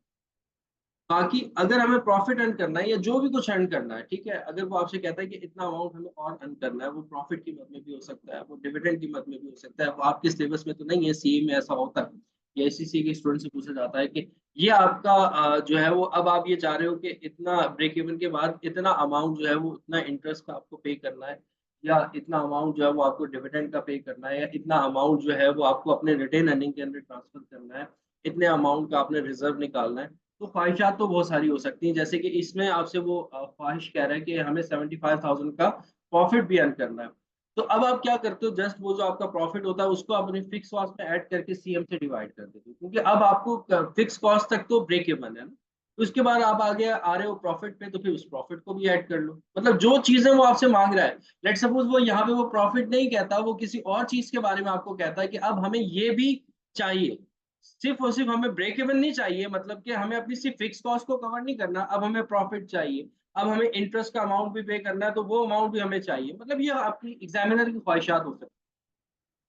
बाकी अगर हमें प्रॉफिट अर्न करना है या जो भी कुछ अर्न करना है, ठीक है, अगर वो आपसे कहता है कि इतना अमाउंट हमें और अर्न करना है, वो प्रॉफिट की मद में भी हो सकता है, वो डिविडेंड की मद में भी हो सकता है, वो आपके सिलेबस में तो नहीं है, सीए में ऐसा होता है या एससीसी के स्टूडेंट से पूछा जाता है कि ये आपका जो है वो, अब आप ये चाह रहे हो कि इतना ब्रेक इवन के बाद इतना अमाउंट जो है वो इतना इंटरेस्ट का आपको पे करना है, या इतना अमाउंट जो है वो आपको डिविडेंड का पे करना है, या इतना अमाउंट जो है वो आपको अपने रिटेन अर्निंग के अंदर ट्रांसफर करना है, इतने अमाउंट का आपने रिजर्व निकालना है। तो ख्वाहिशात तो बहुत सारी हो सकती हैं, जैसे कि इसमें आपसे वो ख्वाहिश कह रहा है कि हमें 75,000 का प्रॉफिट भी अर्न करना है। तो अब आप क्या करते हो? जस्ट वो जो आपका प्रॉफिट होता है उसको अपने फिक्स कॉस्ट में ऐड करके सीएम से डिवाइड कर देते हो, क्योंकि अब आपको फिक्स कॉस्ट तक तो ब्रेक इवन है ना। तो उसके बाद आप आगे आ रहे हो प्रॉफिट पे, तो फिर उस प्रॉफिट को भी ऐड कर लो। मतलब जो चीजें वो आपसे मांग रहा है, लेट सपोज वो यहाँ पे वो प्रॉफिट नहीं कहता, वो किसी और चीज के बारे में आपको कहता है कि अब हमें ये भी चाहिए, सिर्फ और सिर्फ हमें ब्रेक इवन नहीं चाहिए, मतलब कि हमें अपनी सिर्फ फिक्स कॉस्ट को कवर नहीं करना, अब हमें प्रॉफिट चाहिए, अब हमें इंटरेस्ट का अमाउंट भी पे करना है, तो वो अमाउंट भी हमें चाहिए। मतलब ये आपकी एग्जामिनर की ख्वाहिशात हो सकती है,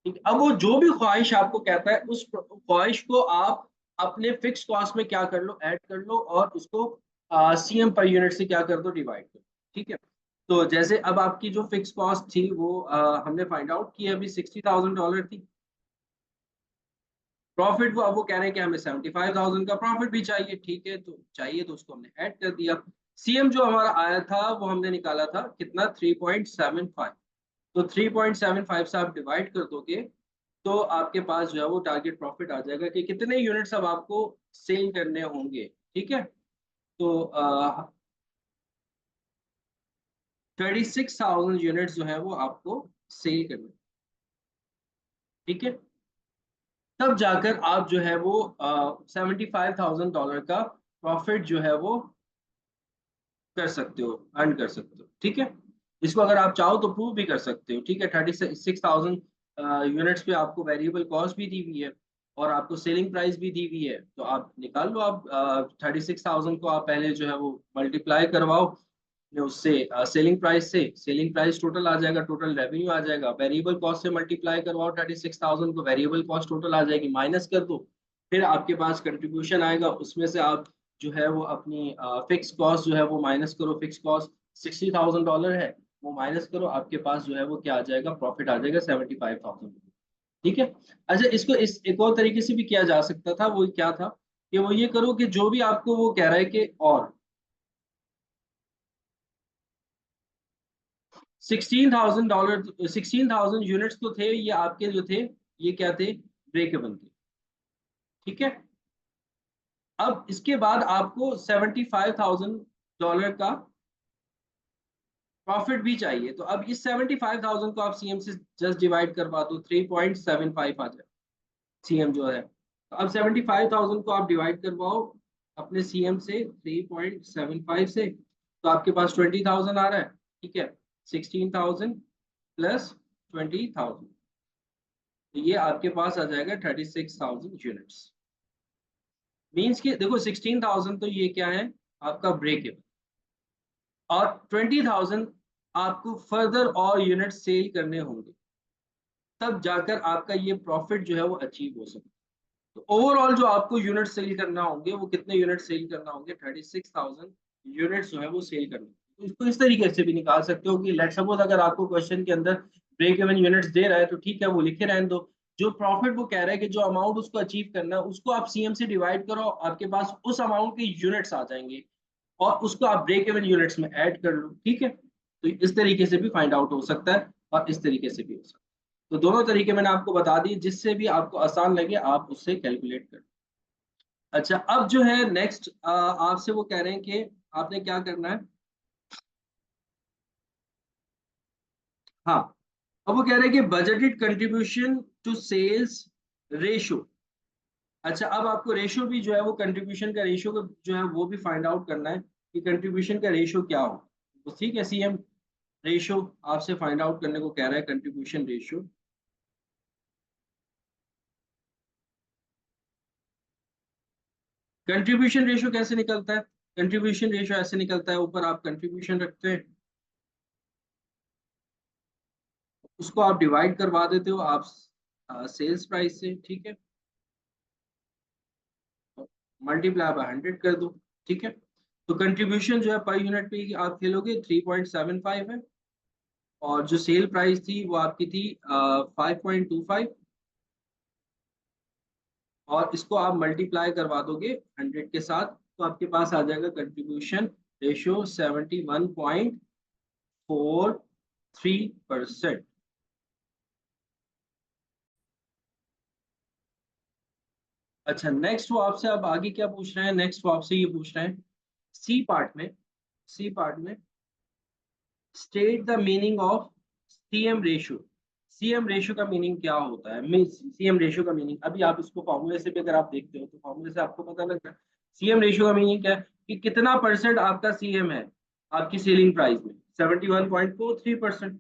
ठीक है। अब वो जो भी ख्वाहिश आपको कहता है, उस ख्वाहिश को आप अपने फिक्स कॉस्ट में क्या कर लो, ऐड कर लो, और उसको सीएम पर यूनिट से क्या कर दो, डिवाइड कर दो, ठीक है। तो जैसे अब आपकी जो फिक्स कॉस्ट थी वो हमने फाइंड आउट की, अभी $60,000 थी। प्रॉफिट वो, अब वो कह रहे हैं कि हमें 75,000 का प्रॉफिट भी चाहिए, ठीक है, तो चाहिए तो उसको हमने ऐड कर दिया। सीएम जो हमारा आया था वो हमने निकाला था कितना, 3.75। तो 3.75 से आप डिवाइड कर दोगे तो आपके पास जो है वो टारगेट प्रॉफिट आ जाएगा कि कितने यूनिट्स अब आपको सेल करने होंगे, ठीक है। तो 36,000 यूनिट्स जो है वो आपको सेल करने, ठीक है। तब जाकर आप जो है वो $75,000 का प्रॉफिट जो है वो कर सकते हो, अर्न कर सकते हो, ठीक है। इसको अगर आप चाहो तो प्रूव भी कर सकते हो, ठीक है। 36,000 यूनिट्स पे आपको वेरिएबल कॉस्ट भी दी हुई है और आपको सेलिंग प्राइस भी दी हुई है, तो आप निकाल लो। आप 36,000 को आप पहले जो है वो मल्टीप्लाई करवाओ उससे, सेलिंग प्राइस से, सेलिंग प्राइस टोटल आ जाएगा, टोटल रेवेन्यू आ जाएगा, वेरिएबल कॉस्ट से मल्टीप्लाई करवाओ 36,000 को, वेरिएबल कॉस्ट टोटल आ जाएगी, माइनस कर दो, फिर आपके पास कंट्रीब्यूशन आएगा, उसमें से आप जो है वो अपनी फिक्स कॉस्ट जो है वो माइनस करो, फिक्स कॉस्ट $60,000 है, वो माइनस करो, आपके पास जो है वो क्या आ जाएगा, प्रॉफिट आ जाएगा 75,000, ठीक है। अच्छा, इसको इस एक और तरीके से भी किया जा सकता था, वो क्या था कि वो ये करो कि जो भी आपको वो कह रहा है कि और 16,000 16,000 यूनिट्स तो थे ये आपके जो थे, ये क्या थे, ब्रेक इवन थे, ठीक है। अब इसके बाद आपको $75,000 का प्रॉफिट भी चाहिए, तो अब इस 75,000 को आप सीएम से जस्ट डिवाइड करवा दो, 3.75 आ जाए सीएम जो है। तो अब 75,000 को आप डिवाइड करवाओ अपने सीएम से 3.75 से, तो आपके पास 20,000 आ रहा है, ठीक है। 16,000 प्लस 20,000, तो ये आपके पास आ जाएगा 36,000 यूनिट्स। मीन्स कि देखो 16,000 तो ये क्या है, आपका ब्रेक इवन, और 20,000 आपको फर्दर और यूनिट सेल करने होंगे, तब जाकर आपका ये प्रॉफिट जो है वो अचीव हो सकता है। तो ओवरऑल जो आपको यूनिट सेल करना होंगे, वो कितने यूनिट सेल करना होंगे, 36,000 यूनिट्स जो है वो सेल करना। तो इसको इस तरीके से भी निकाल सकते हो कि लेट सपोज अगर आपको क्वेश्चन के अंदर ब्रेक इवन यूनिट्स दे रहा है तो ठीक है, वो लिखे रहने दो। जो प्रॉफिट वो कह रहा है कि जो अमाउंट उसको अचीव करना है, उसको आप सीएम से डिवाइड करो, आपके पास उस अमाउंट के यूनिट्स आ जाएंगे, और उसको आप ब्रेक इवन यूनिट्स में ऐड कर लो, ठीक है। तो इस तरीके से भी फाइंड आउट हो सकता है और इस तरीके से भी हो सकता है। तो दोनों तरीके मैंने आपको बता दिए, जिससे भी आपको आसान लगे आप उससे कैलकुलेट कर। अच्छा, अब जो है नेक्स्ट आपसे वो कह रहे हैं कि आपने क्या करना है। हाँ, अब वो कह रहे हैं कि budgeted contribution to sales ratio. अच्छा, अब आपको रेशो भी जो है वो कंट्रीब्यूशन का रेशो को जो है वो भी फाइंड आउट करना है कि कंट्रीब्यूशन का रेशो क्या हो। तो ठीक है, सीएम रेशो आपसे फाइंड आउट करने को कह रहा है, कंट्रीब्यूशन रेशो। कंट्रीब्यूशन रेशो कैसे निकलता है? कंट्रीब्यूशन रेशो ऐसे निकलता है, ऊपर आप कंट्रीब्यूशन रखते हैं, उसको आप डिवाइड करवा देते हो आप सेल्स प्राइस से, ठीक है, मल्टीप्लाई बाय 100 कर दो, ठीक है। तो कंट्रीब्यूशन जो है पर यूनिट पे आप खेलोगे 3.75 है, और जो सेल प्राइस थी वो आपकी थी 5.25, और इसको आप मल्टीप्लाई करवा दोगे 100 के साथ, तो आपके पास आ जाएगा कंट्रीब्यूशन रेशियो 71.43%। अच्छा, नेक्स्ट वो आपसे अब आगे क्या पूछ रहे हैं, नेक्स्ट वो आपसे ये पूछ रहे हैं सी पार्ट में, सी पार्ट में state the meaning of CM ratio. CM ratio का मीनिंग क्या होता है? मीन सीएम रेशियो का मीनिंग, अभी आप इसको फॉर्मूले से भी अगर आप देखते हो तो फॉर्मूले से आपको पता लग रहा है सीएम रेशियो का मीनिंग क्या है, कि कितना परसेंट आपका सीएम है आपकी सेलिंग प्राइस में, 71.43%।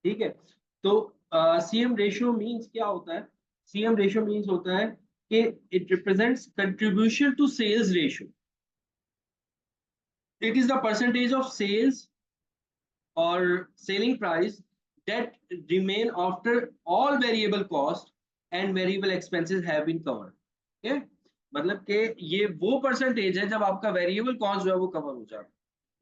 ठीक है, तो सीएम रेशियो मींस क्या होता है? सीएम रेशियो मींस होता है कि it represents contribution to sales ratio. It is the percentage of sales or selling price that remain after all variable cost and variable expenses have been covered। okay? मतलब कि ये वो परसेंटेज है जब आपका वेरिएबल कॉस्ट जो है वो कवर हो जाए,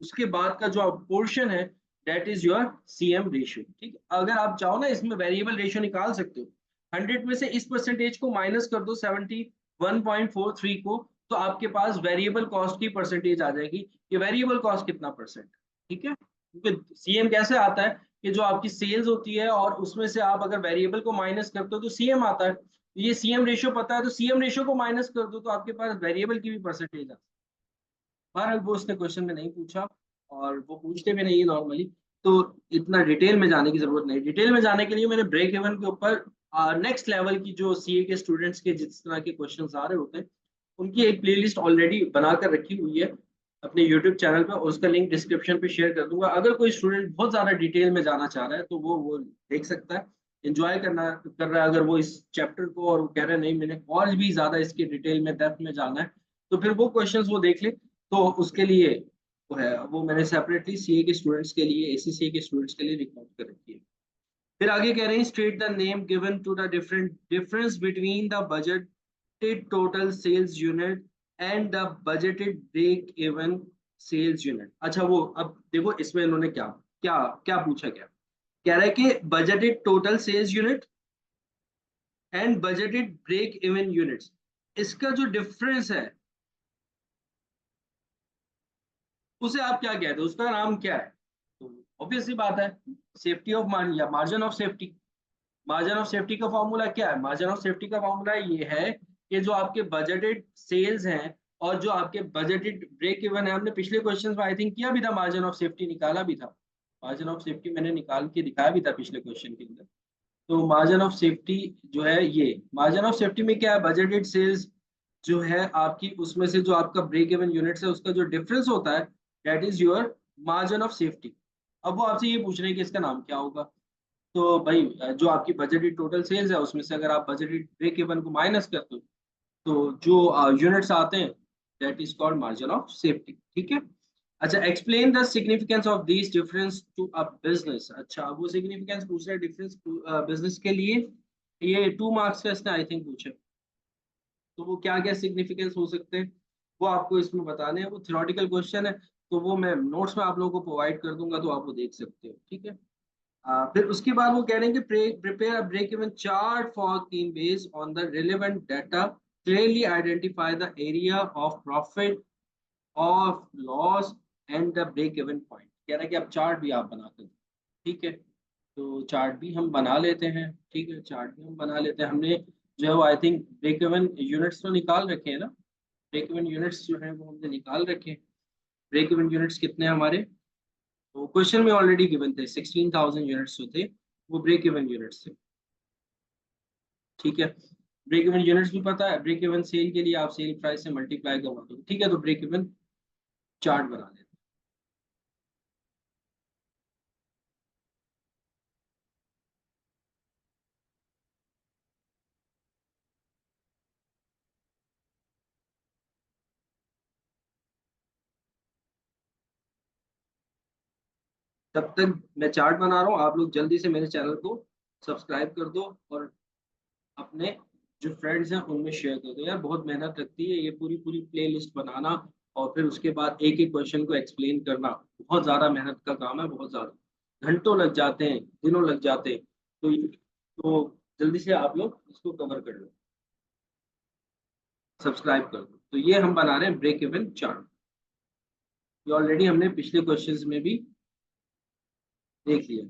उसके बाद का जो पोर्शन है that is your CM ratio. ठीक है, अगर आप चाहो ना इसमें वेरिएबल रेशियो निकाल सकते हो, 100 में से इस परसेंटेज को माइनस कर दो 71.43 को, तो आपके पास वेरिएबल कॉस्ट की परसेंटेज आ जाएगी कि वेरिएबल कॉस्ट कितना परसेंट। ठीक है, क्योंकि सीएम कैसे आता है कि जो आपकी सेल्स होती है और उसमें से आप अगर वेरिएबल को माइनस करते हो तो सीएम आता है। ये सीएम रेशियो पता है तो सीएम रेशियो को माइनस कर दो तो आपके पास वेरिएबल की भी परसेंटेज आ। बहरहाल वो उसने क्वेश्चन में नहीं पूछा, और वो पूछते भी नहीं है नॉर्मली, तो इतना डिटेल में जाने की जरूरत नहीं। डिटेल में जाने के लिए मैंने ब्रेक इवन के ऊपर नेक्स्ट लेवल की जो सीए के स्टूडेंट्स के जिस तरह के क्वेश्चन आ रहे होते हैं उनकी एक प्लेलिस्ट ऑलरेडी बनाकर रखी हुई है अपने यूट्यूब चैनल पे, और उसका लिंक डिस्क्रिप्शन पे शेयर कर दूंगा। अगर कोई स्टूडेंट बहुत ज्यादा डिटेल में जाना चाह रहा है तो वो देख सकता है, एंजॉय करना कर रहा है अगर वो इस चैप्टर को, और वो कह रहा है नहीं मैंने और भी ज्यादा इसके डिटेल में डेप्थ में जाना है, तो फिर वो क्वेश्चंस वो देख ले। तो उसके लिए वो है, वो मैंने सेपरेटली सीए के स्टूडेंट्स के लिए, एसीसीए के स्टूडेंट्स के लिए रिकॉर्ड कर रखी है। फिर आगे कह रहे हैं state the name given to the different difference between the budgeted total sales unit and the budgeted break even sales unit. अच्छा, वो अब देखो इसमें इन्होंने क्या क्या क्या पूछा, क्या कह रहा है कि budgeted total sales unit and budgeted break even units, इसका जो डिफरेंस है उसे आप क्या कहते हो, उसका नाम क्या है? तो ऑब्वियस सी बात है, सेफ्टी ऑफ मार्जिन या margin of safety. Margin of safety का फॉर्मूला क्या है? मार्जिन ऑफ सेफ्टी का फॉर्मूला ये है कि जो आपके बजटेड सेल्स हैं और जो आपके बजटेड ब्रेक इवन है, हमने पिछले क्वेश्चन में आई थिंक किया भी था, मार्जिन ऑफ सेफ्टी निकाला भी था, मार्जिन ऑफ सेफ्टी मैंने निकाल के दिखाया भी था पिछले क्वेश्चन के अंदर। तो मार्जिन ऑफ सेफ्टी जो है, ये मार्जिन ऑफ सेफ्टी में क्या है, बजटेड सेल्स जो है आपकी, उसमें से जो आपका ब्रेक इवन यूनिट्स है उसका जो डिफरेंस होता है that is your margin of safety. अब वो आपसे ये पूछ रहे हैं कि इसका नाम क्या होगा। तो भाई जो आपकी बजटेड टोटल सेल्स है उसमें से अगर आप बजटेड ब्रेक इवन को माइनस करते हो तो जो यूनिट्स आते हैं that is called margin of safety. ठीक है, अच्छा, explain the significance of this difference to a business. अच्छा, वो सिग्निफिकेंस पूछ रहे हैं डिफरेंस बिजनेस के लिए, ये 2 मार्क्स का इसने आई थिंक पूछे। तो वो क्या क्या सिग्निफिकेंस हो सकते हैं वो आपको इसमें बताने हैं, वो थ्योरेटिकल क्वेश्चन है, तो वो मैं नोट्स में आप लोगों को प्रोवाइड कर दूंगा तो आप वो देख सकते हो। ठीक है, फिर उसके बाद वो कह रहे हैं कि prepare a break even chart for team based on the relevant data, clearly identify the area of profit of loss and the break even point. कह रहा है कि आप चार्ट भी आप बना कर दो। ठीक है, तो चार्ट भी हम बना लेते हैं, ठीक है, चार्ट भी हम बना लेते हैं। हमने जो है वो I think break even units तो निकाल रखे हैं ना, ब्रेक इवन यूनिट्स जो है वो हमने निकाल रखे हैं। ब्रेक इवन यूनिट्स कितने हैं हमारे, तो क्वेश्चन में ऑलरेडी गिवन थे 16,000 यूनिट्स जो थे वो ब्रेक इवन यूनिट्स थे। ठीक है। ब्रेक इवन यूनिट्स भी पता है, ब्रेक इवन सेल के लिए आप सेल प्राइस से मल्टीप्लाई करवा दो, ठीक है। तो ब्रेक इवन चार्ट बना लेते हैं। तब तक मैं चार्ट बना रहा हूँ, आप लोग जल्दी से मेरे चैनल को सब्सक्राइब कर दो और अपने जो फ्रेंड्स हैं उनमें शेयर कर दो। यार बहुत मेहनत लगती है ये पूरी पूरी प्ले लिस्ट बनाना, और फिर उसके बाद एक एक क्वेश्चन को एक्सप्लेन करना। बहुत ज़्यादा मेहनत का काम है, बहुत ज़्यादा घंटों लग जाते हैं, दिनों लग जाते हैं। तो जल्दी से आप लोग इसको कवर कर लो, सब्सक्राइब कर दो। तो ये हम बना रहे हैं ब्रेक इवन चार्ट। ये ऑलरेडी हमने पिछले क्वेश्चंस में भी देख लिया।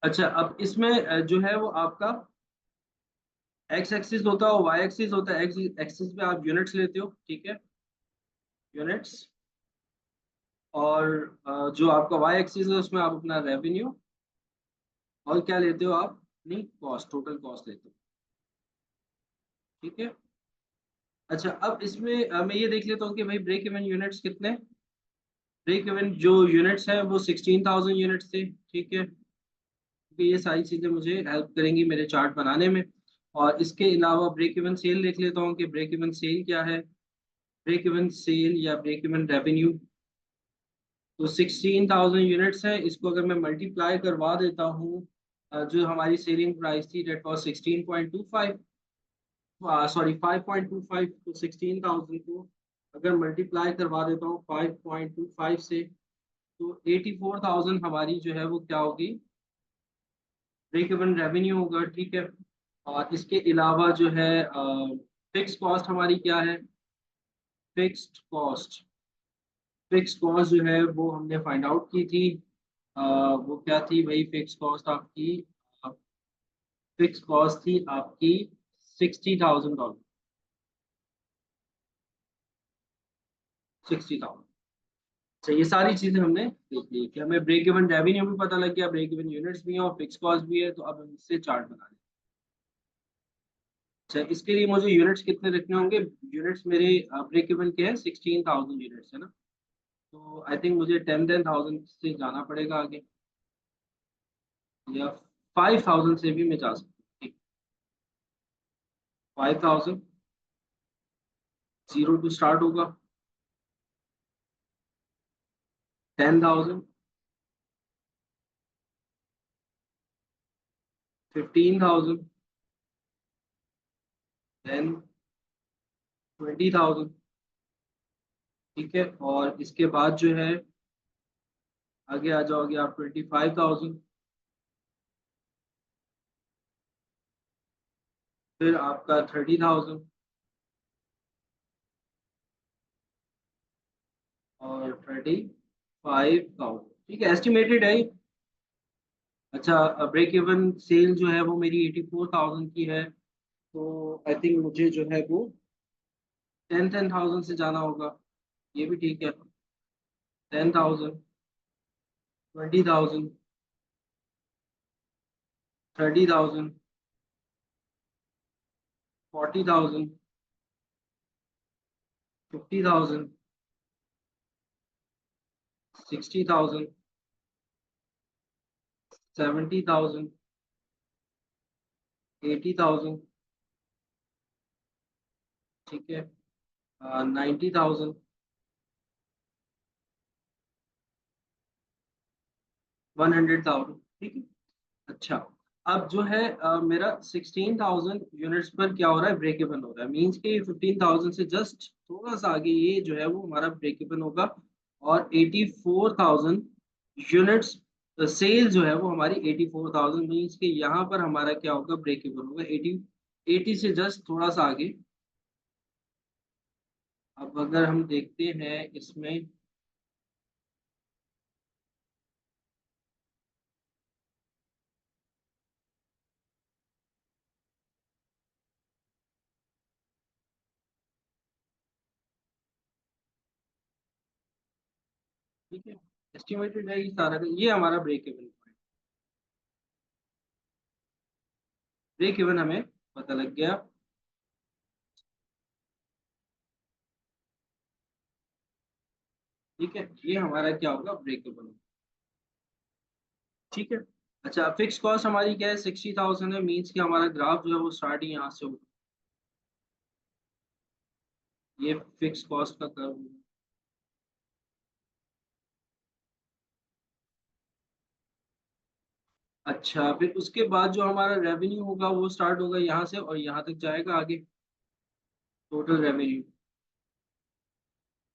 अच्छा, अब इसमें जो है वो आपका एक्स एक्सिस होता है और वाई एक्सिस होता है। एक्स एक्सिस पे आप यूनिट्स लेते हो, ठीक है, यूनिट्स। और जो आपका वाई एक्सिस है उसमें आप अपना रेवेन्यू, और क्या लेते हो आप, अपनी कॉस्ट, टोटल कॉस्ट लेते हो, ठीक है। अच्छा, अब इसमें मैं ये देख लेता हूँ कि भाई ब्रेक इवन यूनिट्स कितने। ब्रेक इवन जो यूनिट्स है वो 16,000 यूनिट्स थे, ठीक है। क्योंकि ये सारी चीज़ें मुझे हेल्प करेंगी मेरे चार्ट बनाने में। और इसके अलावा ब्रेक इवन सेल देख लेता हूँ कि ब्रेक इवन सेल क्या है। ब्रेक इवन सेल या ब्रेक इवन रेवेन्यू, तो 16,000 यूनिट्स है। इसको अगर मैं मल्टीप्लाई करवा देता हूँ, जो हमारी सेलिंग प्राइस थी डेट वॉज 16.25, सॉरी 5.25, तो 16,000 को अगर मल्टीप्लाई करवा देता हूँ 5.25 से, तो 84,000 हमारी जो है वो क्या होगी, ब्रेक इवन रेवेन्यू होगा, ठीक है। और इसके अलावा जो है फिक्स कॉस्ट हमारी क्या है, फिक्स्ड कॉस्ट। फिक्स कॉस्ट जो है वो हमने फाइंड आउट की थी। वो क्या थी भाई, फिक्स कॉस्ट आपकी, फिक्स कॉस्ट थी आपकी $60,000, 60,000। अच्छा, ये सारी चीजें हमने देख ली कि हमें ब्रेक इवन रेवेन्यू भी पता लग गया, ब्रेक इवन यूनिट्स भी हैं और फिक्स कॉस्ट भी है। तो अब हम इससे चार्ट बना लें। अच्छा, इसके लिए मुझे यूनिट्स कितने रखने होंगे। यूनिट्स मेरे ब्रेक इवन के हैं 16,000 यूनिट्स है ना। तो आई थिंक मुझे 10,000 से जाना पड़ेगा आगे, या 5,000 से भी मैं जा सकता हूँ, ठीक। 5,000, जीरो टू स्टार्ट होगा। 10,000, 15,000, देन 20,000, ठीक है। और इसके बाद जो है आगे आ जाओगे आप 25,000, फिर आपका 30,000 और 35,000, ठीक है, एस्टिमेटेड है ये। अच्छा, ब्रेक इवन सेल जो है वो मेरी 84,000 की है। तो आई थिंक मुझे जो है वो 10,000 से जाना होगा, ये भी ठीक है। 10,000, 20,000, 30,000, 40,000, 50,000, 60,000, 70,000, 80,000, ठीक है, 90,000, 100,000, ठीक है। अच्छा, अब जो है मेरा 16,000 यूनिट्स पर क्या हो रहा है, ब्रेक इवन हो रहा है। मीन्स के 15,000 से जस्ट थोड़ा सा आगे ये जो है वो हमारा ब्रेक इवन होगा। और 84,000 यूनिट्स सेल जो है वो हमारी 84,000, मीन्स के यहाँ पर हमारा क्या होगा, ब्रेक इवन होगा 80, 80 से जस्ट थोड़ा सा आगे। अब अगर हम देखते हैं इसमें, ठीक है, एस्टिमेटेड है ये सारा ये हमारा break even point. Break even हमें पता लग गया। ठीक है, ये हमारा क्या होगा, ब्रेक इवन। ठीक है। अच्छा, फिक्स कॉस्ट हमारी क्या है, 60,000 है, मीन्स कि हमारा ग्राफ जो है वो स्टार्ट ही यहाँ से होगा। ये फिक्स कॉस्ट का कर्व होगा। अच्छा, फिर उसके बाद जो हमारा रेवेन्यू होगा वो स्टार्ट होगा यहाँ से और यहाँ तक जाएगा आगे। टोटल रेवेन्यू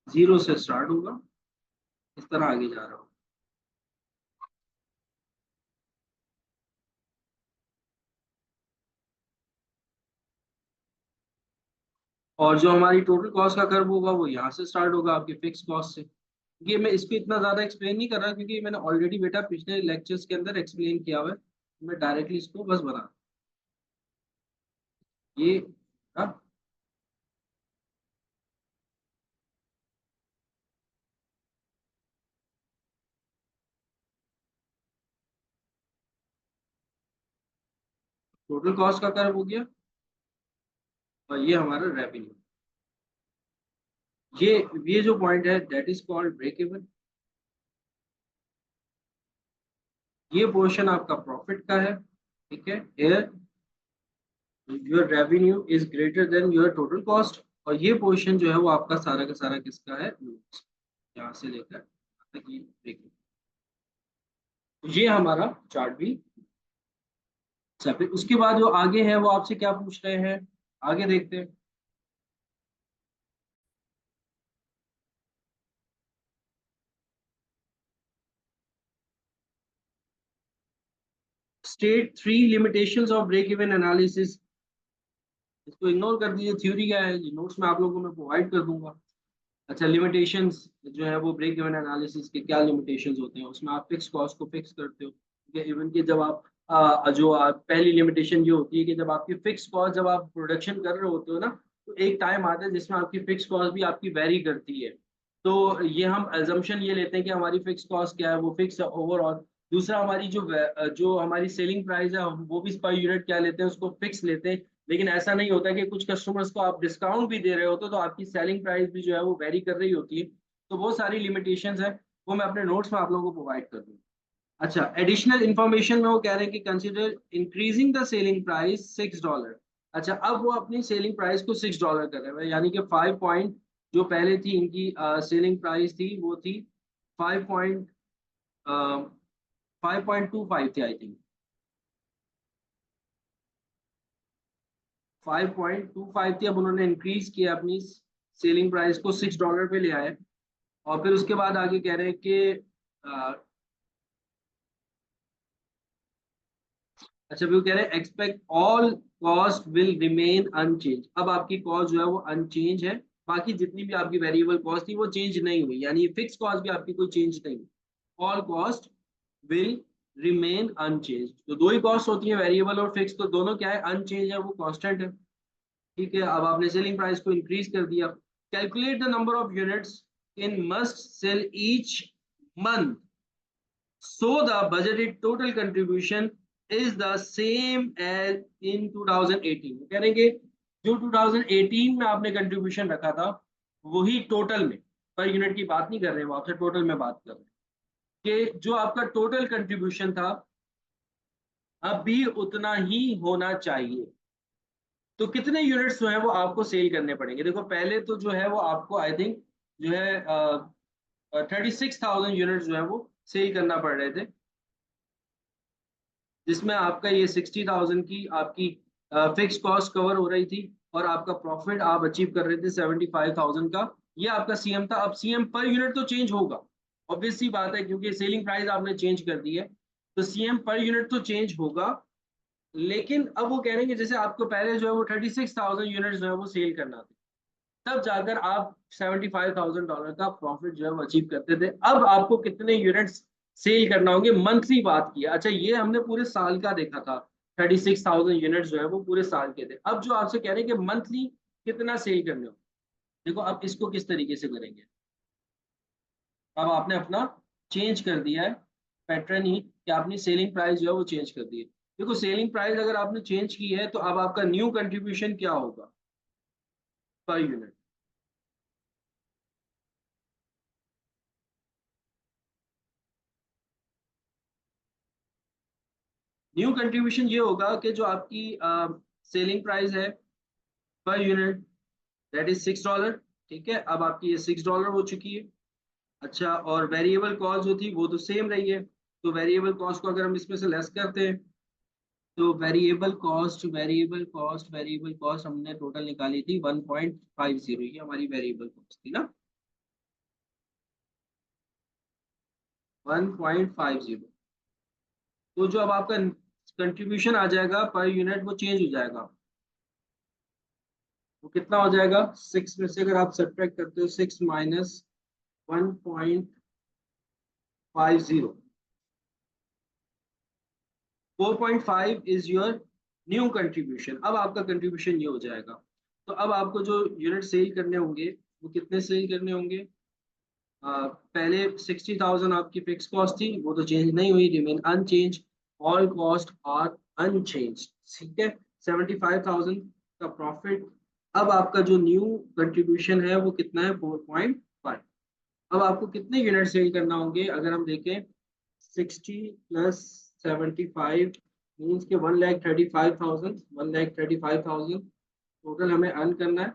जीरो से स्टार्ट होगा, इस तरह आगे जा रहा होगा। और जो हमारी टोटल कॉस्ट का कर्व होगा वो यहाँ से स्टार्ट होगा आपके फिक्स कॉस्ट से। ये मैं इस पे इतना ज्यादा एक्सप्लेन नहीं कर रहा क्योंकि मैंने ऑलरेडी बेटा पिछले लेक्चर्स के अंदर एक्सप्लेन किया हुआ है। मैं डायरेक्टली इसको बस बना ये। हाँ, टोटल कॉस्ट का कर्व हो गया और ये हमारा रेवेन्यू। ये ये जो पॉइंट है that is called break even. ये पोर्शन आपका प्रॉफिट का है। ठीक है, here your revenue is greater than your total cost. और ये पोर्शन जो है वो आपका सारा का सारा किसका है, यहाँ से लेकर यहाँ तक ये ब्रेक इवन। तो ये हमारा चार्ट भी। अच्छा, फिर उसके बाद जो आगे है वो आपसे क्या पूछ रहे हैं, आगे देखते हैं। State three limitations of break even analysis. इसको इग्नोर कर दीजिए, थ्योरी क्या है ये नोट्स में आप लोगों को मैं प्रोवाइड कर दूंगा। अच्छा, लिमिटेशंस जो है वो ब्रेक इवन एनालिसिस के क्या लिमिटेशंस होते हैं, उसमें आप फिक्स कॉस्ट को फिक्स करते हो। ठीक है, इवन कि जब आप जो आप पहली लिमिटेशन ये होती है कि जब आपकी फिक्स कॉस्ट जब आप प्रोडक्शन कर रहे होते हो ना, तो एक टाइम आता है जिसमें आपकी फिक्स कॉस्ट भी आपकी वेरी करती है। तो ये हम एजम्पशन ये लेते हैं कि हमारी फिक्स कॉस्ट क्या है, वो फिक्स है ओवरऑल। दूसरा, हमारी जो हमारी सेलिंग प्राइस है वो भी पर यूनिट क्या लेते हैं, उसको फिक्स लेते हैं। लेकिन ऐसा नहीं होता कि कुछ कस्टमर्स को आप डिस्काउंट भी दे रहे होते तो आपकी सेलिंग प्राइस भी जो है वो वेरी कर रही होती है। तो वो सारी लिमिटेशंस है, वो मैं अपने नोट्स में आप लोगों को प्रोवाइड कर दूंगा। अच्छा, एडिशनल इंफॉर्मेशन में वो कह रहे हैं कि consider increasing the selling price $6। अच्छा, अब वो अपनी सेलिंग प्राइस को $6 कर रहे हैं, यानी कि 5 पॉइंट जो पहले थी इनकी सेलिंग प्राइस थी वो थी 5.25 थी आई थिंक। 5.25 थी, अब उन्होंने इंक्रीज किया अपनी सेलिंग प्राइस को $6 पे ले आए। और फिर उसके बाद आगे कह रहे हैं कि अच्छा, भी वो कह रहे हैं expect all cost will remain unchange. अब आपकी कॉस्ट जो है वो अनचेंज है, बाकी जितनी भी आपकी वेरिएबल कॉस्ट थी वो चेंज नहीं हुई, यानी फिक्स कॉस्ट भी आपकी कोई चेंज नहीं। All cost will remain unchange. तो दो ही कॉस्ट होती है, वेरिएबल और फिक्स, तो दोनों क्या है, अनचेंज है, वो कांस्टेंट है। ठीक है, अब आपने सेलिंग प्राइस को इंक्रीज कर दिया। Calculate the number of units in must sell each month so the budgeted total contribution is the same as in 2018। कह रहे हैं कि जो 2018 में आपने कंट्रीब्यूशन रखा था वही टोटल में, पर यूनिट की बात नहीं कर रहे हैं, वो आपसे टोटल में बात कर रहे हैं कि जो आपका टोटल कंट्रीब्यूशन था अब भी उतना ही होना चाहिए। तो कितने यूनिट्स जो है वो आपको सेल करने पड़ेंगे, देखो पहले तो जो है वो आपको आई थिंक जो है 36,000 यूनिट जो है वो सेल करना पड़ रहे थे, जिसमें आपका ये 60,000 की आपकी फिक्स कॉस्ट कवर हो रही थी और आपका प्रॉफिट आप अचीव कर रहे थे 75,000 का। ये आपका सीएम था। अब सीएम पर यूनिट तो चेंज होगा, ऑब्वियस सी बात है, क्योंकि सेलिंग प्राइस आपने चेंज कर दी है, तो सीएम पर यूनिट तो चेंज होगा। लेकिन अब वो कह रहे हैं कि जैसे आपको पहले जो है वो 36,000 यूनिट जो है वो सेल करना था, तब जाकर आप $75,000 का प्रॉफिट जो है वो अचीव करते थे। अब आपको कितने यूनिट्स सेल करना होंगे, मंथली बात की। अच्छा, ये हमने पूरे साल का देखा था, 36,000 यूनिट्स जो है वो पूरे साल के थे। अब जो आपसे कह रहे हैं कि मंथली कितना सेल करने हो, देखो अब इसको किस तरीके से करेंगे। अब आपने अपना चेंज कर दिया है पैटर्न ही, कि आपने सेलिंग प्राइस जो है वो चेंज कर दी है। देखो सेलिंग प्राइस अगर आपने चेंज की है तो अब आपका न्यू कंट्रीब्यूशन क्या होगा पर यूनिट। न्यू कंट्रीब्यूशन ये होगा कि जो आपकी सेलिंग प्राइस है पर यूनिट, दैट इज $6। ठीक है, अब आपकी ये $6 हो चुकी है। अच्छा, और वेरिएबल कॉस्ट जो थी वो तो सेम रही है, तो वेरिएबल कॉस्ट को अगर हम इसमें से लेस करते हैं तो वेरिएबल कॉस्ट हमने टोटल निकाली थी 1.50, ये हमारी वेरिएबल कॉस्ट थी ना, 1.50। तो जो अब आपका कंट्रीब्यूशन आ जाएगा पर यूनिट वो चेंज हो जाएगा। वो कितना हो जाएगा, 6 में से अगर आप सब्ट्रैक्ट करते हो 6 minus 1.50, 4.5 is your new contribution. अब आपका कंट्रीब्यूशन ये हो जाएगा। तो अब आपको जो यूनिट सेल करने होंगे वो कितने सेल करने होंगे, पहले 60,000 आपकी फिक्स कॉस्ट थी, वो तो चेंज नहीं हुई, remain unchange, all cost are unchange. ठीक है, 75,000 का प्रॉफिट। अब आपका जो न्यू कंट्रीब्यूशन है वो कितना है, 4.5। अब आपको कितने यूनिट सेल करना होंगे, अगर हम देखें 60 + 75 मीन्स के 1,35,000, 1,35,000 टोटल हमें अर्न करना है।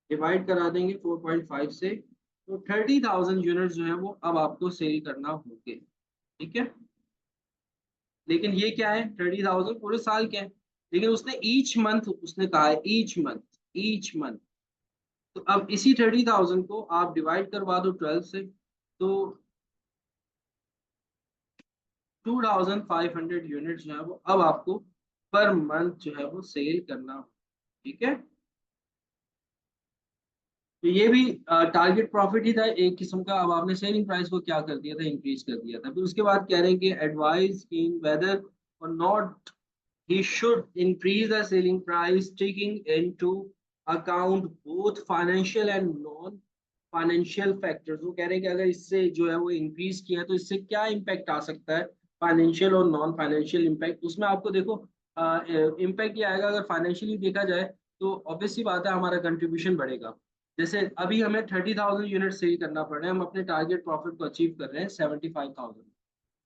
डिवाइड करा देंगे 4.5 से, तो 30,000 यूनिट जो है वो अब आपको सेल करना होंगे। ठीक है, लेकिन ये क्या है, 30,000 पूरे साल के हैं, लेकिन उसने ईच मंथ उसने कहा है, ईच मंथ। तो अब इसी 30,000 को आप डिवाइड करवा दो 12 से, तो 2,500 यूनिट जो है वो अब आपको पर मंथ जो है वो सेल करना हो। ठीक है, तो ये भी टारगेट प्रॉफिट ही था एक किस्म का। अब आपने सेलिंग प्राइस को क्या कर दिया था, इंक्रीज कर दिया था। फिर उसके बाद कह रहे हैं कि एडवाइस इन वेदर और not he should increase the selling price taking into account both financial and non financial factors। वो कह रहे हैं कि अगर इससे जो है वो इंक्रीज किया तो इससे क्या इम्पैक्ट आ सकता है, फाइनेंशियल और नॉन फाइनेंशियल इम्पैक्ट। उसमें आपको देखो इम्पैक्ट ये आएगा, अगर फाइनेंशियली देखा जाए तो ऑब्वियसली बात है हमारा कंट्रीब्यूशन बढ़ेगा। जैसे अभी हमें 30,000 यूनिट सेल करना पड़ रहा है, हम अपने टारगेट प्रॉफिट को अचीव कर रहे हैं 75,000।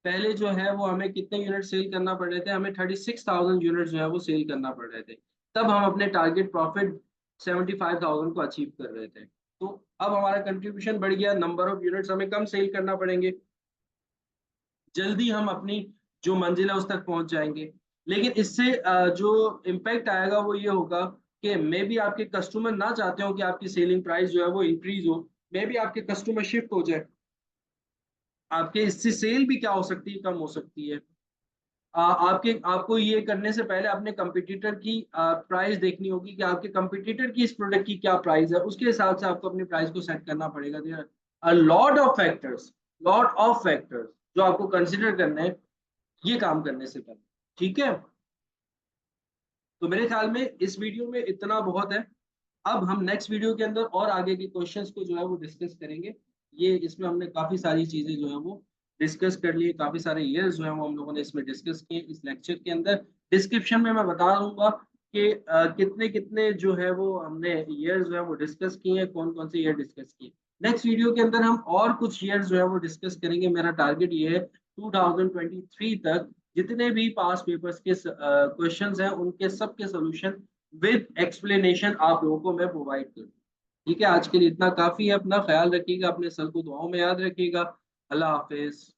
पहले जो है वो हमें कितने यूनिट सेल करना पड़ रहे थे, हमें 36,000 यूनिट जो है वो सेल करना पड़ रहे थे, तब हम अपने टारगेट प्रॉफिट 75,000 को अचीव कर रहे थे। तो अब हमारा कंट्रीब्यूशन बढ़ गया, नंबर ऑफ यूनिट्स हमें कम सेल करना पड़ेंगे, जल्दी हम अपनी जो मंजिल है उस तक पहुंच जाएंगे। लेकिन इससे जो इम्पैक्ट आएगा वो ये होगा कि मे बी आपके कस्टमर ना चाहते हो कि आपकी सेलिंग प्राइस जो है वो इंक्रीज हो, मे बी आपके कस्टमर शिफ्ट हो जाए, आपके इससे सेल भी क्या हो सकती है, कम हो सकती है। आपके आपको ये करने से पहले अपने कंपटीटर की प्राइस देखनी होगी कि आपके कंपटीटर की इस प्रोडक्ट की क्या प्राइस है, उसके हिसाब से आपको अपनी प्राइस को सेट करना पड़ेगा। There are lot of factors जो आपको कंसिडर करने हैं ये काम करने से पहले। ठीक है, तो मेरे ख्याल में इस वीडियो में इतना बहुत है। अब हम नेक्स्ट वीडियो के अंदर और आगे के क्वेश्चंस को जो है वो डिस्कस करेंगे। ये इसमें हमने काफी सारी चीजें जो है वो डिस्कस कर ली, काफी सारे ईयर्स जो है वो हम लोगों ने इसमें डिस्कस किए। इस लेक्चर के अंदर डिस्क्रिप्शन में मैं बता दूंगा कि कितने कितने जो है वो हमने ईयर्स जो है वो डिस्कस किए हैं, कौन कौन से ईयर डिस्कस किए। नेक्स्ट वीडियो के अंदर हम और कुछ ईयर्स जो है वो डिस्कस करेंगे। मेरा टारगेट ये है 2023 तक जितने भी पास पेपर्स के क्वेश्चंस हैं उनके सब के सोल्यूशन विद एक्सप्लेनेशन आप लोगों को मैं प्रोवाइड करूँ। ठीक है, आज के लिए इतना काफी है। अपना ख्याल रखिएगा, अपने सर को दुआओं में याद रखिएगा। अल्लाह हाफिज।